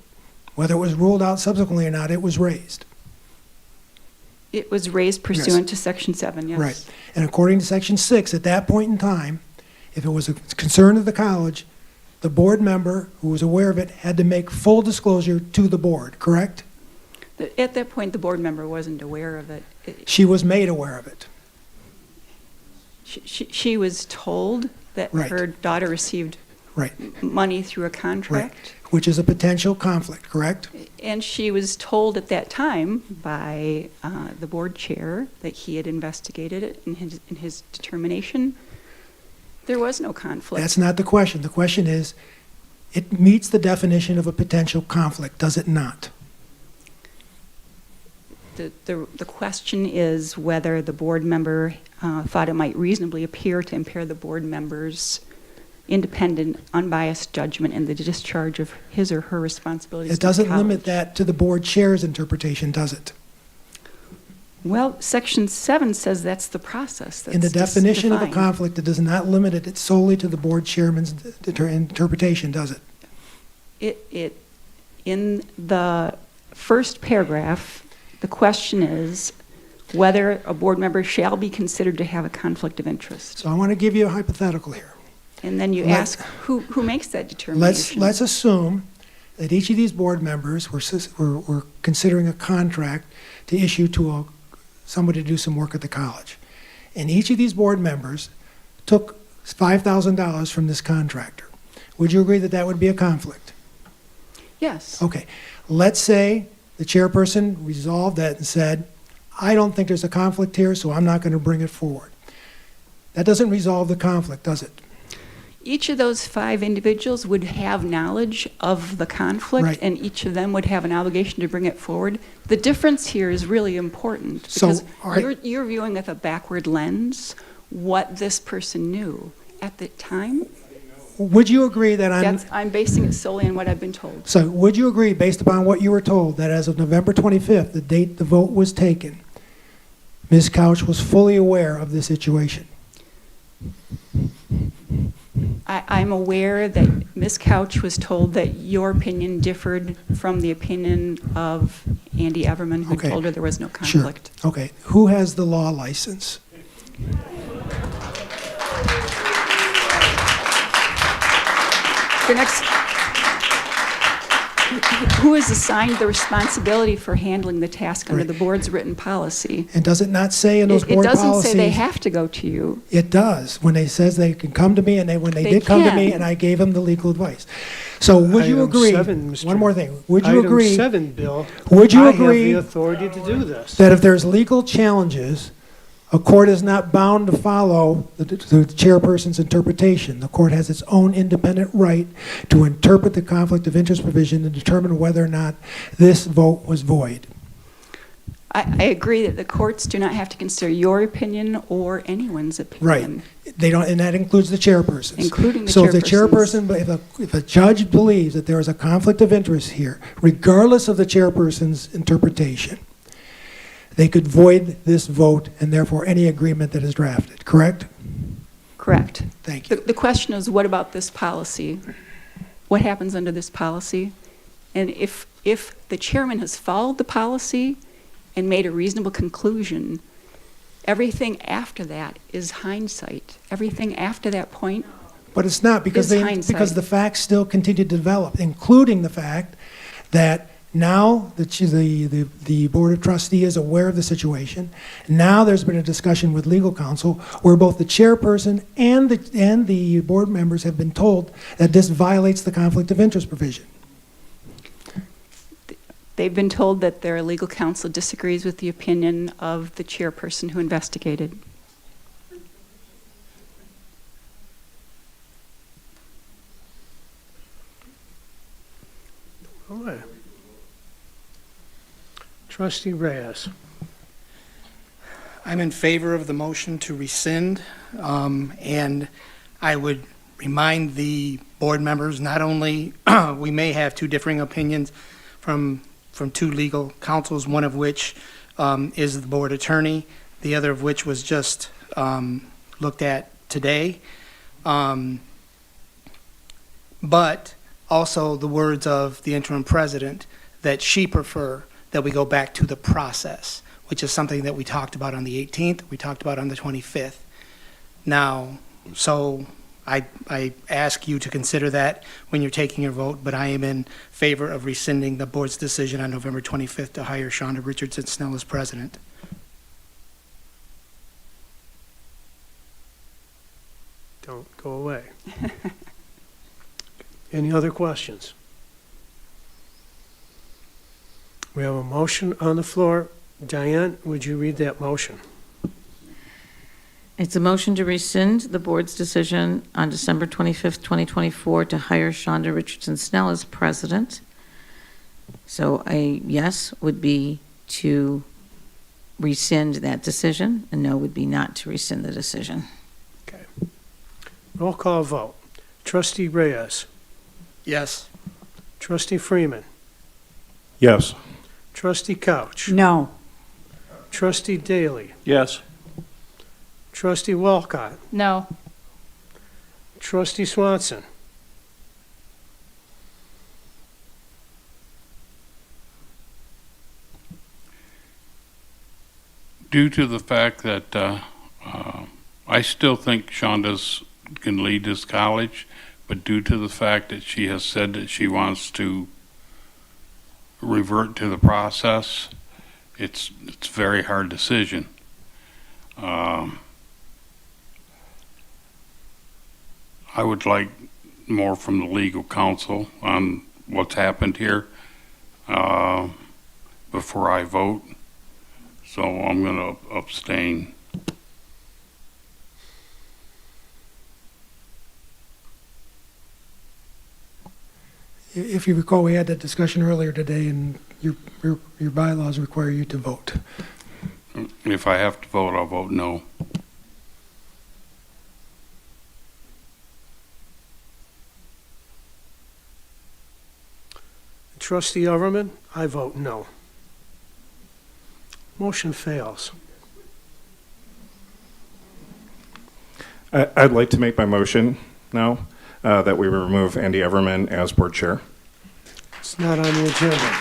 Whether it was ruled out subsequently or not, it was raised. It was raised pursuant to Section 7, yes. Right. And according to Section 6, at that point in time, if it was a concern of the college, the board member who was aware of it had to make full disclosure to the board, correct? At that point, the board member wasn't aware of it. She was made aware of it. She was told that Right. her daughter received money through a contract. Right. Which is a potential conflict, correct? And she was told at that time by the board chair that he had investigated it in his determination. There was no conflict. That's not the question. The question is, it meets the definition of a potential conflict, does it not? The question is whether the board member thought it might reasonably appear to impair the board member's independent, unbiased judgment in the discharge of his or her responsibilities. It to the doesn't college. limit that to the board chair's interpretation, does it? Well, Section 7 says that's the process. In the That's definition of a defined. conflict, it does not limit it solely to the board chairman's interpretation, does it? In the first paragraph, the question is whether a board member shall be considered to have a conflict of interest. So I want to give you a hypothetical here. And then you Let- ask who makes that determination. Let's assume that each of these board members were considering a contract to issue to somebody to do some work at the college. And each of these board members took $5,000 from this contractor. Would you agree that that would be a conflict? Yes. Okay. Let's say the chairperson resolved that and said, I don't think there's a conflict here, so I'm not going to bring it forward. That doesn't resolve the conflict, does it? Each of those 5 individuals would have knowledge of the conflict, Right. and each of them would have an obligation to bring it forward. The difference here is really important So, because all right. you're viewing with a backward lens what this person knew at the time. Would you agree that I'm basing it solely on what I've been told. So would you agree, based upon what you were told, that as of November 25th, the date the vote was taken, Ms. Couch was fully aware of the situation? I'm aware that Ms. Couch was told that your opinion differed from the opinion of Andy Everman, who Okay. told her there was no Sure. conflict. Okay. Who has the law license? The next, who is assigned the responsibility for handling the task under the board's written policy? And does it not say in those It board doesn't policies? say they have to go to you. It does, when they says they can come to me, and when they They did come to me, can. and I gave them the legal advice. So would you Item agree, 7, Mr. one more thing, would you Item agree? 7, Bill. Would you I agree have the authority to do this. that if there's legal challenges, a court is not bound to follow the chairperson's interpretation? The court has its own independent right to interpret the conflict of interest provision and determine whether or not this vote was void. I agree that the courts do not have to consider your opinion or anyone's Right. opinion. They don't, and that includes the chairpersons. Including the So if the chairpersons. chairperson, but if a judge believes that there is a conflict of interest here, regardless of the chairperson's interpretation, they could void this vote and therefore any agreement that is drafted, correct? Correct. Thank you. The question is, what about this policy? What happens under this policy? And if the chairman has followed the policy and made a reasonable conclusion, everything after that is hindsight. Everything after that point But it's not, because is hindsight. because the facts still continue to develop, including the fact that now the Board of Trustees is aware of the situation. Now there's been a discussion with legal counsel where both the chairperson and the board members have been told that this violates the conflict of interest provision. They've been told that their legal counsel disagrees with the opinion of the chairperson who investigated. All right. Trustee Reyes. I'm in favor of the motion to rescind, and I would remind the board members, not only, we may have two differing opinions from two legal counsels, one of which is the board attorney, the other of which was just looked at today. But also the words of the interim president that she prefer that we go back to the process, which is something that we talked about on the 18th, we talked about on the 25th. Now, so I ask you to consider that when you're taking your vote, but I am in favor of rescinding the board's decision on November 25th to hire Shonda Richardson Snell as president. Don't go away. Any other questions? We have a motion on the floor. Diane, would you read that motion? It's a motion to rescind the board's decision on December 25th, 2024 to hire Shonda Richardson Snell as president. So a yes would be to rescind that decision, and no would be not to rescind the decision. Okay. Roll call vote. Trustee Reyes. Yes. Trustee Freeman. Yes. Trustee Couch. No. Trustee Daly. Yes. Trustee Walcott. No. Trustee Swanson. Due to the fact that I still think Shonda's can lead this college, but due to the fact that she has said that she wants to revert to the process, it's a very hard decision. I would like more from the legal counsel on what's happened here before I vote, so I'm going to abstain. If you recall, we had that discussion earlier today, and your bylaws require you to vote. If I have to vote, I'll vote no. Trustee Overman, I vote no. Motion fails. I'd like to make my motion now that we remove Andy Everman as board chair. It's not on the agenda.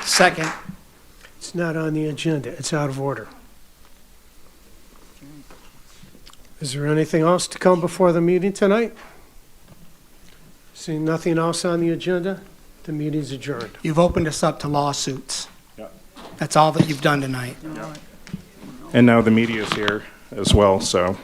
Second. It's not on the agenda. It's out of order. Is there anything else to come before the meeting tonight? Seeing nothing else on the agenda, the meeting's adjourned. You've opened us up to lawsuits. Yeah. That's all that you've done tonight. And now the media is here as well, so